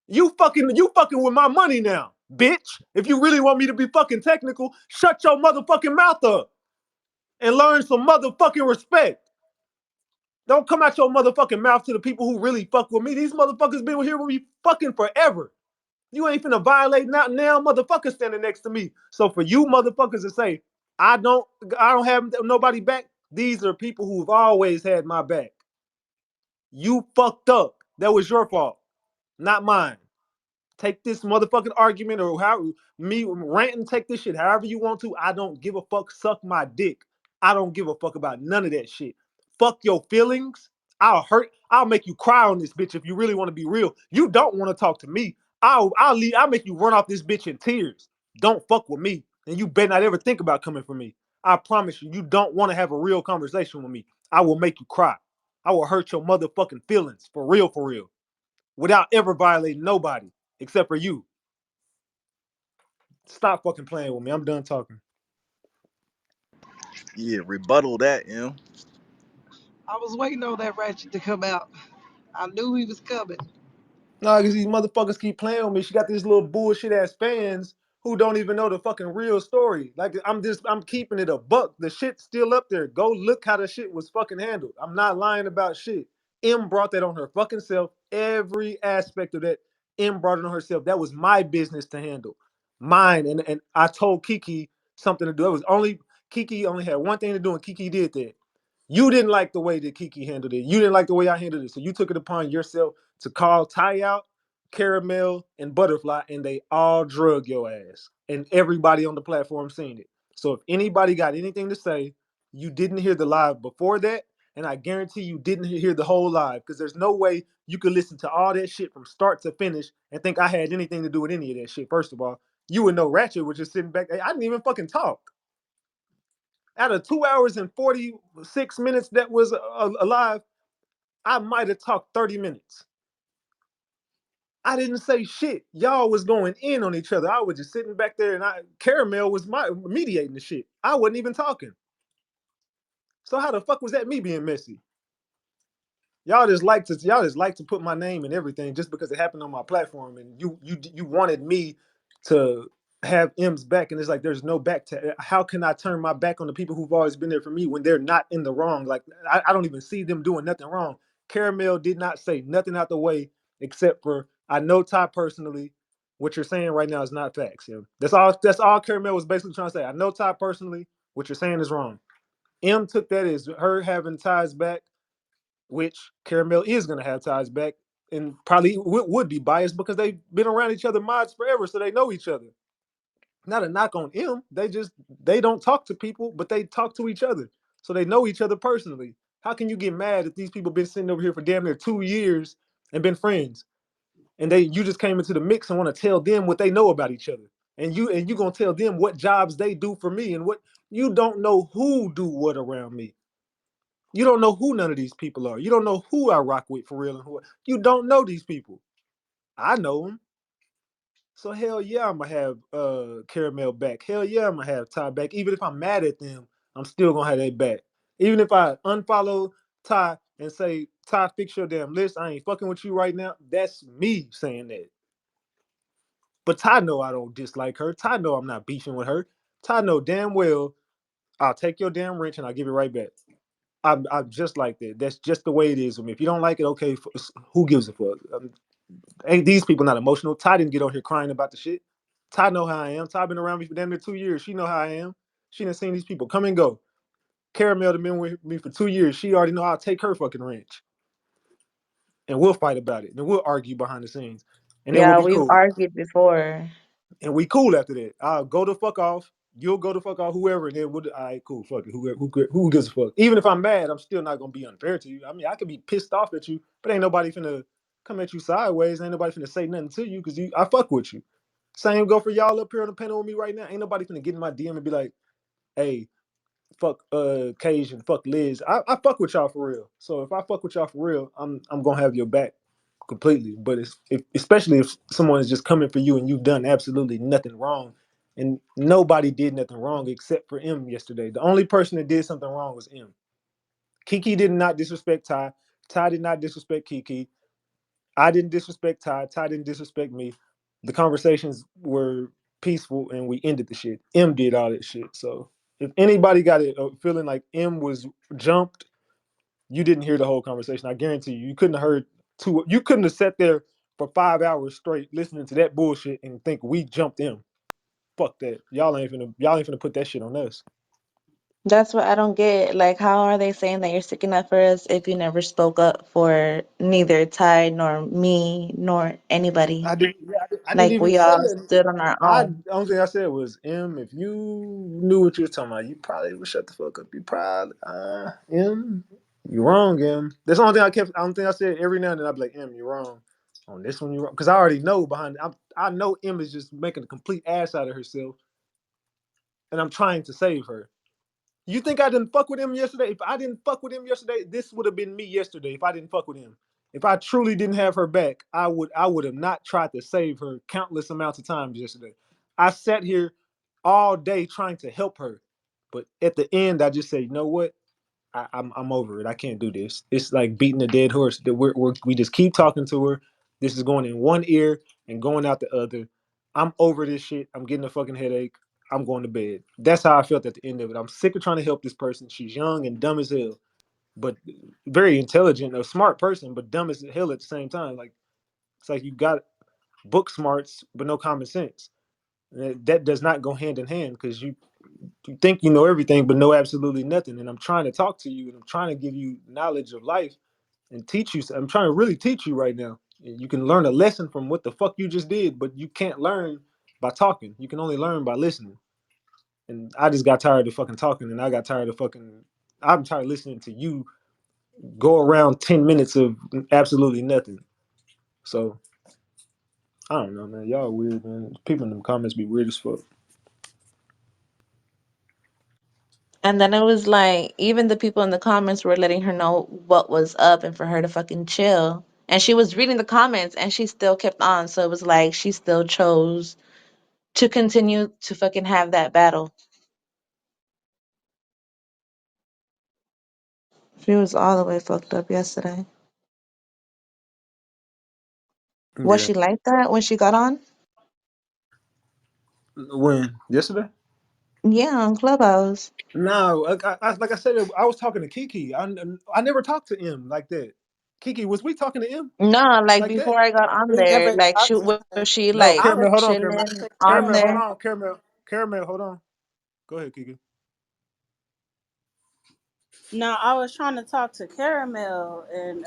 You fucking with my money now, bitch. If you really want me to be fucking technical, shut your motherfucking mouth up and learn some motherfucking respect. Don't come out your motherfucking mouth to the people who really fuck with me. These motherfuckers been here with me fucking forever. You ain't finna violate not now, motherfucker standing next to me. So for you motherfuckers to say I don't have nobody back, these are people who've always had my back. You fucked up. That was your fault, not mine. Take this motherfucking argument or how me ranting, take this shit however you want to. I don't give a fuck. Suck my dick. I don't give a fuck about none of that shit. Fuck your feelings. I'll make you cry on this bitch if you really want to be real. You don't want to talk to me. I'll make you run off this bitch in tears. Don't fuck with me. And you better not ever think about coming for me. I promise you, you don't want to have a real conversation with me. I will make you cry. I will hurt your motherfucking feelings for real, without ever violating nobody except for you. Stop fucking playing with me. I'm done talking. Yeah, rebuttal that, I was waiting on that Ratchet to come out. I knew he was coming. No, because these motherfuckers keep playing with me. She got these little bullshit ass fans who don't even know the fucking real story. Like I'm keeping it a buck. The shit's still up there. Go look how the shit was fucking handled. I'm not lying about shit. M brought that on her fucking self. Every aspect of that, M brought it on herself. That was my business to handle. Mine. And I told Kiki something to do. It was only Kiki only had one thing to do, and Kiki did that. You didn't like the way that Kiki handled it. You didn't like the way I handled it. So you took it upon yourself to call Ty out, Caramel, and Butterfly, and they all drug your ass. And everybody on the platform seen it. So if anybody got anything to say, you didn't hear the live before that, and I guarantee you didn't hear the whole live, because there's no way you could listen to all that shit from start to finish and think I had anything to do with any of that shit. First of all, you would know Ratchet was just sitting back. I didn't even fucking talk. Out of 2 hours and 46 minutes that was alive, I might have talked 30 minutes. I didn't say shit. Y'all was going in on each other. I was just sitting back there, and Caramel was mediating the shit. I wasn't even talking. So how the fuck was that me being messy? Y'all just like to put my name in everything just because it happened on my platform, and you wanted me to have M's back, and it's like there's no back to. How can I turn my back on the people who've always been there for me when they're not in the wrong? Like I don't even see them doing nothing wrong. Caramel did not say nothing out the way except for I know Ty personally. What you're saying right now is not facts. Yeah. That's all. That's all Caramel was basically trying to say. I know Ty personally. What you're saying is wrong. M took that as her having Ty's back, which Caramel is going to have ties back, and probably would be biased because they've been around each other mods forever, so they know each other. Not a knock on M. They don't talk to people, but they talk to each other, so they know each other personally. How can you get mad if these people been sitting over here for damn near 2 years and been friends, and you just came into the mix and want to tell them what they know about each other, and you gonna tell them what jobs they do for me and what you don't know who do what around me. You don't know who none of these people are. You don't know who I rock with for real and who you don't know these people. I know them. So hell yeah, I'm gonna have Caramel back. Hell yeah, I'm gonna have Ty back. Even if I'm mad at them, I'm still gonna have their back. Even if I unfollow Ty and say, Ty, fix your damn list. I ain't fucking with you right now. That's me saying that. But Ty know I don't dislike her. Ty know I'm not beefing with her. Ty know damn well I'll take your damn wrench and I'll give it right back. I'm just like that. That's just the way it is with me. If you don't like it, okay, who gives a fuck? Ain't these people not emotional? Ty didn't get on here crying about the shit. Ty know how I am. Ty been around me for damn near 2 years. She know how I am. She done seen these people come and go. Caramel done been with me for 2 years. She already know I'll take her fucking wrench. And we'll fight about it. And we'll argue behind the scenes. And then we'll Yeah, be we've cool. argued before. And we cool after that. I'll go the fuck off. You'll go the fuck off, whoever, and then we'll, all right, cool, fuck it. Who gives a fuck? Even if I'm mad, I'm still not gonna be unfair to you. I mean, I could be pissed off at you, but ain't nobody finna come at you sideways. Ain't nobody finna say nothing to you because I fuck with you. Same go for y'all up here on the panel with me right now. Ain't nobody finna get in my DM and be like, hey, fuck Cajun, fuck Liz. I fuck with y'all for real. So if I fuck with y'all for real, I'm gonna have your back completely. But especially if someone is just coming for you and you've done absolutely nothing wrong, and nobody did nothing wrong except for M yesterday. The only person that did something wrong was M. Kiki did not disrespect Ty. Ty did not disrespect Kiki. I didn't disrespect Ty. Ty didn't disrespect me. The conversations were peaceful and we ended the shit. M did all that shit. So if anybody got it feeling like M was jumped, you didn't hear the whole conversation. I guarantee you, you couldn't have heard two. You couldn't have sat there for 5 hours straight listening to that bullshit and think we jumped M. Fuck that. Y'all ain't finna put that shit on us. That's what I don't get. Like, how are they saying that you're sticking up for us if you never spoke up for neither Ty nor me nor anybody? I didn't. Yeah, I didn't Like, even we say all it. stood on our I own. only thing I said was, M, if you knew what you were talking about, you probably would shut the fuck up. You probably, M, you wrong, M. That's the only thing I kept. I don't think I said every now and then. I'd be like, M, you're wrong on this one. You wrong because I already know behind. I know M is just making a complete ass out of herself, and I'm trying to save her. You think I didn't fuck with him yesterday? If I didn't fuck with him yesterday, this would have been me yesterday. If I didn't fuck with him, if I truly didn't have her back, I would have not tried to save her countless amounts of times yesterday. I sat here all day trying to help her, but at the end, I just say, you know what? I'm over it. I can't do this. It's like beating a dead horse. That we just keep talking to her. This is going in one ear and going out the other. I'm over this shit. I'm getting a fucking headache. I'm going to bed. That's how I felt at the end of it. I'm sick of trying to help this person. She's young and dumb as hell, but very intelligent, a smart person, but dumb as hell at the same time. Like it's like you got book smarts but no common sense. That does not go hand in hand because you think you know everything but know absolutely nothing. And I'm trying to talk to you and I'm trying to give you knowledge of life and teach you. I'm trying to really teach you right now. You can learn a lesson from what the fuck you just did, but you can't learn by talking. You can only learn by listening. And I just got tired of fucking talking, and I got tired of fucking. I'm tired of listening to you go around 10 minutes of absolutely nothing. So I don't know, man. Y'all weird, man. People in the comments be weird as fuck. And then it was like, even the people in the comments were letting her know what was up and for her to fucking chill. And she was reading the comments and she still kept on. So it was like she still chose to continue to fucking have that battle. She was all the way fucked up yesterday. Was Yeah. she like that when she got on? When yesterday? Yeah, on Clubhouse. No, like I said, I was talking to Kiki. I never talked to him like that. Kiki, was we talking to him No, like like that? before I got on We there, never like talked was to. she No, like I Caramel, was hold on, talking Caramel. chilling to on Caramel, hold there? Caramel. on, Caramel. Caramel, hold on. Go ahead, Kiki. No, I was trying to talk to Caramel and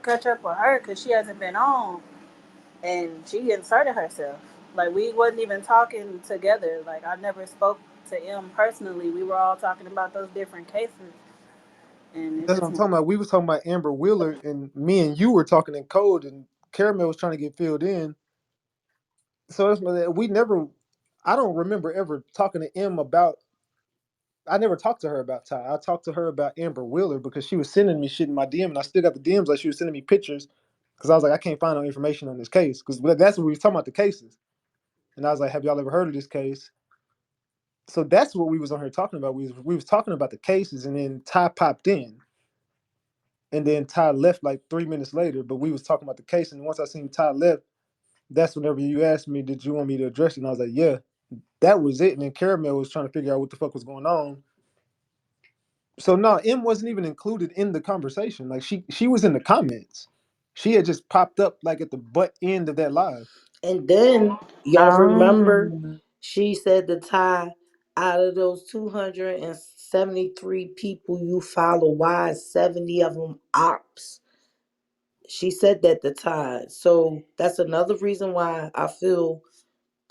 catch up with her because she hasn't been on and she inserted herself. Like we wasn't even talking together. Like I never spoke to him personally. We were all talking about those different cases, and it That's what just I'm talking about. We was talking about Amber Wheeler, and me and you were talking in code, and Caramel was trying to get filled in. So we never. I don't remember ever talking to M about. I never talked to her about Ty. I talked to her about Amber Wheeler because she was sending me shit in my DM, and I still got the DMs like she was sending me pictures because I was like, I can't find no information on this case because that's what we was talking about, the cases. And I was like, have y'all ever heard of this case? So that's what we was on here talking about. We was talking about the cases, and then Ty popped in, and then Ty left like 3 minutes later. But we was talking about the case, and once I seen Ty left, that's whenever you asked me, did you want me to address it? And I was like, yeah, that was it. And then Caramel was trying to figure out what the fuck was going on. So no, M wasn't even included in the conversation. Like she was in the comments. She had just popped up like at the butt end of that live. And then y'all remember Um, she said to Ty, out of those 273 people you follow, why is 70 of them ops? She said that to Ty. So that's another reason why I feel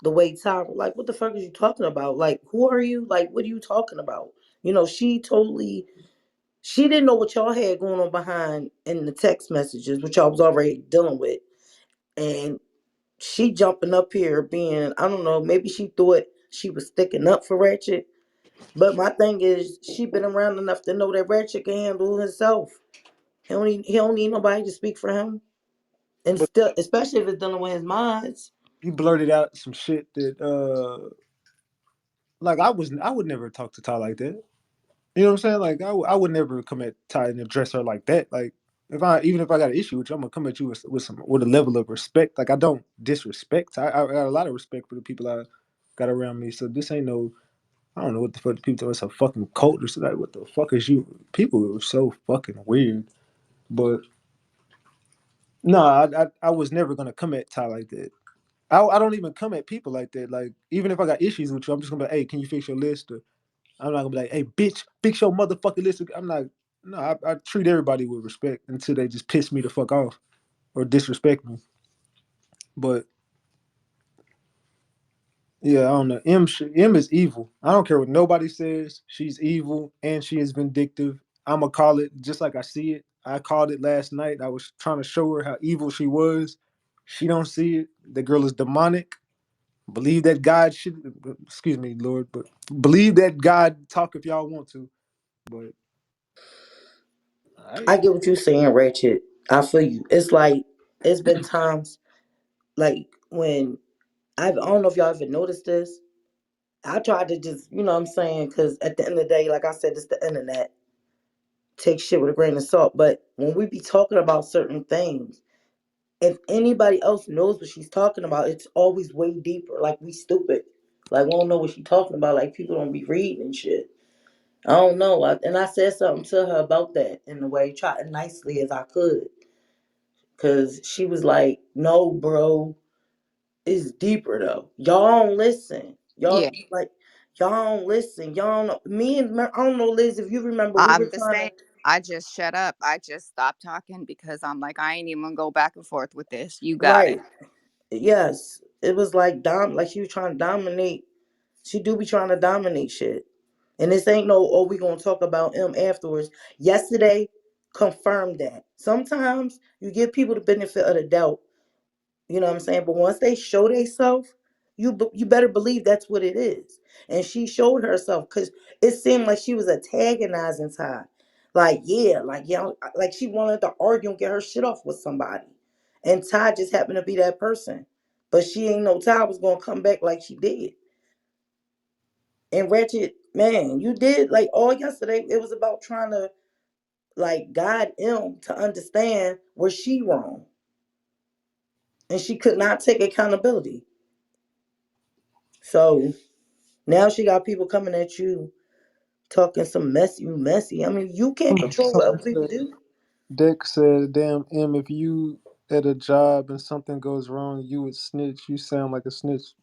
the way Ty, like, what the fuck is you talking about? Like, who are you? Like, what are you talking about? She didn't know what y'all had going on behind in the text messages, which y'all was already dealing with. And she jumping up here being, I don't know, maybe she thought she was sticking up for Ratchet. But my thing is, she been around enough to know that Ratchet can handle himself. He don't need nobody to speak for him. And But still, especially if it's dealing with his minds. you blurted out some shit that like I would never talk to Ty like that. You know what I'm saying? Like I would never come at Ty and address her like that. Like if I got an issue with you, I'm gonna come at you with a level of respect. Like I don't disrespect. I got a lot of respect for the people I got around me. So this ain't no, I don't know what the fuck people thought it's a fucking cult or something. Like, what the fuck is you? People are so fucking weird. But no, I was never gonna come at Ty like that. I don't even come at people like that. Like even if I got issues with you, I'm just gonna be, hey, can you fix your list? Or I'm not gonna be like, hey, bitch, fix your motherfucking list. I'm not. No, I treat everybody with respect until they just piss me the fuck off or disrespect me. But yeah, I don't know. M is evil. I don't care what nobody says. She's evil and she is vindictive. I'm gonna call it just like I see it. I called it last night. I was trying to show her how evil she was. She don't see it. The girl is demonic. Believe that God should. Excuse me, Lord, but believe that God talk if y'all want to. But I I get what you're saying, Ratchet. I feel you. It's like it's been times like when I don't know if y'all ever noticed this. I tried to just, you know what I'm saying, because at the end of the day, like I said, it's the internet. Take shit with a grain of salt. But when we be talking about certain things, if anybody else knows what she's talking about, it's always way deeper. Like we stupid. Like we don't know what she's talking about. Like people don't be reading and shit. I don't know. And I said something to her about that in a way, tried nicely as I could. Cause she was like, no, bro, it's deeper though. Y'all don't listen. Yeah, Y'all don't listen. Y'all don't know. Me and I don't know, Liz, if you remember, we were I'm the trying to same. I just shut up. I just stopped talking because I'm like, I ain't even gonna go back and forth with this. You got right. it. Yes. It was like like she was trying to dominate. She do be trying to dominate shit. And this ain't no, oh, we gonna talk about him afterwards. Yesterday confirmed that. Sometimes you give people the benefit of the doubt. You know what I'm saying? But once they show themselves, you better believe that's what it is. And she showed herself because it seemed like she was antagonizing Ty. Like, yeah, like she wanted to argue and get her shit off with somebody. And Ty just happened to be that person. But she ain't know Ty was gonna come back like she did. And Ratchet, man, you did like all yesterday, it was about trying to like guide him to understand where she wrong. And she could not take accountability. So now she got people coming at you talking some messy. I mean, you can't control what somebody other people said, do. Deck said, "Damn M, if you at a job and something goes wrong, you would snitch. You sound like a snitch."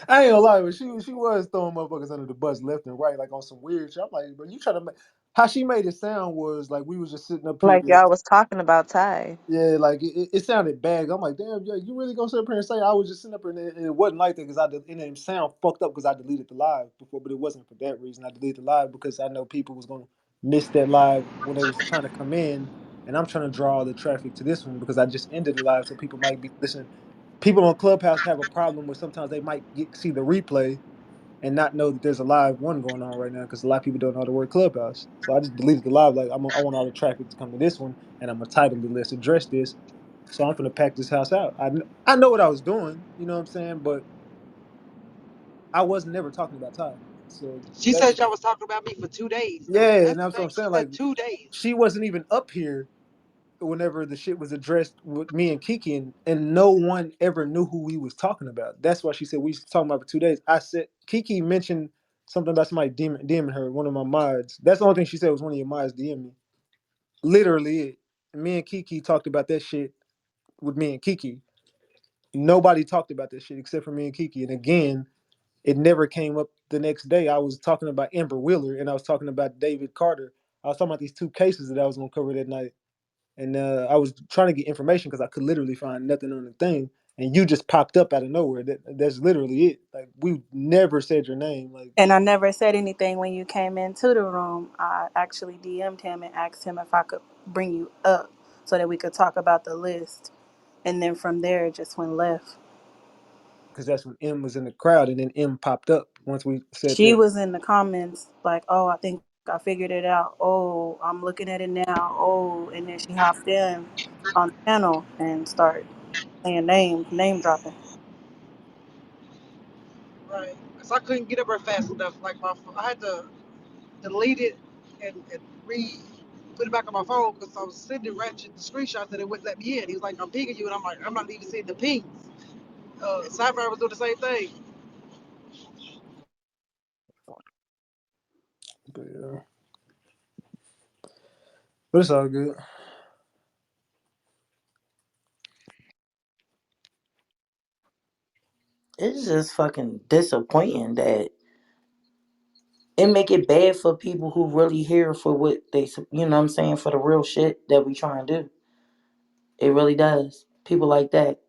I ain't gonna lie, but she was throwing motherfuckers under the bus left and right, like on some weird shit. I'm like, bro, you trying to make how she made it sound was like we was just sitting up here. Like y'all was talking about Ty. Yeah, like it sounded bad. I'm like, damn, yeah, you really gonna sit up here and say I was just sitting up here and it wasn't like that because and it sound fucked up because I deleted the live before, but it wasn't for that reason. I deleted the live because I know people was gonna miss that live when they was trying to come in, and I'm trying to draw all the traffic to this one because I just ended the live, so people might be listening. People on Clubhouse have a problem where sometimes they might see the replay and not know that there's a live one going on right now because a lot of people don't know the word Clubhouse. So I just deleted the live. Like I want all the traffic to come to this one, and I'm gonna title the list, address this. So I'm gonna pack this house out. I know what I was doing, you know what I'm saying, but I wasn't never talking about Ty. So She that said y'all was talking about me for 2 days though. yeah, and That's the that's what I'm thing. She saying. Like said 2 days. she wasn't even up here whenever the shit was addressed with me and Kiki, and no one ever knew who we was talking about. That's why she said we was talking about for 2 days. I said Kiki mentioned something about somebody DMing her, one of my mods. That's the only thing she said was one of your mods DM me. Literally it. Me and Kiki talked about that shit with me and Kiki. Nobody talked about that shit except for me and Kiki. And again, it never came up the next day. I was talking about Amber Wheeler and I was talking about David Carter. I was talking about these two cases that I was gonna cover that night. And I was trying to get information because I could literally find nothing on the thing, and you just popped up out of nowhere. That's literally it. Like we never said your name. Like And I never said anything when you came into the room. I actually DM'd him and asked him if I could bring you up so that we could talk about the list. And then from there, it just went left. because that's when M was in the crowd, and then M popped up once we said She that. was in the comments like, oh, I think I figured it out. Oh, I'm looking at it now. Oh, and then she hopped in on the panel and started saying name dropping. Right. Cause I couldn't get up there fast enough. Like I had to delete it and put it back on my phone because I was sending Ratchet the screenshots and it wouldn't let me in. He was like, I'm pinging you, and I'm like, I'm not even seeing the pings. Cypher was doing the same thing. But yeah, but it's all good. It's just fucking disappointing that. it make it bad for people who really here for what they, you know what I'm saying, for the real shit that we trying to do. It really does. People like that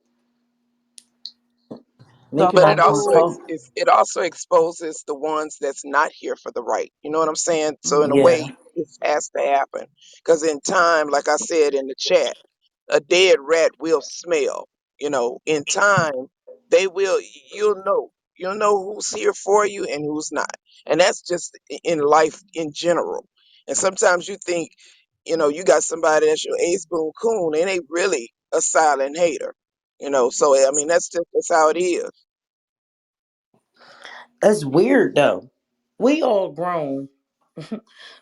So make you But not it want also to talk. it also exposes the ones that's not here for the right. You know what I'm saying? So in a Yeah, way, this has to happen because in time, like I said in the chat, a dead rat will smell. You know, in time, they will. You'll know. You'll know who's here for you and who's not, and that's just in life in general. And sometimes you think, you know, you got somebody that's your ace boon coon, and they really a silent hater. You know, so I mean, that's how it is. that's weird though. We all grown.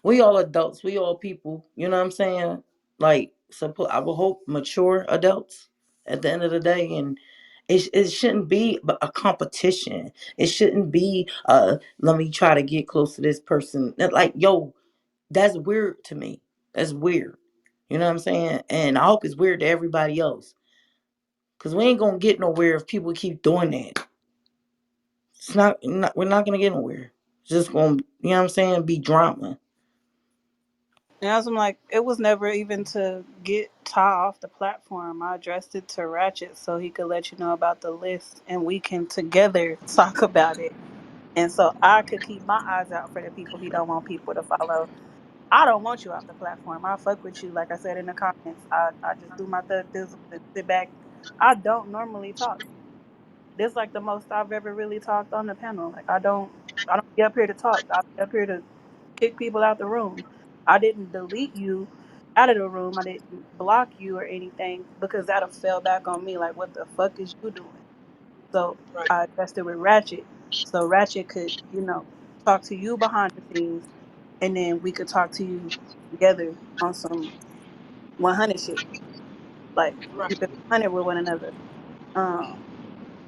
We all adults. We all people. You know what I'm saying? Like, I would hope mature adults at the end of the day, and it shouldn't be a competition. It shouldn't be let me try to get close to this person. Like, yo, that's weird to me. That's weird. You know what I'm saying? And I hope it's weird to everybody else. Cause we ain't gonna get nowhere if people keep doing that. It's not we're not gonna get nowhere. It's just gonna, you know what I'm saying, be drama. and as I'm like, it was never even to get Ty off the platform. I addressed it to Ratchet so he could let you know about the list and we can together talk about it. And so I could keep my eyes out for the people he don't want people to follow. I don't want you off the platform. I fuck with you, like I said in the comments. I just do my thug thizzle and sit back. I don't normally talk. This like the most I've ever really talked on the panel. Like I don't get up here to talk. I be up here to kick people out the room. I didn't delete you out of the room. I didn't block you or anything because that'll fell back on me. Like what the fuck is you doing? So Right. I addressed it with Ratchet. So Ratchet could, talk to you behind the scenes and then we could talk to you together on some 100 shit. Like Right. keep it 100 with one another. Um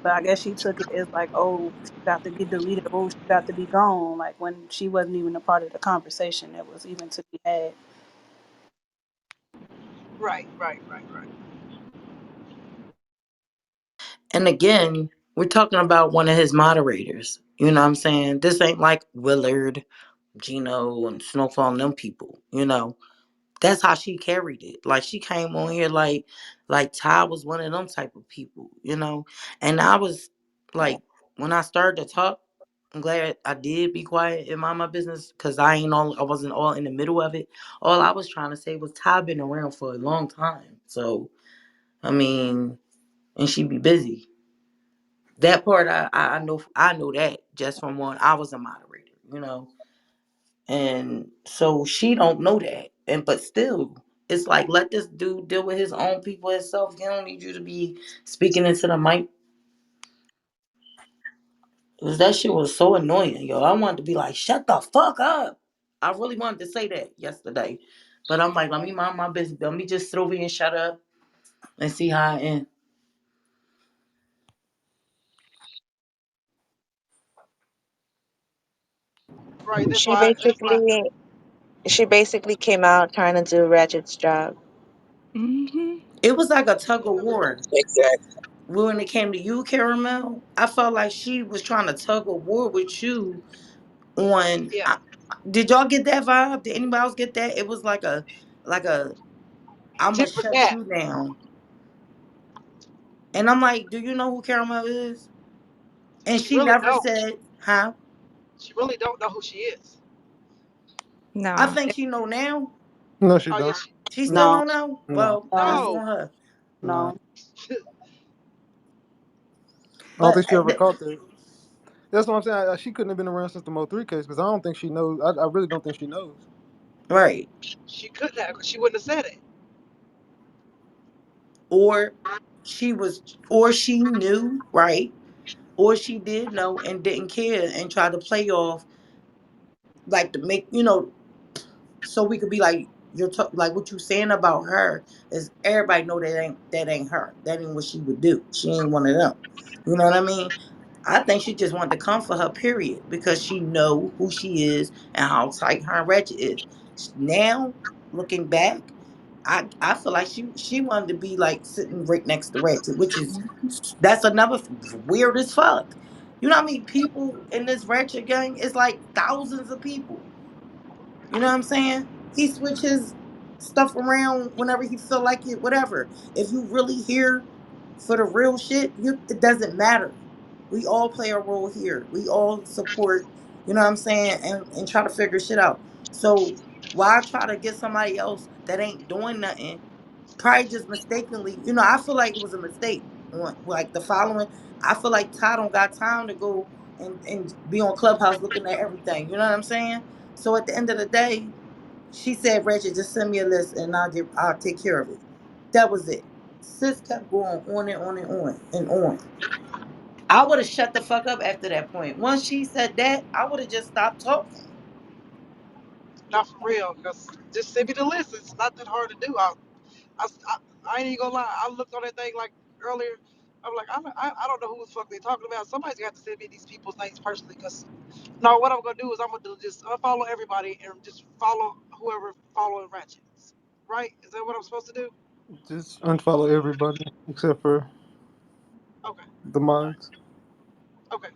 But I guess she took it as like, oh, she got to get deleted. Oh, she got to be gone. Like when she wasn't even a part of the conversation that was even to be had. Right. Right. Right. Right. And again, we're talking about one of his moderators. You know what I'm saying? This ain't like Willard, Gino, and Snowfall and them people. You know, that's how she carried it. Like she came on here like Ty was one of them type of people. You know, and I was like, when I started to talk, I'm glad I did be quiet and mind my business because I wasn't all in the middle of it. All I was trying to say was Ty been around for a long time, so I mean, and she be busy. That part I know that just from when I was a moderator, you know. And so she don't know that. And but still, it's like let this dude deal with his own people himself. He don't need you to be speaking into the mic. 'Cause that shit was so annoying, yo. I wanted to be like, shut the fuck up. I really wanted to say that yesterday. But I'm like, let me mind my business. Let me just sit over here and shut up and see how I end. Right. That's She why. That's why. basically she basically came out trying to do Ratchet's job. It was like a tug of war. Exactly. When it came to you, Caramel, I felt like she was trying to tug a war with you on. Yeah. Did y'all get that vibe? Did anybody else get that? It was like a I'm gonna Tit for shut tat. you down, and I'm like, do you know who Caramel is? And She she really never don't. said, huh? She really don't know who she is. I No. think she know now. No, she Oh don't. yes. She still No, don't know. No, Well, that's no, No. on her. no. no. I don't But think she ever caught that. That's what I'm saying. She couldn't have been around since the Mo3 case because I don't think she knows. I really don't think she knows. right, She couldn't have, 'cause she wouldn't have said it. or she was, or she knew, right? Or she did know and didn't care and tried to play off like to make so we could be like like what you saying about her is everybody know that ain't her. That ain't what she would do. She ain't one of them. You know what I mean? I think she just wanted to come for her period because she know who she is and how tight her and Ratchet is. Now looking back, I feel like she wanted to be like sitting right next to Ratchet, which is that's another weird as fuck. You know how many people in this Ratchet gang? It's like thousands of people. You know what I'm saying? He switches stuff around whenever he feel like it, whatever. If you really here for the real shit, it doesn't matter. We all play a role here. We all support, you know what I'm saying, and try to figure shit out. So why try to get somebody else that ain't doing nothing? Probably just mistakenly, I feel like it was a mistake. Like the following, I feel like Ty don't got time to go and be on Clubhouse looking at everything. You know what I'm saying? So at the end of the day, she said, Reggie, just send me a list and I'll take care of it. That was it. Sis kept going on and on and on and on. I would have shut the fuck up after that point. Once she said that, I would have just stopped talking. Not for real, because just send me the list. It's not that hard to do. I, I, I ain't even gonna lie. I looked on that thing like earlier. I'm like, I don't know who the fuck they talking about. Somebody's got to send me these people's names personally. Because no, what I'm gonna do is I'm gonna just unfollow everybody and just follow whoever following Ratchet. Right? Is that what I'm supposed to do? Just unfollow everybody except for Okay. the All right. mods. Okay.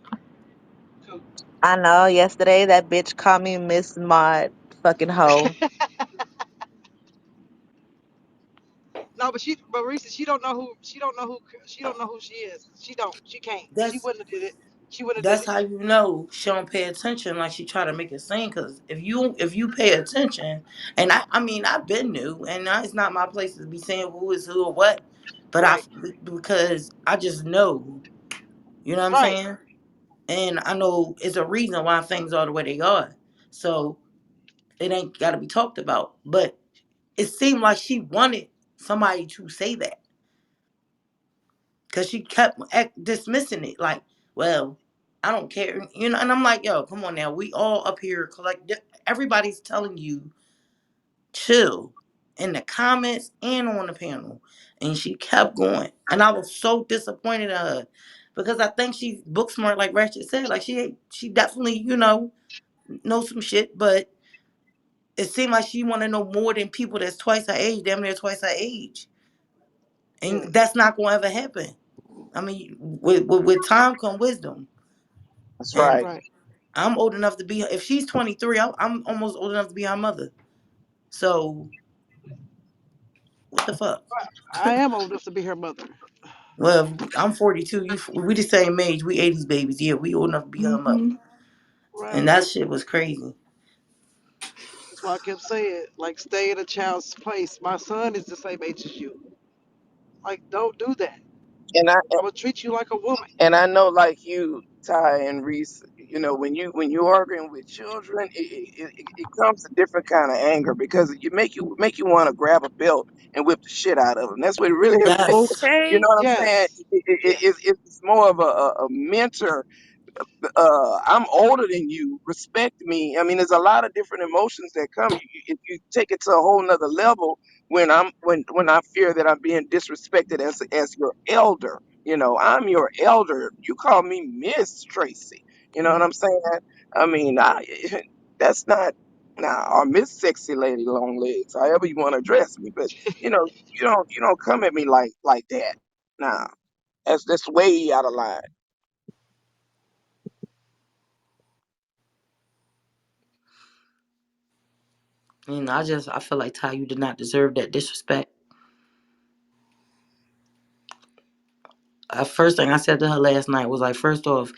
Cool. I know. Yesterday, that bitch called me Miss Mod, fucking hoe. No, but Reese, she don't know who she is. She can't. She That's wouldn't have did it. She wouldn't have did that's it. how you know she don't pay attention like she try to make it seem. Because if you pay attention, and I mean I've been new, and it's not my place to be saying who is who or what, but Right. because I just know, you know what I'm Right. saying, and I know it's a reason why things are the way they are. So it ain't got to be talked about. But it seemed like she wanted somebody to say that because she kept dismissing it like, well, I don't care, and I'm like, yo, come on now, we all up here collect, everybody's telling you chill in the comments and on the panel, and she kept going, and I was so disappointed in her because I think she's book smart, like Ratchet said, like she definitely knows some shit, but it seemed like she want to know more than people that's twice her age, damn near twice her age, and Mm, that's not gonna ever happen. I mean, with time come wisdom. That's And right. right. I'm old enough to be, if she's 23, I'm almost old enough to be her mother. So, what the fuck? I am old enough to be her mother. Well, I'm 42. We the same age. We 80s babies. Yeah, we old enough to be her mother. Mm-hmm. And Right. that shit was crazy. That's why I kept saying, like, stay in a child's place. My son is the same age as you. Like, don't do that. And I I'm gonna treat you like a woman. and I know, like you, Ty and Reese, when you arguing with children, it comes a different kind of anger because you want to grab a belt and whip the shit out of them. That's what it really is. Yes. You know Okay. what I'm saying? Yes. Yes. It's more of a mentor. I'm older than you. Respect me. I mean, there's a lot of different emotions that come. If you take it to a whole nother level, when I fear that I'm being disrespected as your elder, I'm your elder. You call me Miss Tracy. You know what I'm saying? I mean, that's not now or Miss Sexy Lady Long Legs, however you want to address me. But you don't come at me like that. Nah, that's way out of line. I feel like Ty, you did not deserve that disrespect. First thing I said to her last night was like, first off,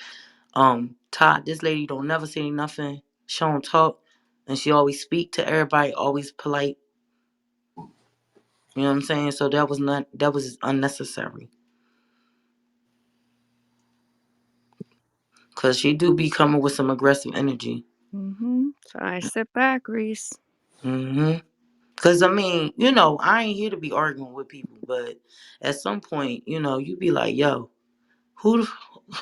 Ty, this lady don't never say nothing. She don't talk, and she always speak to everybody, always polite. You know what I'm saying? So that was unnecessary. Cause she do be coming with some aggressive energy. So I sit back, Reese. Hmm. Cause I mean, I ain't here to be arguing with people, but at some point, you be like, yo, who the,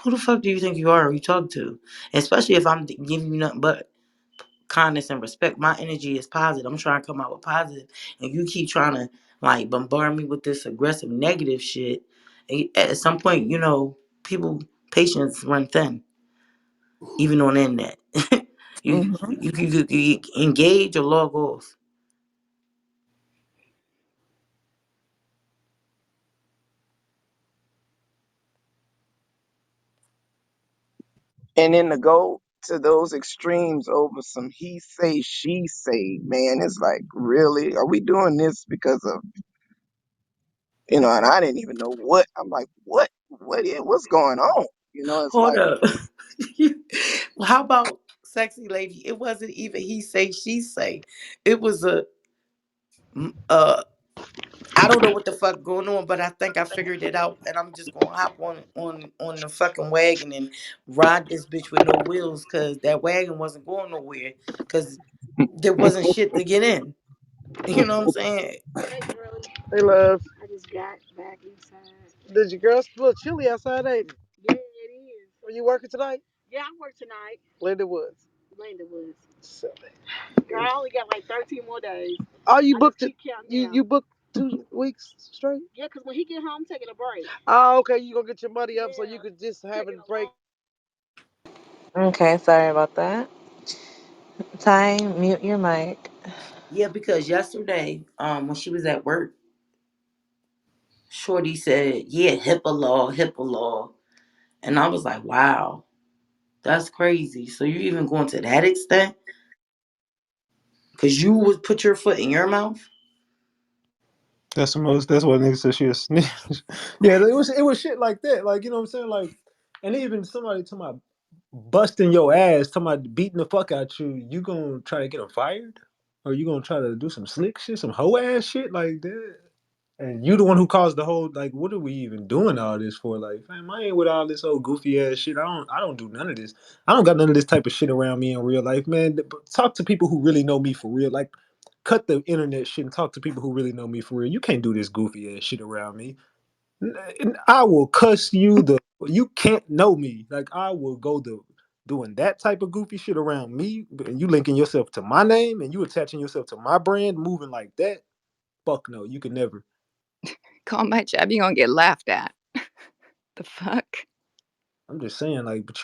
who the fuck do you think you are? Who you talk to? Especially if I'm giving you nothing but kindness and respect. My energy is positive. I'm trying to come out with positive, and you keep trying to like bombard me with this aggressive, negative shit. At some point, people patience run thin, even on the internet. You engage or log off. And then to go to those extremes over some he say, she say, man, it's like, really? Are we doing this because of, and I didn't even know what. I'm like, what's going on? It's Hold like, up. How about sexy lady? It wasn't even he say, she say. It was a I don't know what the fuck going on, but I think I figured it out, and I'm just gonna hop on the fucking wagon and ride this bitch with no wheels, cause that wagon wasn't going nowhere, cause there wasn't shit to get in. You know what I'm saying? Hey, love. I just got back inside. Did your girls a little chilly outside, ain't it? Yeah, it is. Are you working tonight? Yeah, I work tonight. Linda Woods. Linda Woods. Silly. Girl, I only got like 13 more days. Oh, you booked it? You booked 2 weeks straight? Yeah, because when he get home, I'm taking a break. Oh, okay. You gonna get your money up so you could just have a break. Okay, sorry about that. Ty, mute your mic. Yeah, because yesterday, when she was at work, Shorty said, "Yeah, HIPAA law, HIPAA law," and I was like, "Wow, that's crazy." So you even going to that extent? Cause you would put your foot in your mouth. That's the most. That's what niggas said she a snitch. Yeah, it was shit like that. Like you know what I'm saying. Like, and even somebody talking about busting your ass, talking about beating the fuck out you. You gonna try to get them fired, or you gonna try to do some slick shit, some hoe ass shit like that? And you the one who caused the whole like. What are we even doing all this for? Like, man, I ain't with all this old goofy ass shit. I don't do none of this. I don't got none of this type of shit around me in real life, man. Talk to people who really know me for real. Like, cut the internet shit and talk to people who really know me for real. You can't do this goofy ass shit around me. I will cuss you. You can't know me. Like, I will go the doing that type of goofy shit around me, and you linking yourself to my name and you attaching yourself to my brand, moving like that. Fuck no, you can never. Call my job, you're gonna get laughed at. The fuck? I'm just saying, like, but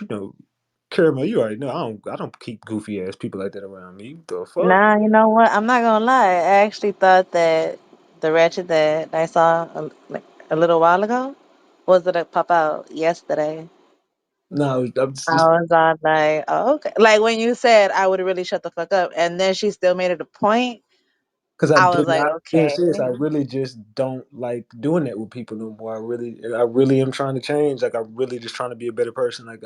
Caramel, you already know I don't keep goofy ass people like that around me. What the fuck? Nah, you know what? I'm not gonna lie. I actually thought that the Ratchet that I saw like a little while ago was gonna pop out yesterday. No, I'm I just was on like, oh, okay. Like when you said I would really shut the fuck up, and then she still made it a point. because I I do was like, not being okay. serious. I really just don't like doing that with people no more. I really am trying to change. Like, I'm really just trying to be a better person. Like,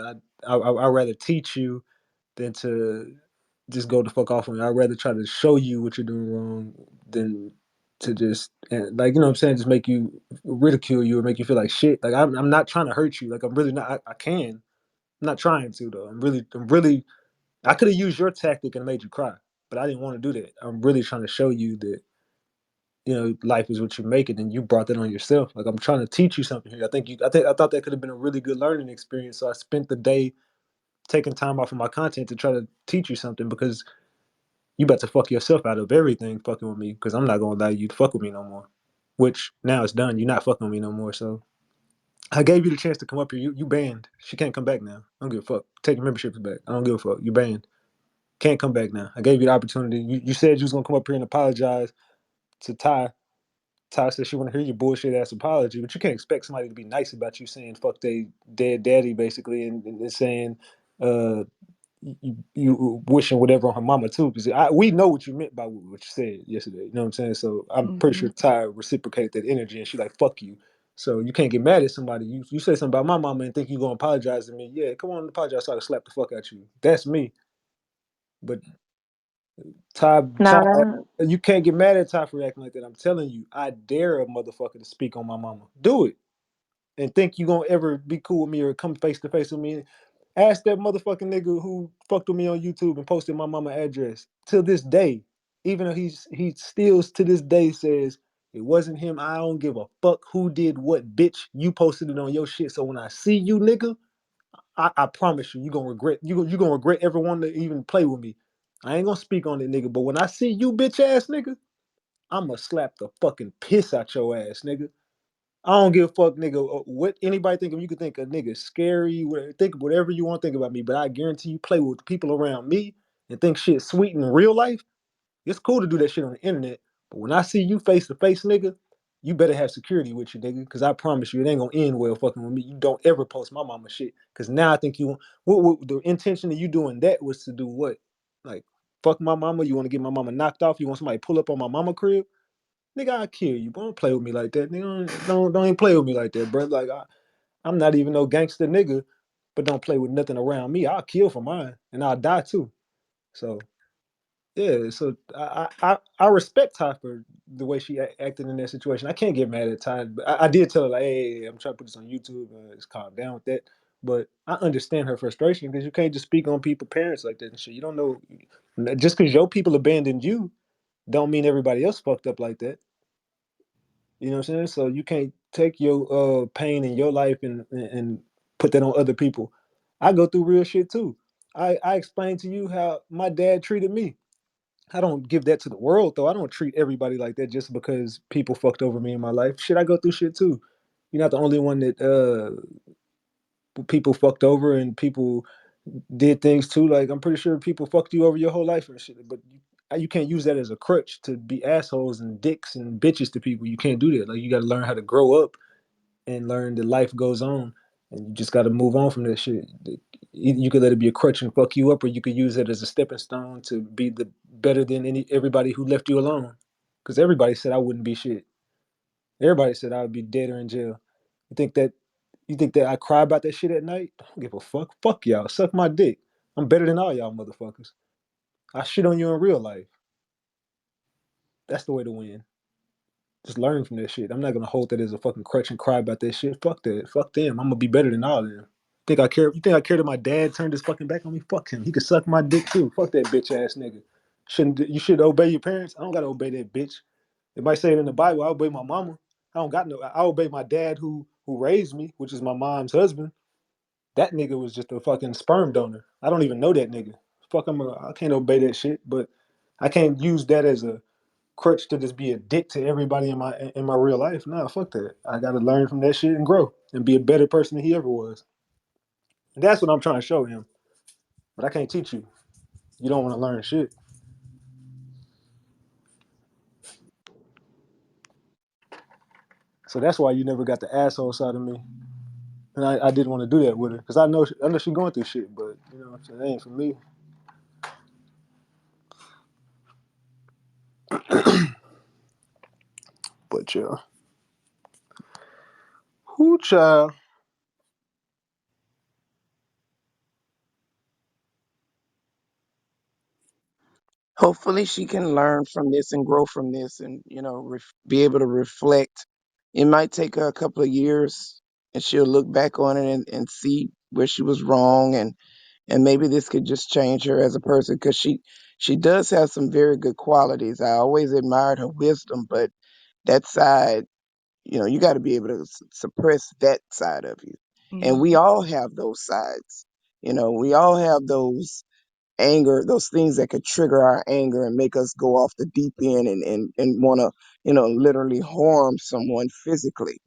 I rather teach you than to just go the fuck off on me. I'd rather try to show you what you're doing wrong than to just and like you know what I'm saying, just make you ridicule you or make you feel like shit. Like I'm not trying to hurt you. Like I'm really not. I can. I'm not trying to though. I'm really. I could have used your tactic and made you cry, but I didn't want to do that. I'm really trying to show you that life is what you make it, and you brought that on yourself. Like I'm trying to teach you something here. I thought that could have been a really good learning experience. So I spent the day taking time off of my content to try to teach you something because you about to fuck yourself out of everything fucking with me because I'm not gonna allow you to fuck with me no more. Which now it's done. You're not fucking with me no more. So I gave you the chance to come up here. You banned. She can't come back now. I don't give a fuck. Take your memberships back. I don't give a fuck. You banned. Can't come back now. I gave you the opportunity. You said you was gonna come up here and apologize to Ty. Ty said she want to hear your bullshit ass apology, but you can't expect somebody to be nice about you saying fuck they dead daddy basically and saying you wishing whatever on her mama too, because we know what you meant by what you said yesterday. You know what I'm saying? So I'm pretty Hmm. sure Ty reciprocated that energy, and she like fuck you. So you can't get mad at somebody. You say something about my mama and think you gonna apologize to me. Yeah, come on, apologize so I can slap the fuck out you. That's me. But Ty, Nah, you can't get mad at Ty for acting like that. I'm telling you, I dare a motherfucker to speak on my mama. Do it and think you gonna ever be cool with me or come face to face with me. Ask that motherfucking nigga who fucked with me on YouTube and posted my mama address. To this day, even though he still to this day says it wasn't him. I don't give a fuck who did what, bitch. You posted it on your shit. So when I see you, nigga, I promise you, you gonna regret. You gonna regret ever wanting to even play with me. I ain't gonna speak on it, nigga. But when I see you, bitch ass nigga, I'ma slap the fucking piss out your ass, nigga. I don't give a fuck, nigga. What anybody think of? You can think a nigga scary, think whatever you want to think about me, but I guarantee you play with people around me and think shit sweet in real life. It's cool to do that shit on the internet, but when I see you face to face, nigga, You better have security with you, nigga, because I promise you, it ain't gonna end well fucking with me. You don't ever post my mama shit, because now I think you. What the intention of you doing that was to do what? Like fuck my mama? You want to get my mama knocked off? You want somebody to pull up on my mama crib? Nigga, I'll kill you. But don't play with me like that, nigga. Don't even play with me like that, bro. Like I'm not even no gangster nigga, but don't play with nothing around me. I'll kill for mine, and I'll die too. So yeah, so I respect Ty for the way she acted in that situation. I can't get mad at Ty, but I did tell her like, hey, I'm trying to put this on YouTube. Let's calm down with that. But I understand her frustration because you can't just speak on people's parents like that and shit. You don't know just because your people abandoned you, don't mean everybody else fucked up like that. You know what I'm saying? So you can't take your pain in your life and put that on other people. I go through real shit too. I explained to you how my dad treated me. I don't give that to the world though. I don't treat everybody like that just because people fucked over me in my life. Shit, I go through shit too. You're not the only one that people fucked over and people did things too. Like I'm pretty sure people fucked you over your whole life and shit. But you can't use that as a crutch to be assholes and dicks and bitches to people. You can't do that. Like you got to learn how to grow up and learn that life goes on, and you just got to move on from that shit. You could let it be a crutch and fuck you up, or you could use it as a stepping stone to be the better than everybody who left you alone. Because everybody said I wouldn't be shit. Everybody said I would be dead or in jail. You think that you think that I cry about that shit at night? I don't give a fuck. Fuck y'all. Suck my dick. I'm better than all y'all motherfuckers. I shit on you in real life. That's the way to win. Just learn from that shit. I'm not gonna hold that as a fucking crutch and cry about that shit. Fuck that. Fuck them. I'm gonna be better than all of them. Think I care? You think I care that my dad turned his fucking back on me? Fuck him. He could suck my dick too. Fuck that bitch ass nigga. Shouldn't you should obey your parents? I don't gotta obey that bitch. It might say it in the Bible. I obey my mama. I don't got no. I obey my dad who raised me, which is my mom's husband. That nigga was just a fucking sperm donor. I don't even know that nigga. Fuck him. I can't obey that shit. But I can't use that as a crutch to just be a dick to everybody in my real life. Nah, fuck that. I gotta learn from that shit and grow and be a better person than he ever was. And that's what I'm trying to show him. But I can't teach you. You don't want to learn shit. So that's why you never got the asshole side of me. And I didn't want to do that with her because I know she's going through shit. But you know, it ain't for me. But yeah, who child? Hopefully she can learn from this and grow from this and, be able to reflect. It might take her a couple of years and she'll look back on it and see where she was wrong and maybe this could just change her as a person because she does have some very good qualities. I always admired her wisdom, but that side, you got to be able to suppress that side of you. And we Mhm. all have those sides. We all have those anger, those things that could trigger our anger and make us go off the deep end and want to, literally harm someone physically,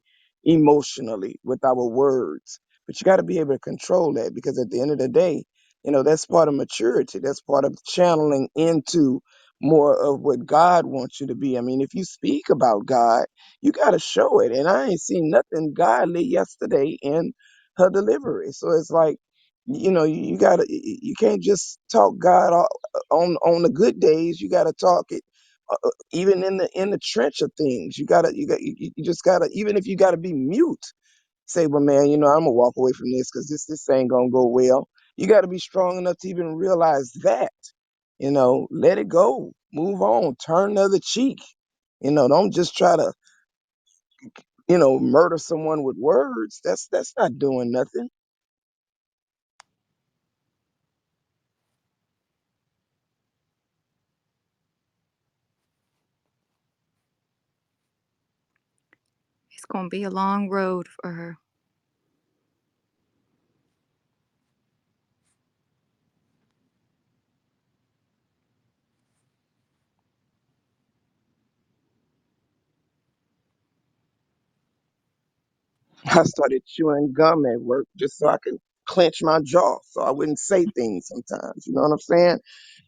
emotionally with our words. But you got to be able to control that because at the end of the day, that's part of maturity. That's part of channeling into more of what God wants you to be. I mean, if you speak about God, you got to show it. And I ain't seen nothing godly yesterday in her delivery. So it's like, you gotta you can't just talk God on the good days. You gotta talk it even in the trench of things. You just gotta, even if you gotta be mute, say, well, man, I'm gonna walk away from this because this ain't gonna go well. You gotta be strong enough to even realize that. Let it go, move on, turn the other cheek. Don't just try to murder someone with words. That's not doing nothing. It's gonna be a long road for her. I started chewing gum at work just so I could clench my jaw so I wouldn't say things sometimes. You know what I'm saying?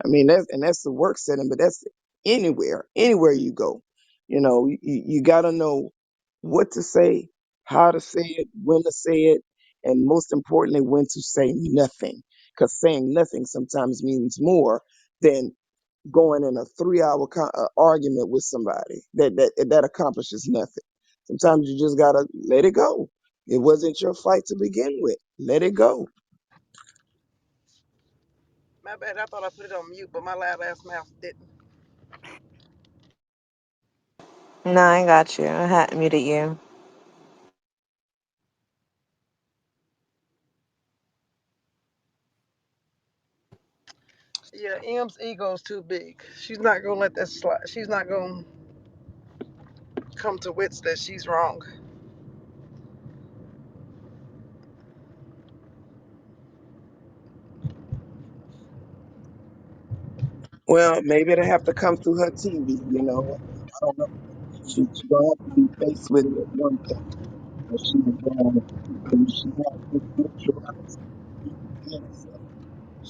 I mean, that's the work setting, but that's anywhere you go. You got to know what to say, how to say it, when to say it, and most importantly, when to say nothing. Because saying nothing sometimes means more than going in a 3 hour argument with somebody that accomplishes nothing. Sometimes you just gotta let it go. It wasn't your fight to begin with. Let it go. My bad. I thought I put it on mute, but my loud ass mouth didn't. No, I got you. I had muted you. Yeah, M's ego's too big. She's not gonna let that slide. She's not gonna come to wits that she's wrong. Well, maybe it'll have to come through her TV. I don't know. She gonna have to be faced with it at one point. But she has to neutralize it. Yes,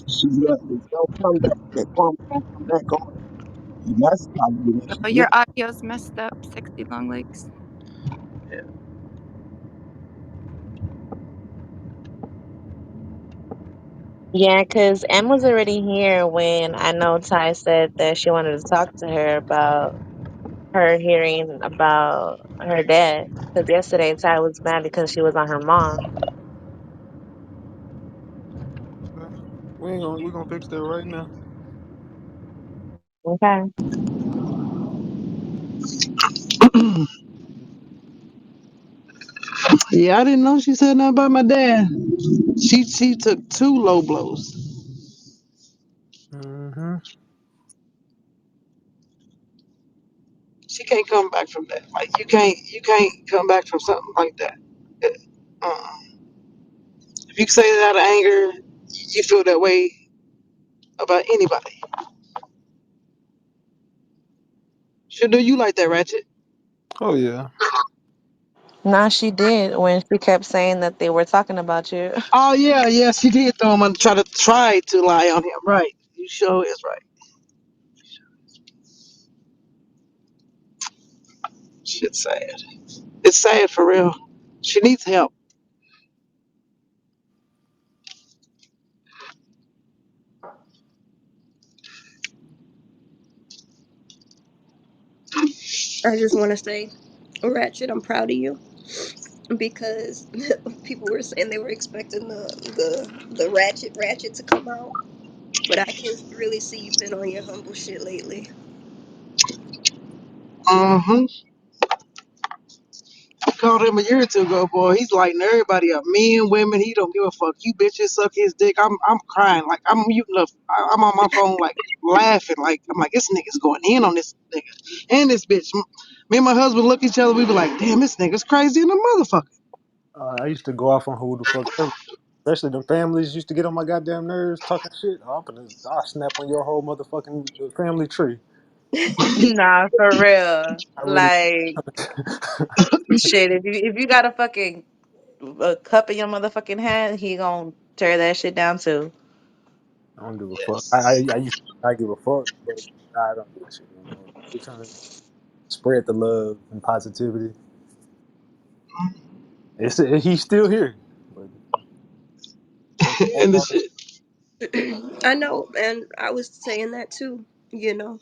she's got this. Don't come back. That come back on. And that's probably what Oh, she's your looking. audio's messed up, sexy long legs. Yeah. Yeah, because Em was already here when I know Ty said that she wanted to talk to her about her hearing about her dad. Because yesterday Ty was mad because she was on her mom. We're gonna fix that right now. Okay. Yeah, I didn't know she said nothing about my dad. She took two low blows. Mm-hmm. She can't come back from that. Like you can't come back from something like that. Uh-uh. If you say that out of anger, you feel that way about anybody. Should do you like that, Ratchet? Oh yeah. Nah, she did when she kept saying that they were talking about you. Oh yeah, yeah, she did throw him and try to lie on him. Right. You sure is right. Shit's sad. It's sad for real. She needs help. I just want to say, Ratchet, I'm proud of you because people were saying they were expecting the Ratchet to come out, but I can really see you've been on your humble shit lately. Mm-hmm. I called him a year or two ago, boy. He's lighting everybody up. Men, women, he don't give a fuck. You bitches suck his dick. I'm crying. Like I'm muting up. I'm on my phone like laughing. Like I'm like, this nigga's going in on this nigga. And this bitch. Me and my husband look at each other, we be like, damn, this nigga's crazy in the motherfucker. I used to go off on who the fuck ever. Especially the families used to get on my goddamn nerves talking shit. I'll snap on your whole motherfucking family tree. Nah, for real. I really Like shit, if you got a fucking a cup in your motherfucking hand, he gonna tear that shit down too. I don't give a fuck. I used to I give a fuck, but I don't do that shit anymore. We're trying to spread the love and positivity. He's still here, but can't go And on. this shit. I know, and I was saying that too. You know,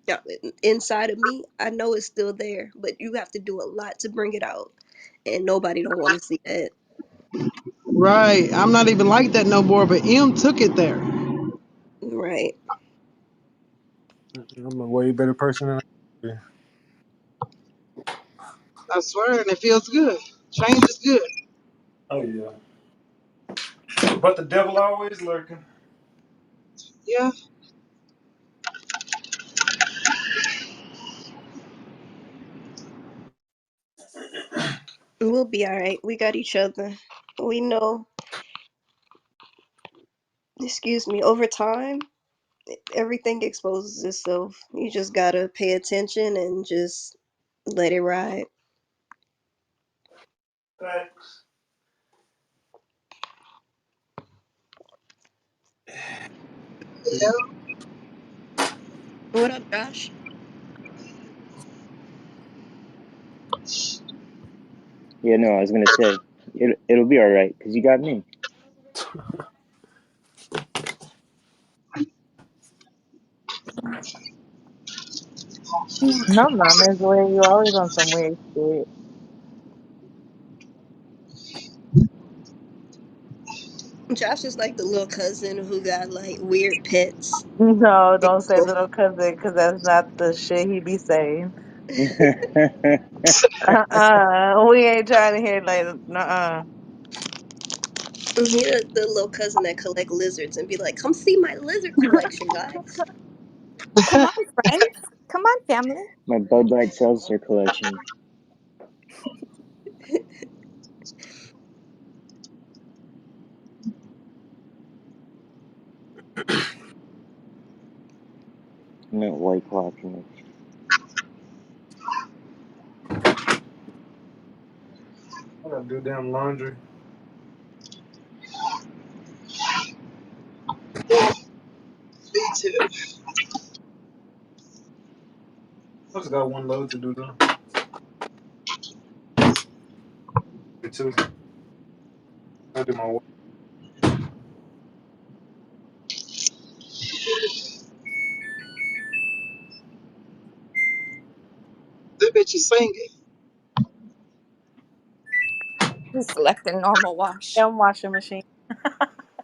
yeah, inside of me, I know it's still there, but you have to do a lot to bring it out, and nobody don't want to see that. Right. I'm not even like that no more, but M took it there. Right. I'm a way better person than I used to I swear, and it feels good. Change is good. be. Oh yeah, but the devil always lurking. Yeah. We'll be all right. We got each other. We know. Excuse me. Over time, everything exposes itself. You just gotta pay attention and just let it ride. Facts. Yeah. What up, Josh? Yeah, no, I was gonna say it'll be all right because you got me. No, mama's way. You always on some weird shit. Josh is like the little cousin who got like weird pets. No, don't say little cousin, because that's not the shit he be saying. We ain't trying to hear like, uh. He the little cousin that collect lizards and be like, "Come see my lizard collection, guys." Come on, friends. Come on, family. My Bud Light seltzer collection. I meant White Claw too much. I gotta do damn laundry. Me too. I just got one load to do though. It too. I do my work. That bitch is singing. Who selected normal wash And washing machine.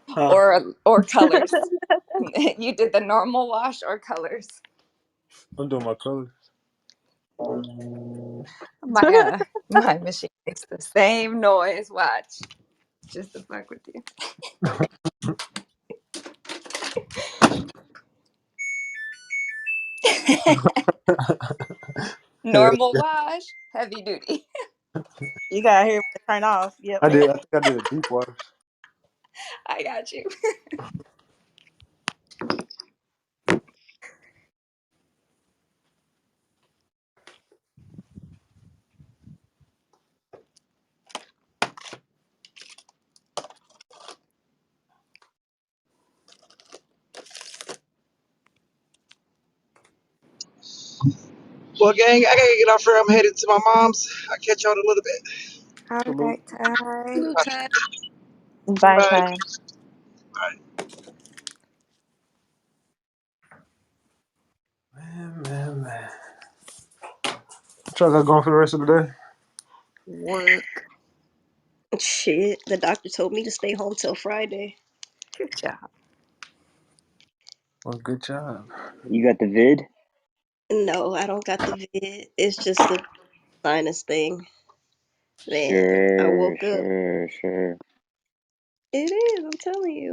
Huh? or colors? You did the normal wash or colors? I'm doing my colors. My machine makes the same noise. Watch, just to fuck with you. Yeah, Normal wash, heavy duty. You gotta hear it turn off. Yep. I did. I think I did a deep wash. I got you. Well, gang, I gotta get off here. I'm headed to my mom's. I'll catch y'all in a little bit. All Salute. right, Ty. Blue tie. Bye, Bye. Ty. Bye. Man. What y'all got going for the rest of the day? Work. Shit, the doctor told me to stay home till Friday. Good job. Well, good job. You got the vid? No, I don't got the vid. It's just a sinus thing. Man, I Sure, woke up. sure, sure. It is, I'm telling you.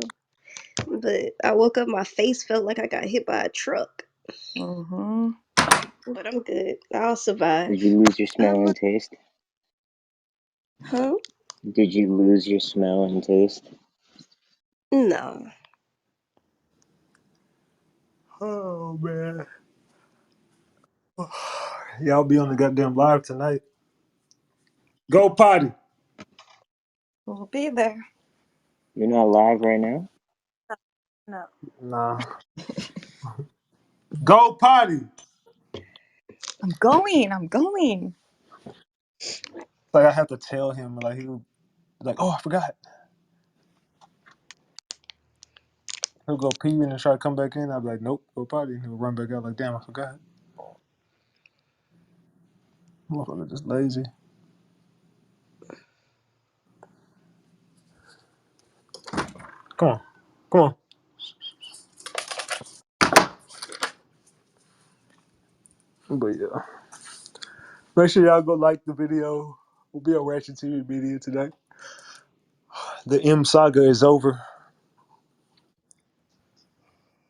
But I woke up, my face felt like I got hit by a truck. Mm-hmm. But I'm good. I'll Did survive. you lose your I'm smell like, and taste? huh? Did you lose your smell and taste? No. Oh man. Y'all be on the goddamn live tonight. Go potty. We'll be there. You're not live right now? No. Nah. Go potty. It's I'm going. I'm going. like I have to tell him, like he was like, oh, I forgot. He'll go pee and then try to come back in. I'll be like, nope, go potty. He'll run back out like, damn, I forgot. Motherfucker just lazy. Come on. Come on. But yeah. Make sure y'all go like the video. We'll be on Ratchet TV Media tonight. The M saga is over.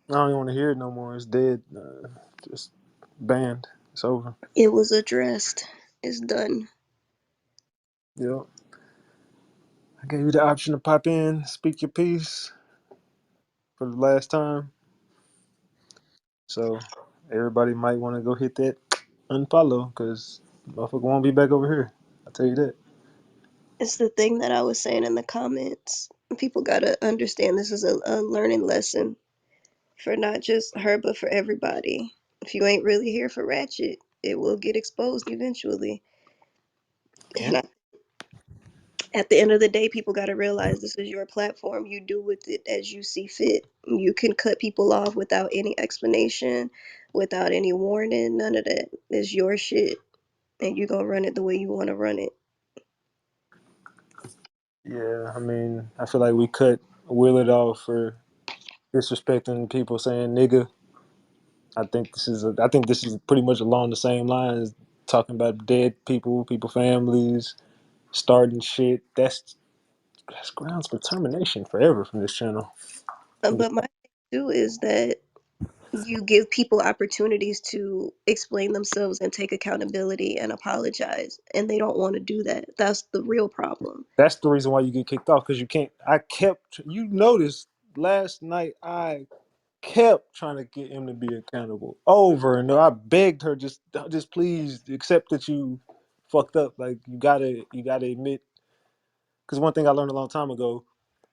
I don't even want to hear it no more. It's dead. Just banned. It's over. It was addressed. It's done. Yep. I gave you the option to pop in, speak your piece for the last time. So everybody might want to go hit that unfollow because motherfucker won't be back over here. I'll tell you that. It's the thing that I was saying in the comments. People gotta understand this is a learning lesson for not just her, but for everybody. If you ain't really here for Ratchet, it will get exposed eventually. And Yep. At the end of the day, people got to realize this is your platform. You do with it as you see fit. You can cut people off without any explanation, without any warning, none of that. It's your shit, and you going to run it the way you want to run it. Yeah, I mean, I feel like we cut Willard off for disrespecting people saying nigga. I think this is pretty much along the same lines, talking about dead people, people families, starting shit. That's grounds for termination forever from this channel. But my thing too is that you give people opportunities to explain themselves and take accountability and apologize, and they don't want to do that. That's the real problem. That's the reason why you get kicked off because you can't. You noticed last night I kept trying to get him to be accountable over and over. I begged her just please accept that you fucked up. Like you gotta admit. Because one thing I learned a long time ago,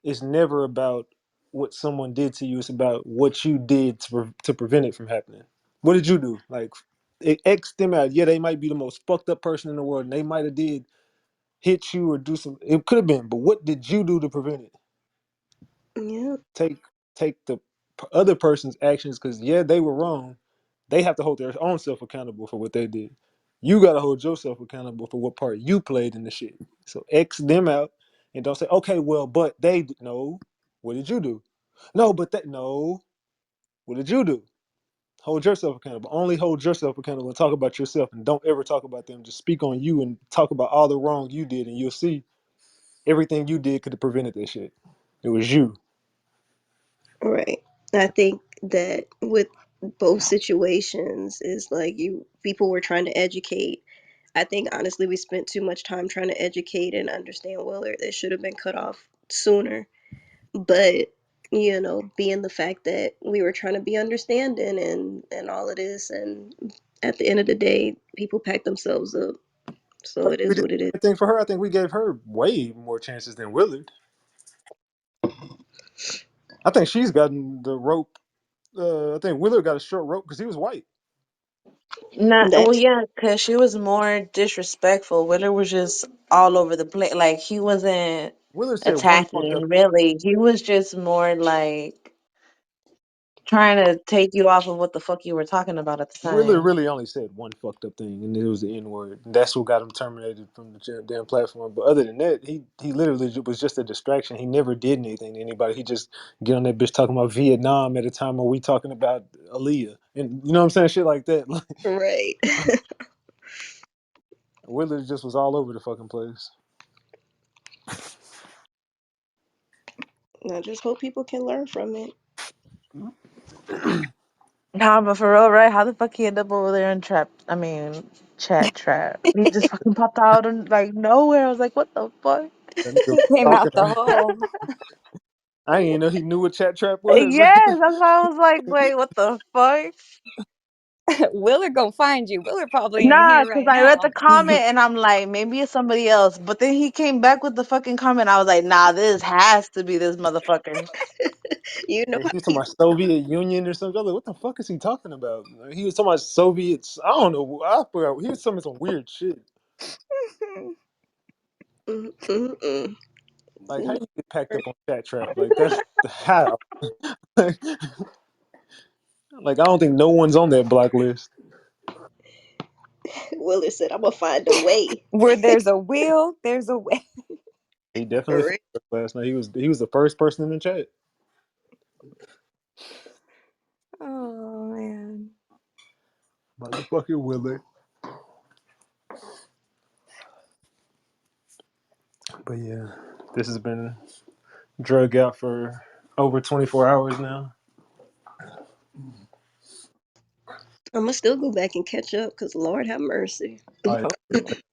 it's never about what someone did to you. It's about what you did to prevent it from happening. What did you do? Like it X them out. Yeah, they might be the most fucked up person in the world, and they might have did hit you or do some. It could have been, but what did you do to prevent it? Yeah, take take the other person's actions because yeah they were wrong. They have to hold their own self accountable for what they did. You got to hold yourself accountable for what part you played in the shit. So X them out and don't say okay well but no, what did you do? No, but that no, what did you do? Hold yourself accountable. Only hold yourself accountable and talk about yourself and don't ever talk about them. Just speak on you and talk about all the wrong you did and you'll see everything you did could have prevented that shit. It was you. right. I think that with both situations is like you people were trying to educate. I think honestly we spent too much time trying to educate and understand Willard. It should have been cut off sooner. But being the fact that we were trying to be understanding and all of this, and at the end of the day, people pack themselves up. I So think it we is did what it is. the same thing for her. I think we gave her way more chances than Willard. I think she's gotten the rope. I think Willard got a short rope because he was white. Not well, That's yeah, because she was more disrespectful. Willard was just all over the place. Like he wasn't Willard said one fucked up. attacking really. He was just more like trying to take you off of what the fuck you were talking about at the Willard time. really only said one fucked up thing, and it was the N word. And that's what got him terminated from the damn platform. But other than that, he literally was just a distraction. He never did anything to anybody. He just get on that bitch talking about Vietnam at a time where we talking about Aaliyah, and you know what I'm saying, shit like that. right. Willard just was all over the fucking place. I just hope people can learn from it. Nah, but for real, right? How the fuck he end up over there in trap? I mean, chat trap. He just fucking popped out and like nowhere. I was like, what the fuck? That nigga was Came talking. out the hole. I didn't even know he knew what chat trap was. Yes, that's why I was like, wait, what the fuck? Willard gonna find you. Willard probably in Nah, here because right I read the now. comment and I'm like, maybe it's somebody else. But then he came back with the fucking comment. I was like, nah, this has to be this motherfucker. You know Yeah, how he was talking about people. Soviet Union or something. I was like, what the fuck is he talking about? Like, he was talking about Soviets. I don't know. I forgot. He was talking about some weird shit. Mm-mm-mm. Like how you get packed up on chat trap? Like that's how. like I don't think no one's on that block list. Willis said, "I'm gonna find a way." Where there's a will, there's a way. He definitely For found us last night. He was the first person in the chat. Oh man. Motherfucking Willie. But yeah, this has been drug out for over 24 hours now. I'm gonna still go back and catch up because Lord have mercy. I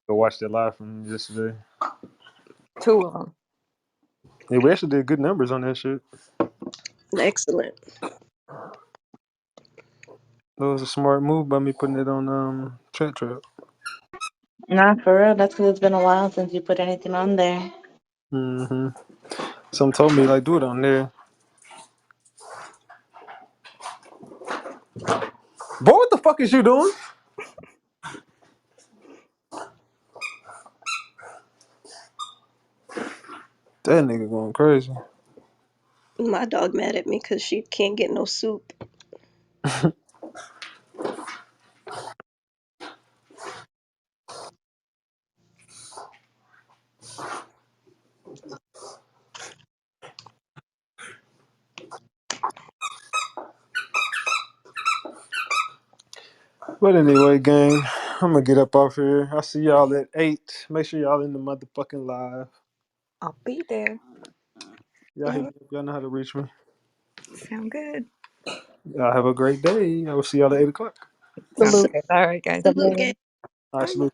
go watch that live from yesterday. Two of them. Yeah, we actually did good numbers on that shit. Excellent. That was a smart move by me putting it on Chat Trap. Nah, for real. That's because it's been a while since you put anything on there. Mm-hmm. Some told me like do it on there. Boy, what the fuck is you doing? That nigga going crazy. My dog mad at me because she can't get no soup. But anyway, gang, I'm gonna get up off here. I'll see y'all at 8. Make sure y'all in the motherfucking live. I'll be there. Y'all hit me up. Y'all know how to reach me. Sound good. Y'all have a great day. I will see y'all at 8 o'clock. Sounds Salute. good. All right, guys. Salute, gang. Salute. All right, salute.